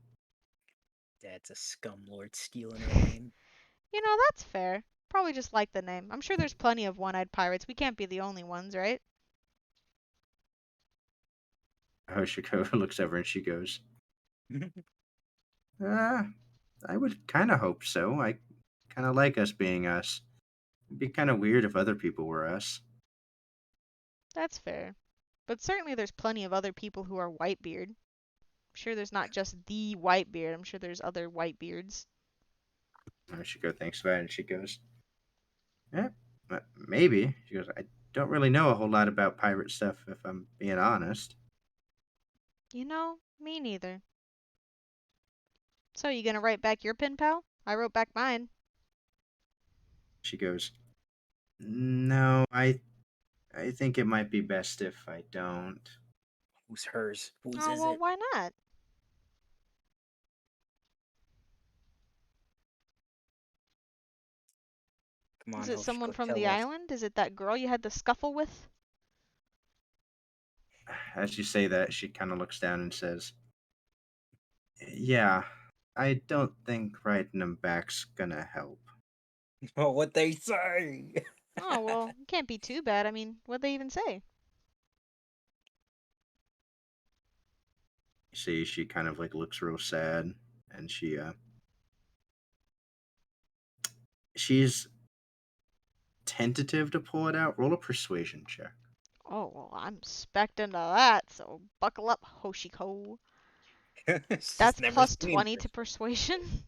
Dad's a scumlord stealing our name. You know, that's fair. Probably just like the name. I'm sure there's plenty of One-Eyed Pirates. We can't be the only ones, right? Hoshiko looks over and she goes, "Ah, I would kind of hope so. I kind of like us being us. It'd be kind of weird if other people were us." That's fair. But certainly there's plenty of other people who are Whitebeard. I'm sure there's not just the Whitebeard. I'm sure there's other Whitebeards. Hoshiko thinks about it and she goes, "Yeah, maybe." She goes, "I don't really know a whole lot about pirate stuff, if I'm being honest." You know, me neither. So, you gonna write back your pen pal? I wrote back mine. She goes, "No, I think it might be best if I don't." Who's hers? Whose Oh, is well, it? why not? Come on, Is it someone Hoshiko, from tell the us. island? Is it that girl you had the scuffle with? As you say that, she kind of looks down and says, "Yeah, I don't think writing them back's gonna help." Oh, what they say? Oh, well, it can't be too bad. I mean, what'd they even say? You see, she kind of like looks real sad, and she's tentative to pull it out. Roll a persuasion check. Oh, well, I'm expecting that, so buckle up, Hoshiko. She's That's never plus seen 20 this. to persuasion.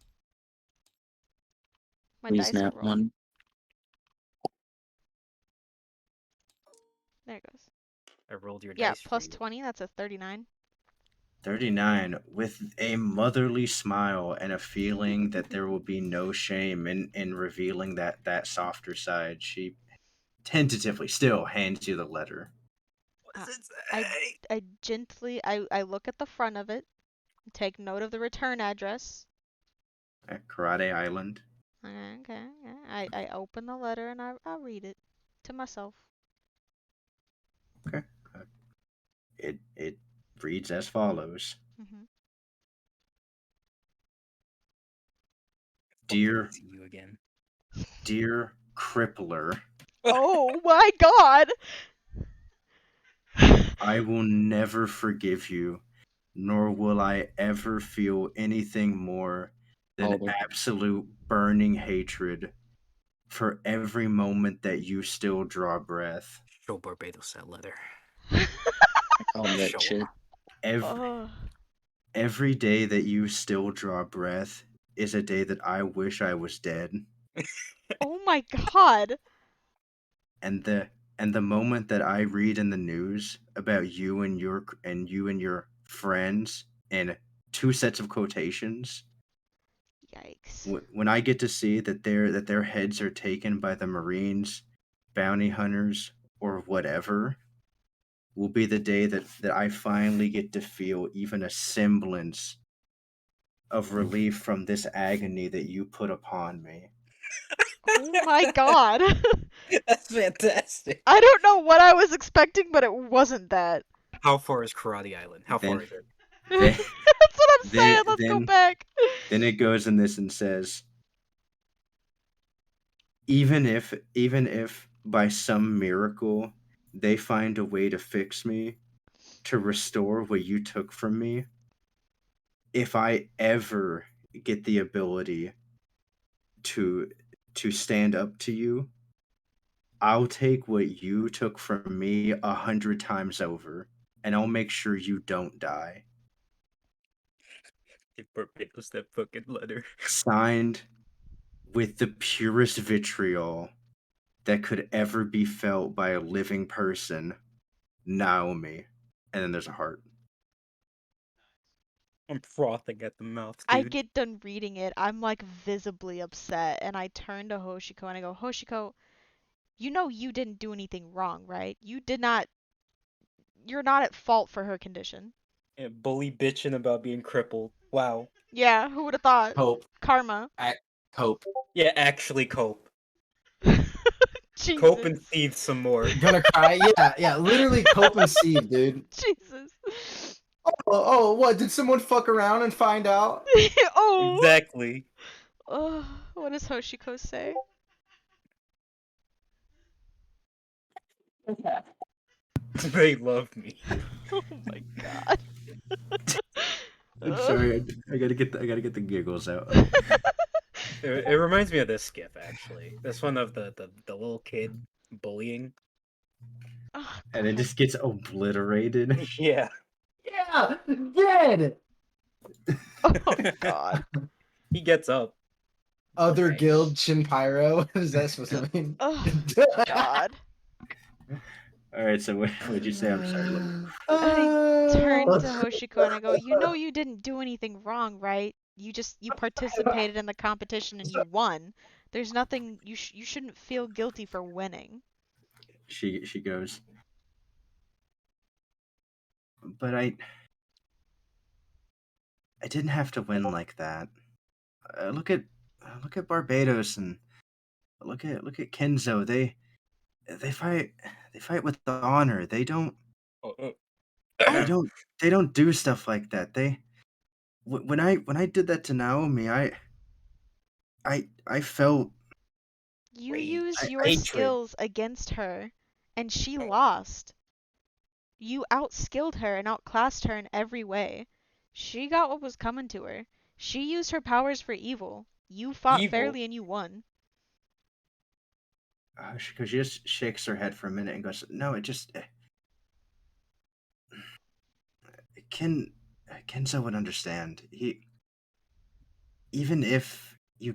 My Please dice are not rolling. one. There it goes. I rolled your Yeah, dice for plus you. 20, that's a 39. 39, with a motherly smile and a feeling that there will be no shame in revealing that softer side, she tentatively still hands you the letter. Uh, What's it I say? I gently I look at the front of it, take note of the return address. At Karate Island. Okay, yeah. I open the letter and I read it to myself. Okay. It reads as follows. Hmm. Dear See you again. Dear Crippler, Oh my God! I will never forgive you, nor will I ever feel anything more than Oh, absolute burning hatred for every moment that you still draw breath. Show Barbados that letter. oh that Show shit. him. Every, Oh, every day that you still draw breath is a day that I wish I was dead. oh my God! And the moment that I read in the news about you and your friends and two sets of quotations, Yikes. when I get to see that their heads are taken by the Marines, bounty hunters, or whatever, will be the day that I finally get to feel even a semblance of relief from this agony that you put upon me. Oh my God! That's fantastic. I don't know what I was expecting, but it wasn't that. How far is Karate Island? How Then far is it? then That's what I'm then saying. Let's go then, back. then it goes in this and says, even if by some miracle they find a way to fix me, to restore what you took from me, if I ever get the ability to stand up to you, I'll take what you took from me 100 times over, and I'll make sure you don't die. Give Barbados that fucking letter. Signed with the purest vitriol that could ever be felt by a living person, Naomi. And then there's a heart. I'm frothing at the mouth, I dude. get done reading it. I'm like visibly upset, and I turn to Hoshiko and I go, Hoshiko, you know you didn't do anything wrong, right? You did not. You're not at fault for her condition. Yeah, bully bitching about being crippled. Wow. Yeah, who would have thought? Cope. Karma. Cope. Yeah, actually cope. Jesus. Cope and seethe some more. Gonna cry? Yeah. Literally cope and seethe, dude. Jesus. What? Did someone fuck around and find out? Oh. Exactly. Oh. What does Hoshiko say? They love me. Oh my God. I'm sorry, I gotta get the giggles out. It reminds me of this skit actually. This one of the little kid bullying. Oh, And it God. just gets obliterated. Yeah. Yeah, dead. Oh God. He gets up. Other Okay. guild Shinpyro. What is that supposed to mean? Oh God. All right, so what'd you say? I'm sorry. I turn to Hoshiko and I go, you know you didn't do anything wrong, right? You participated in the competition and you won. There's nothing you shouldn't feel guilty for winning. She goes, but I didn't have to win like that. Look at Barbados and look at Kenzo. They fight with honor. Oh, oh. They don't they don't do stuff like that. When I did that to Naomi, I felt You Rage. used your Hatred. skills against her and she lost. You outskilled her and outclassed her in every way. She got what was coming to her. She used her powers for evil. You fought Evil. fairly and you won. she just shakes her head for a minute and goes, no, it just Kenzo would understand. Even if you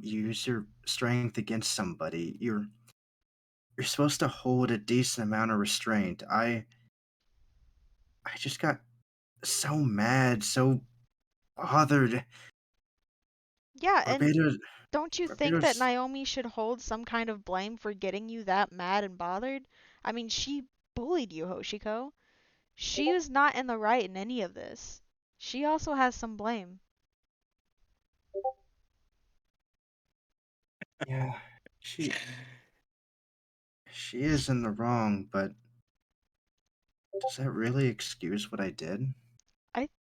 use your strength against somebody, you're supposed to hold a decent amount of restraint. I just got so mad, so bothered. Yeah, and Barbados, don't you think that Barbados. Naomi should hold some kind of blame for getting you that mad and bothered? I mean, she bullied you, Hoshiko. She was not in the right in any of this. She also has some blame. Yeah, she is in the wrong, but does that really excuse what I did?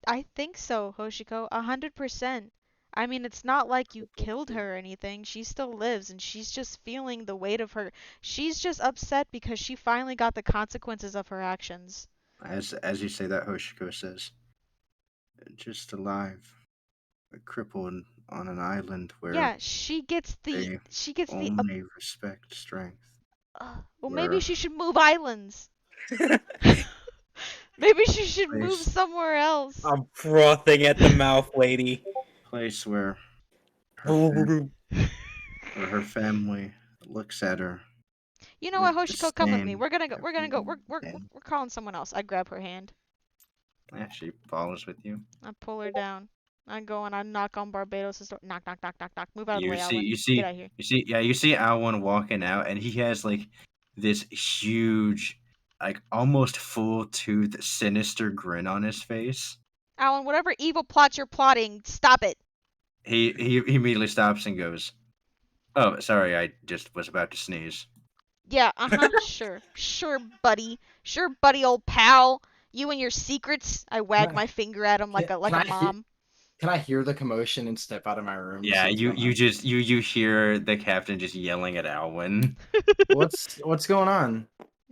I think so, Hoshiko, 100%. I mean, it's not like you killed her or anything. She still lives, and she's just feeling the weight of her. She's just upset because she finally got the consequences of her actions. As you say that, Hoshiko says, just alive, but crippled on an island where Yeah, she gets the they she gets the only respect strength. well, maybe Where she should move islands. Maybe she should move place somewhere else. I'm frothing at the mouth, lady. place where Oh, her family looks at her You know with what, Hoshiko, come with me. disdain. We're gonna go. We're gonna go. Every day. We're calling someone else. I grab her hand. Yeah, she follows with you. I pull her down. I go and I knock on Barbados' door. Knock, knock, knock, knock, knock. Move out of the You way, see, Alwyn. you Get see, out of here. you see, yeah, you see Alwyn walking out, and he has like this huge, like almost full tooth, sinister grin on his face. Alwyn, whatever evil plots you're plotting, stop it. He immediately stops and goes, "Oh, sorry, I just was about to sneeze." Yeah, sure. Sure, buddy. Sure, buddy, old pal. You and your secrets. I wag my finger at him like a mom. Can I hear the commotion and step out of my room? to Yeah, see what's going on? you hear the captain just yelling at Alwyn. What's going on?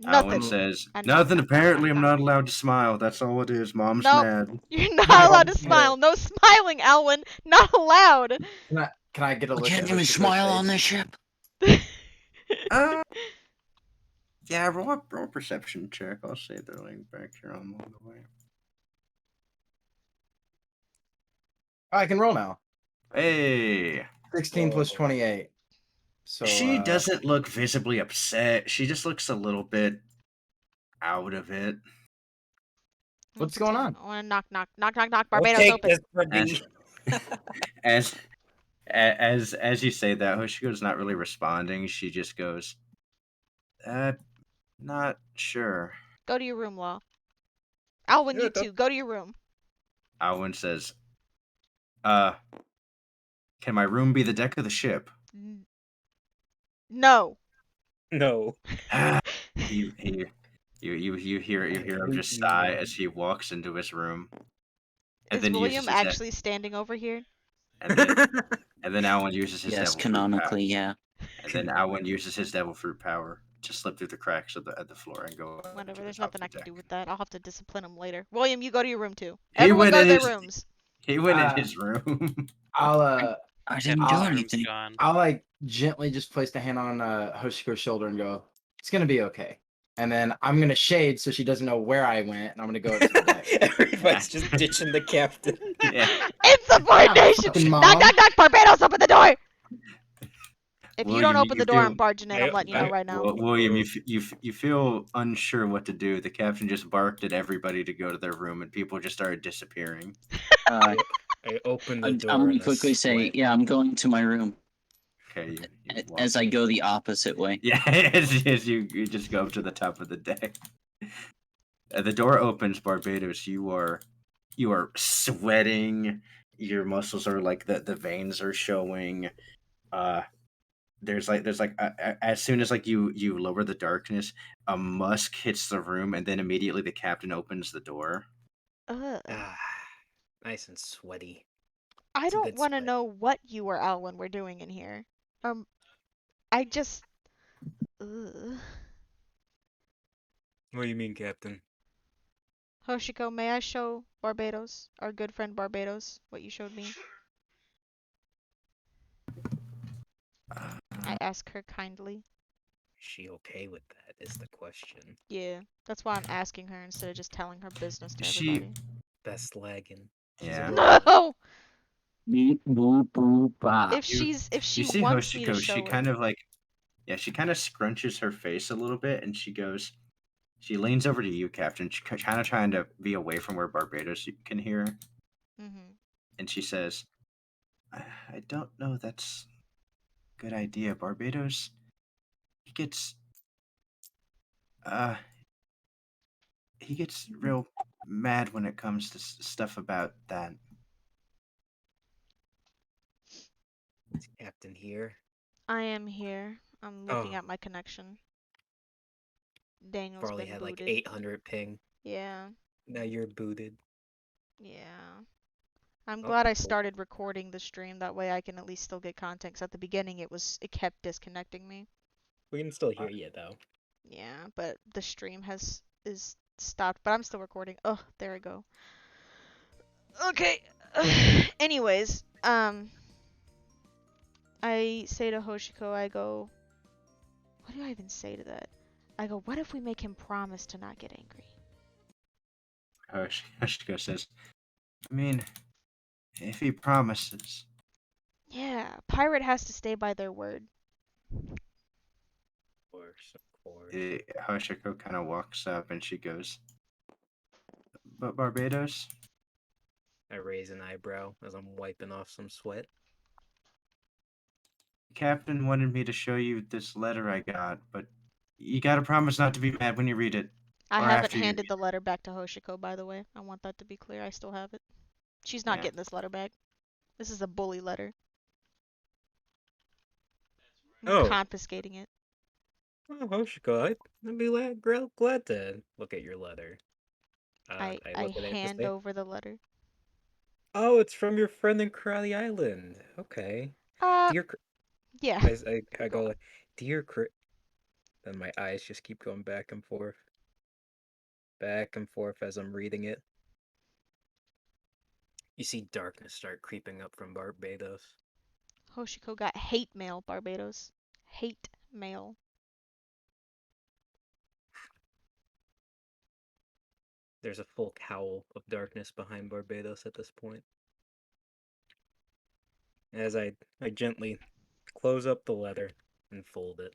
Alwyn Nothing. says, I knock, "Nothing. knock, knock, Apparently, knock, I'm knock. not allowed to smile. That's all it is. Mom's Nope. mad." You're not Can I allowed to get a- smile. No smiling, Alwyn. Not allowed. Can I get a We look can't at even Hoshiko's smile on face? this ship. Uh, yeah, roll a perception check. I'll say they're like back here on the way. Oh, I can roll now. Hey, 16 plus 28. So she doesn't look visibly upset. She just looks a little bit out of it. What's going on? I want to knock, knock, knock, knock, knock. I'll Barbados take open. this for As, D. as you say that, Hoshiko's not really responding. She just goes, not sure." Go to your room, Law. Alwyn, Yeah, you too. Go to your room. Alwyn says, can my room be the deck of the ship?" No. No. you hear him just sigh as he walks into his room, and Is then William uses his actually standing over here? and then Alwyn uses his Yes, devil canonically, fruit yeah. power, and then Alwyn uses his devil fruit power to slip through the cracks of the floor and go up Whatever. to There's the top nothing I of the can do deck. with that. I'll have to discipline him later. William, you go to your room too. He Everyone went go to in their his- rooms. He went in his room. I'll I didn't do Our anything. Gone. I'll like gently just place the hand on Hoshiko's shoulder and go, "It's gonna be okay." And then I'm gonna shade so she doesn't know where I went, and I'm gonna go up to the deck. Everybody's just ditching the captain. Yeah. Insubordination! Fucking Knock, mom. knock, knock! Barbados, open the door! If you William, don't open the door, I'm feel- barging in. I'm letting you know right now. William, you feel unsure what to do. The captain just barked at everybody to go to their room, and people just started disappearing. Uh, I opened the I'm door. gonna in a quickly say, sweat. yeah, I'm going to my room Okay, you walk as I go the opposite way. Yeah, as you just go up to the top of the deck. The door opens, Barbados. You are sweating. Your muscles are like the veins are showing. There's like as soon as like you lower the darkness, a musk hits the room, and then immediately the captain opens the door. Ugh. Ah, nice and sweaty. I It's a don't good want to sweat. know what you or Alwyn were doing in here. I just. Ugh. What do you mean, Captain? Hoshiko, may I show Barbados, our good friend Barbados, what you showed me? I ask her kindly. Is she okay with that? Is the question. Yeah, that's why I'm asking her instead of just telling her business to She- everybody. Best lagging. Yeah. No! Beep, boop, boop, bop. If she You see wants me to Hoshiko, show she it. kind of like, yeah, she kind of scrunches her face a little bit, and she goes, She leans over to you, Captain, kind of trying to be away from where Barbados can hear, Mm-hmm. and she says, I don't know that's a good idea. Barbados, he gets, uh, he gets real mad when it comes to stuff about that. Is Captain here? I am here. I'm looking Oh. at my connection. Daniel's Probably been had like booted. 800 ping. Yeah. Now you're booted. Yeah. I'm Oh, glad I cool. started recording the stream. That way I can at least still get content. 'Cause at the beginning it kept disconnecting me. We can still hear you though. Yeah, but the stream is stopped. But I'm still recording. Oh, there we go. Okay. Anyways, I say to Hoshiko, I go, what do I even say to that? I go, what if we make him promise to not get angry? Hoshiko says, I mean, if he promises. Yeah, pirate has to stay by their word. Of course, of course. Hoshiko kind of walks up and she goes, but Barbados? I raise an eyebrow as I'm wiping off some sweat. Captain wanted me to show you this letter I got, but you gotta promise not to be mad when you read it. I Or haven't after you handed read the letter back to Hoshiko, by the way. I want that to be clear. I still have it. She's not Yeah. getting this letter back. This is a bully letter. I'm Oh. confiscating it. Oh, Hoshiko, I'd be glad to look at your letter. I look at it and hand say, over the letter. oh, it's from your friend in Crowley Island. Okay. Dear, Yeah. I go like, dear Then my eyes just keep going back and forth as I'm reading it. You see darkness start creeping up from Barbados. Hoshiko got hate mail, Barbados. Hate mail. There's a full cowl of darkness behind Barbados at this point. As I gently close up the letter and fold it.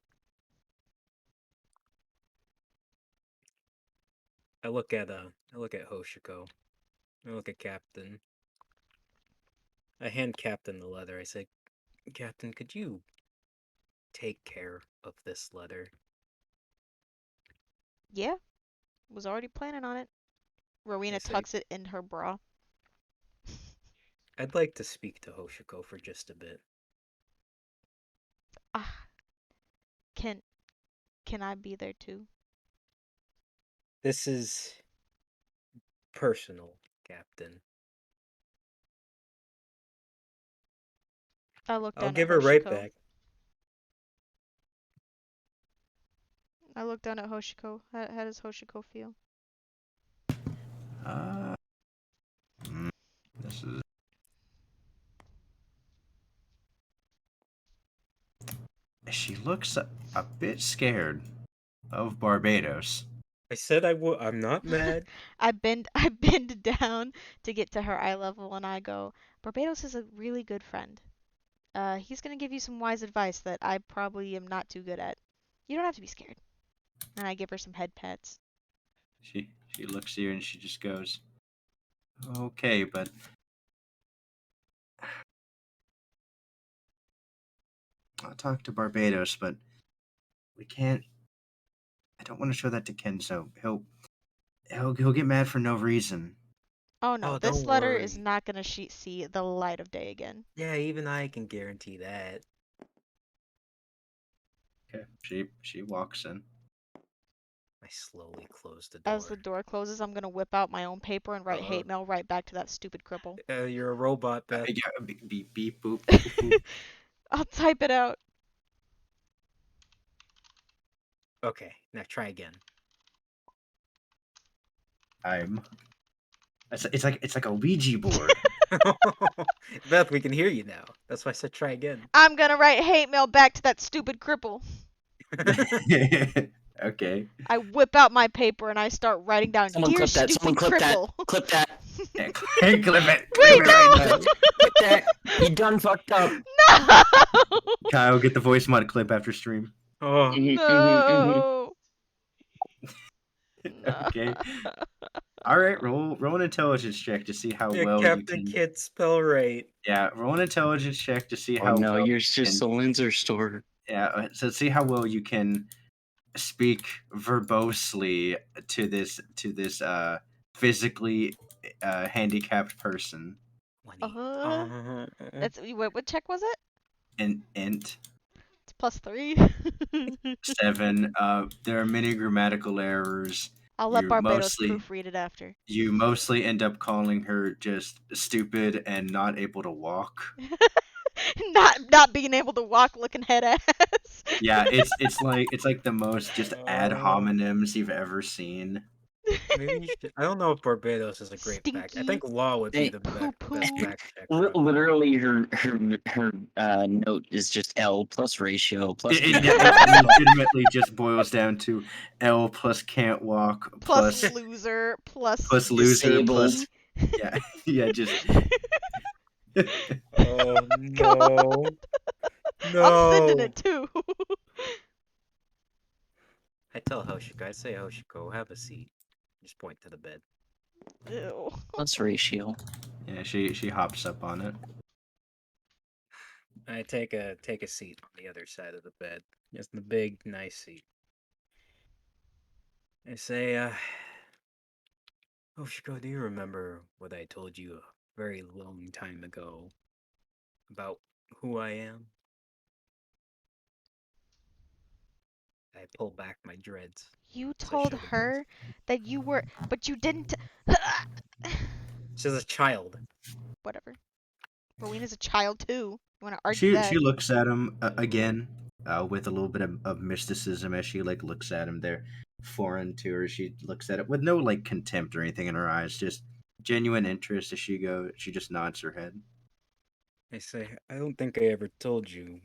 I look at Hoshiko. I look at Captain. I hand Captain the letter. I say, Captain, could you take care of this letter? Yeah. Was already planning on it. Rowena tucks it in her bra. I'd like to speak to Hoshiko for just a bit. Can I be there too? This is personal, Captain. I'll give her right back. I look down at Hoshiko. How does Hoshiko feel? This is. She looks a bit scared of Barbados. I said I'm not mad. I bend down to get to her eye level and I go, Barbados is a really good friend. He's gonna give you some wise advice that I probably am not too good at. You don't have to be scared. And I give her some head pats. She looks here and she just goes, okay, but I'll talk to Barbados, but we can't. I don't want to show that to Kenzo. He'll get mad for no reason. Oh no, Oh, this don't letter is worry. not gonna see the light of day again. Yeah, even I can guarantee that. Okay, she walks in. I slowly close the door. As the door closes, I'm gonna whip out my own paper and write hate mail right back to that stupid cripple. You're a robot, Beth. Yeah, beep beep boop. Boop, boop. I'll type it out. Okay, now try again. It's like a Ouija board. Beth, we can hear you now. That's why I said try again. I'm gonna write hate mail back to that stupid cripple. Okay. I whip out my paper and I start writing down, Someone dear clip that. stupid Someone clip cripple. that. Clip that. Yeah, clip it. Wait, Clip it no! right now. Clip that. You done fucked up. No! Kyle, get the voice mod clip after stream. Oh, No! No. Okay. All right, roll an intelligence check to see how Yeah, well you Captain can. can't spell right. Yeah, roll an intelligence check to see Oh how no, well you're you just can. a Windsor store. Yeah, so see how well you can speak verbosely to this physically handicapped person. 20. That's what check was it? And int It's +3. 7. There are many grammatical errors. I'll let You Barbados mostly proofread it after. you mostly end up calling her just stupid and not able to walk. Not being able to walk, looking head ass. Yeah, it's like the most just ad hominems you've ever seen. Maybe you should. I don't know if Barbados is a great fact. I Stinky. think Law would be Hey, the Poo best poo. fact checker. Literally, her note is just L plus ratio plus. It legitimately just boils down to L plus can't walk Plus loser. Plus loser Disabled. plus yeah just Oh God. no! I'm sending it too. I tell Hoshiko, I say Hoshiko, have a seat. Just point to the bed. Ew. Plus ratio. yeah she hops up on it. I take a seat on the other side of the bed. Just the big, nice seat. I say, Hoshiko, do you remember what I told you a very long time ago about who I am? I pull back my dreads. You as I told show the her that you were, but you didn't. She's a child. Whatever. Rowena's a child too. You want to argue She that? looks at him again with a little bit of mysticism as she like looks at him. They're foreign to her. She looks at it with no like contempt or anything in her eyes, just genuine interest as she just nods her head. I say, I don't think I ever told you.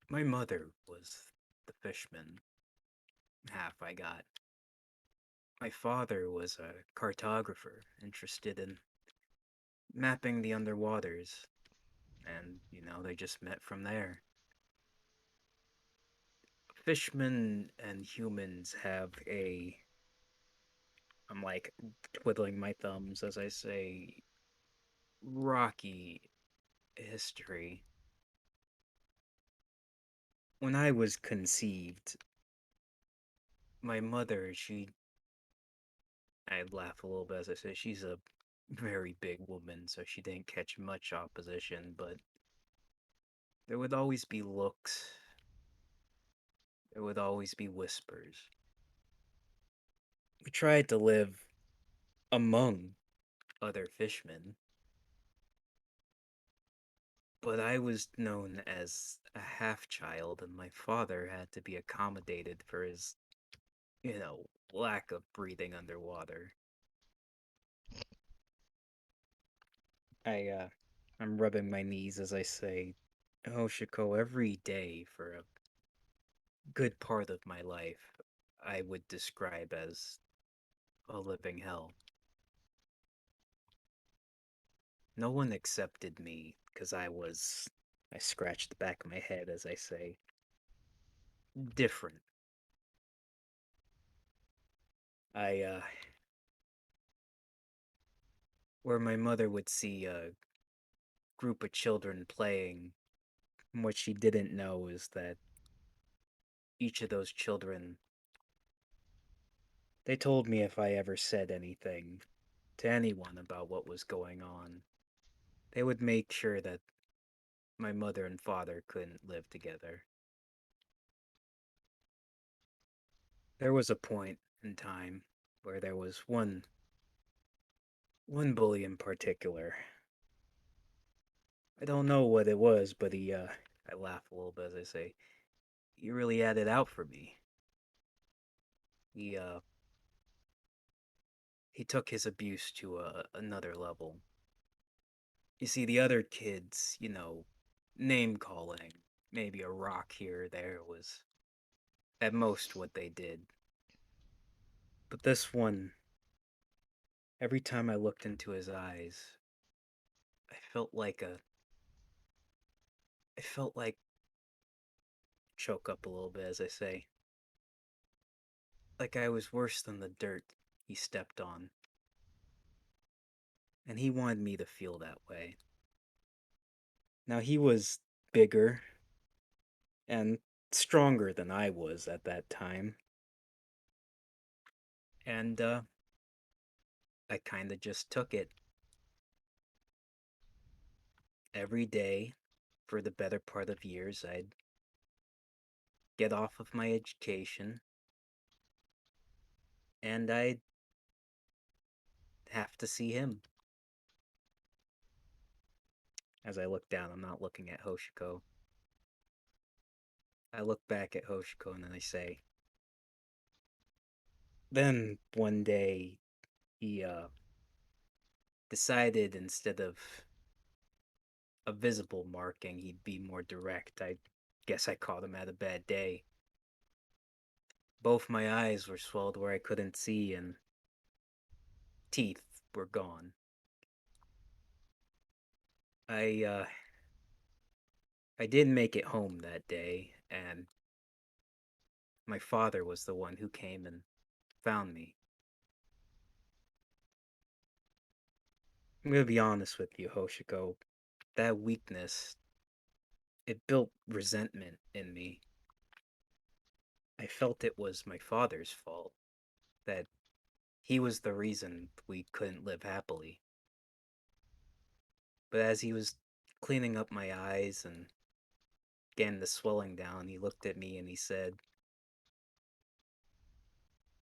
My mother was the fishman. Half I got. My father was a cartographer interested in mapping the underwaters, and, they just met from there. Fishmen and humans have I'm like twiddling my thumbs as I say, rocky history. When I was conceived, my mother, I laugh a little bit as I say, she's a very big woman, so she didn't catch much opposition, but there would always be looks, there would always be whispers. We tried to live among other fishmen, but I was known as a half child, and my father had to be accommodated for his, lack of breathing underwater. I'm rubbing my knees as I say, Hoshiko, every day for a good part of my life, I would describe as a living hell. No one accepted me because I scratched the back of my head as I say, different. I, where my mother would see a group of children playing, what she didn't know is that each of those children, they told me if I ever said anything to anyone about what was going on, they would make sure that my mother and father couldn't live together. There was a point in time where there was one bully in particular. I don't know what it was, but I laugh a little bit as I say, he really had it out for me. He took his abuse to another level. You see, the other kids, name calling, maybe a rock here or there was at most what they did. But this one, every time I looked into his eyes, I felt like choke up a little bit as I say, like I was worse than the dirt he stepped on. And he wanted me to feel that way. Now, he was bigger and stronger than I was at that time. And, I kinda just took it. Every day, for the better part of years, I'd get off of my education, and I'd have to see him. As I look down, I'm not looking at Hoshiko. I look back at Hoshiko and then I say, then one day, he, decided instead of a visible marking, he'd be more direct. I guess I caught him at a bad day. Both my eyes were swelled where I couldn't see, and teeth were gone. I didn't make it home that day, and my father was the one who came and found me. I'm gonna be honest with you, Hoshiko. That weakness, it built resentment in me. I felt it was my father's fault, that he was the reason we couldn't live happily. But as he was cleaning up my eyes and getting the swelling down, he looked at me and he said,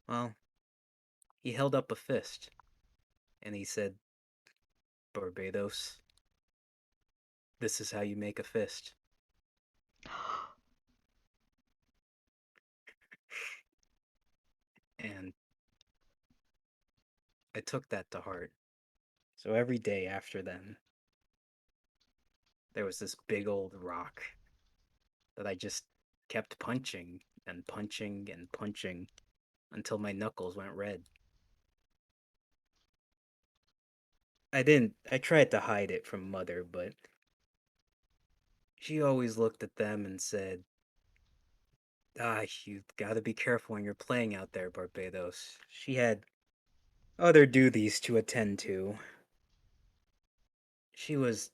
well, he held up a fist and he said, Barbados, this is how you make a fist. And I took that to heart. So every day after then, there was this big old rock that I just kept punching and punching and punching until my knuckles went red. I tried to hide it from Mother, but she always looked at them and said, you gotta be careful when you're playing out there, Barbados. She had other duties to attend to. She was.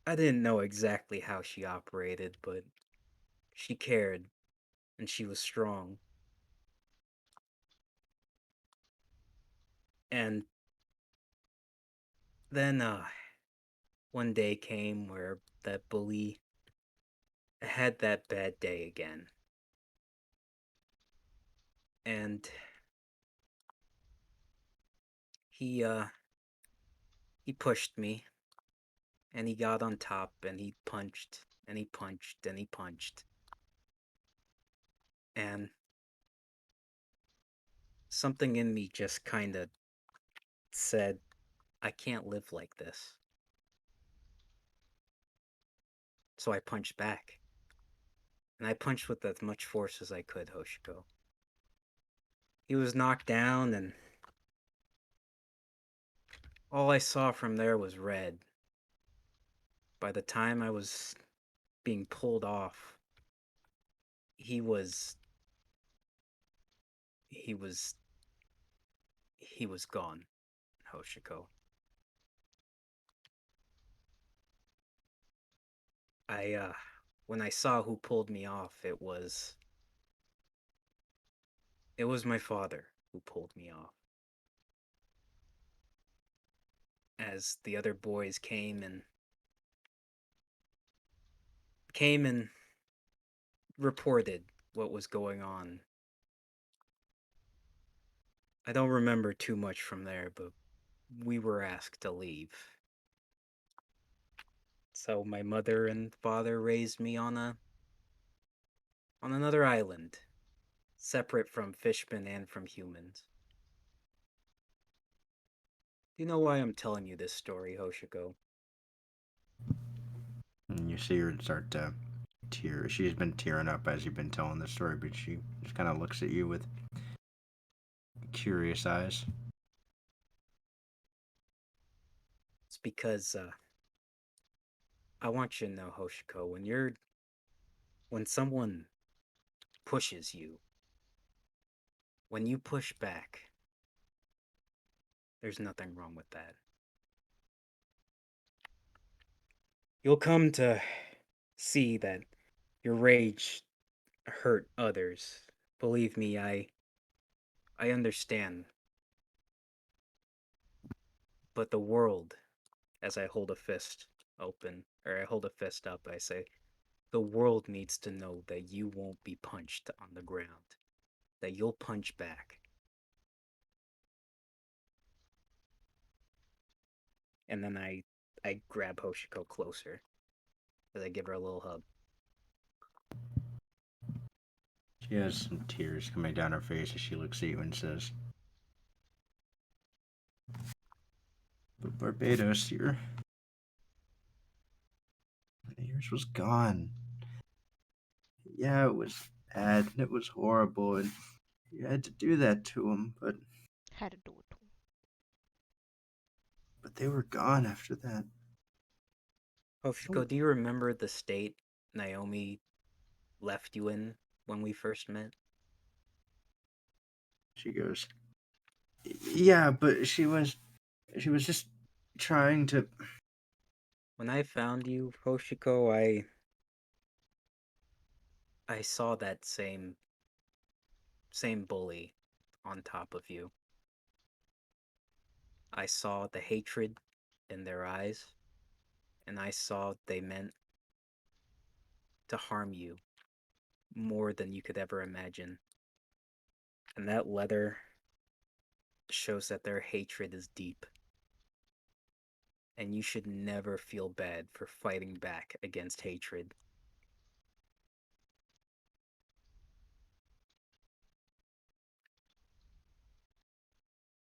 I didn't know exactly how she operated, but she cared, and she was strong. And then, one day came where that bully had that bad day again. And he pushed me, and he got on top, and he punched, and he punched, and he punched. And something in me just kinda said, I can't live like this. So I punched back. And I punched with as much force as I could, Hoshiko. He was knocked down, and all I saw from there was red. By the time I was being pulled off, he was gone, Hoshiko. When I saw who pulled me off, it was my father who pulled me off. As the other boys came and reported what was going on. I don't remember too much from there, but we were asked to leave. So my mother and father raised me on another island, separate from fishmen and from humans. Do you know why I'm telling you this story, Hoshiko? And you see her start to tear. She's been tearing up as you've been telling the story, but she just kind of looks at you with curious eyes. It's because I want you to know, Hoshiko, when someone pushes you, when you push back, there's nothing wrong with that. You'll come to see that your rage hurt others. Believe me, I understand. But the world, as I hold a fist open, or I hold a fist up, I say, the world needs to know that you won't be punched on the ground, that you'll punch back. And then I grab Hoshiko closer as I give her a little hug. She has some tears coming down her face as she looks at you and says, "But Barbados, yours was gone. Yeah, it was bad and it was horrible, and you had to do that to him, but Had to do it. they were gone after that." Hoshiko, do you remember the state Naomi left you in when we first met? She goes, "Yeah, but she was just trying to." When I found you, Hoshiko, I saw that same bully on top of you. I saw the hatred in their eyes, and I saw they meant to harm you more than you could ever imagine. And that letter shows that their hatred is deep. And you should never feel bad for fighting back against hatred.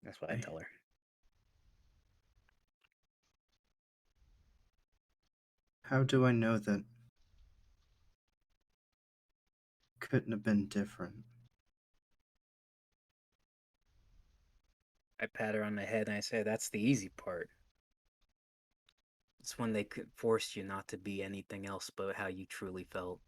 That's what I tell her. How do I know that couldn't have been different? I pat her on the head and I say, that's the easy part. It's when they could force you not to be anything else but how you truly felt.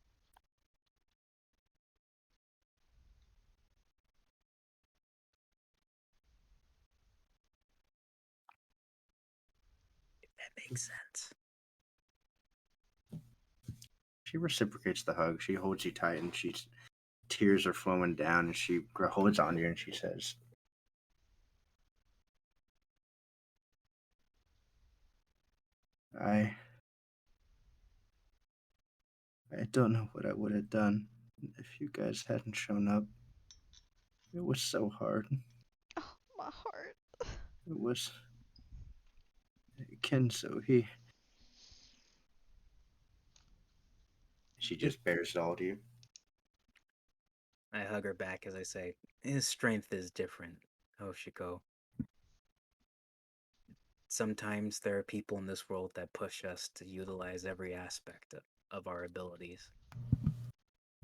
If that makes sense. She reciprocates the hug. She holds you tight, and tears are flowing down, and she holds on you, and she says, I don't know what I would have done if you guys hadn't shown up. It was so hard. Oh, my heart. It was Kenzo. She just bears it all to you. I hug her back as I say, his strength is different, Hoshiko. Sometimes there are people in this world that push us to utilize every aspect of our abilities.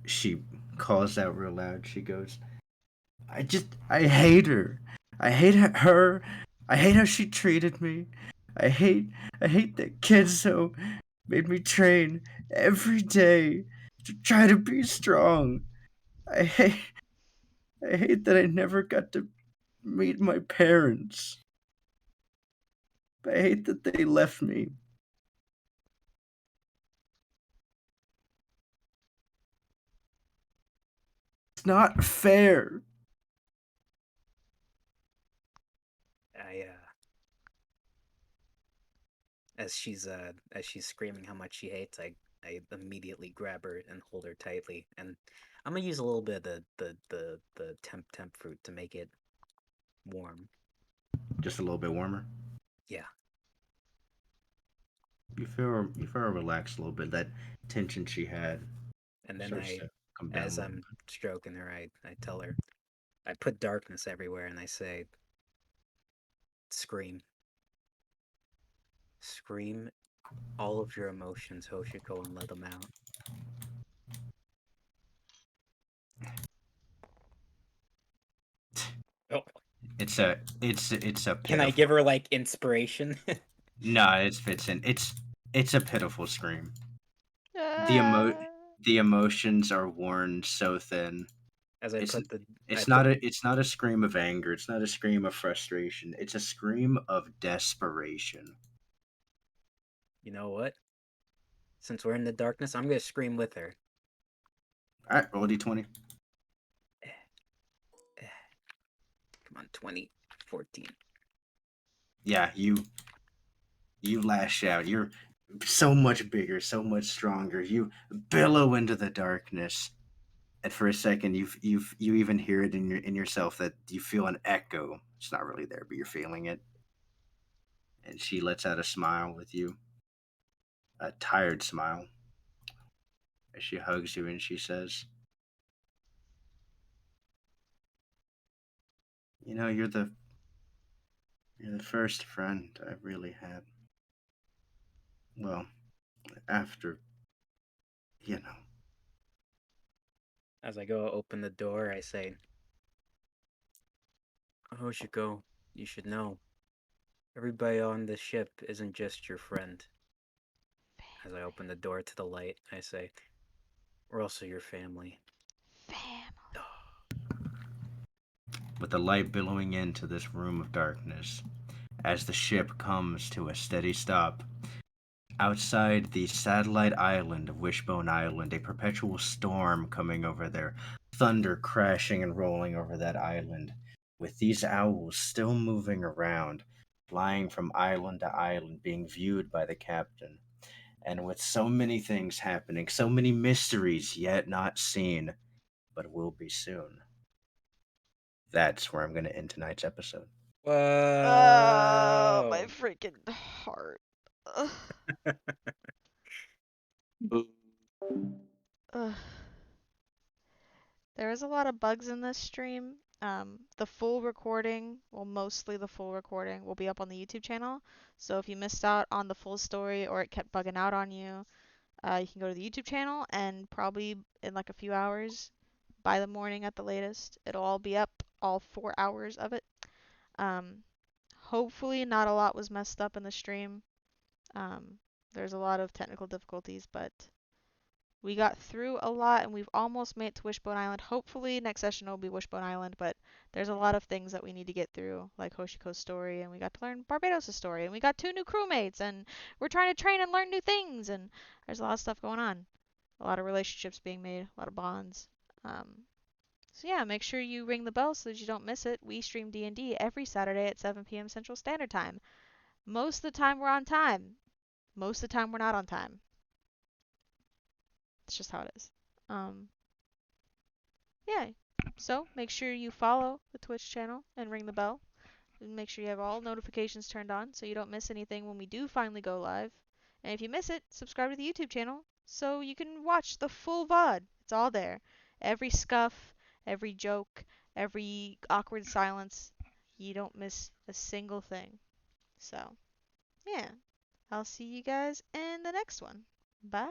She calls out real loud. She goes, I hate her. I hate her. I hate how she treated me. I hate that Kenzo made me train every day to try to be strong. I hate that I never got to meet my parents. I hate that they left me. It's not fair. As she's screaming how much she hates, I immediately grab her and hold her tightly, and I'm gonna use a little bit of the temp fruit to make it warm. Just a little bit warmer. Yeah. You feel her relax a little bit. That tension she had. And then starts to come down as a little I'm stroking her, I tell her, I put darkness everywhere, and I say, scream. Scream all of your emotions, Hoshiko, and let them out. Oh. It's a Can I give her like inspiration? No, it fits in. It's a pitiful scream. Ah. The emotions are worn so thin As I It's put the it's I put not a scream of anger. It's not a scream of frustration. It's a scream of desperation. you know what? Since we're in the darkness, I'm gonna scream with her. All right, roll a d20. Come on, 20, 14. Yeah, you lash out. You're so much bigger, so much stronger. You billow into the darkness, and for a second, you even hear it in yourself that you feel an echo. It's not really there, but you're feeling it. And she lets out a smile with you, a tired smile, as she hugs you and she says, "You know, you're the first friend I really had. Well, after, you know." As I go open the door, I say, Hoshiko, you should know. Everybody on this ship isn't just your friend. As I open the door to the light, I say, we're also your family. Family. With the light billowing into this room of darkness, as the ship comes to a steady stop, outside the satellite island of Wishbone Island, a perpetual storm coming over there, thunder crashing and rolling over that island, with these owls still moving around, flying from island to island, being viewed by the captain. And with so many things happening, so many mysteries yet not seen, but will be soon. That's where I'm going to end tonight's episode. Oh, my Whoa! freaking heart. Ugh. Ugh. There is a lot of bugs in this stream. The full recording, well, mostly the full recording, will be up on the YouTube channel. So if you missed out on the full story or it kept bugging out on you, you can go to the YouTube channel and probably in like a few hours, by the morning at the latest, it'll all be up, all 4 hours of it. Um, Hopefully not a lot was messed up in the stream. Um, there's a lot of technical difficulties, but we got through a lot and we've almost made it to Wishbone Island. Hopefully next session will be Wishbone Island, but there's a lot of things that we need to get through, like Hoshiko's story, and we got to learn Barbados' story, and we got 2 new crewmates, and we're trying to train and learn new things, and there's a lot of stuff going on. A lot of relationships being made, a lot of bonds. So yeah, make sure you ring the bell so that you don't miss it. We stream D&D every Saturday at 7 p.m. Central Standard Time. Most of the time we're on time. Most of the time we're not on time. It's just how it is. Yeah. So make sure you follow the Twitch channel and ring the bell. And make sure you have all notifications turned on so you don't miss anything when we do finally go live. And if you miss it, subscribe to the YouTube channel so you can watch the full VOD. It's all there. Every scuff, every joke, every awkward silence. You don't miss a single thing. So, yeah. I'll see you guys in the next one. Bye.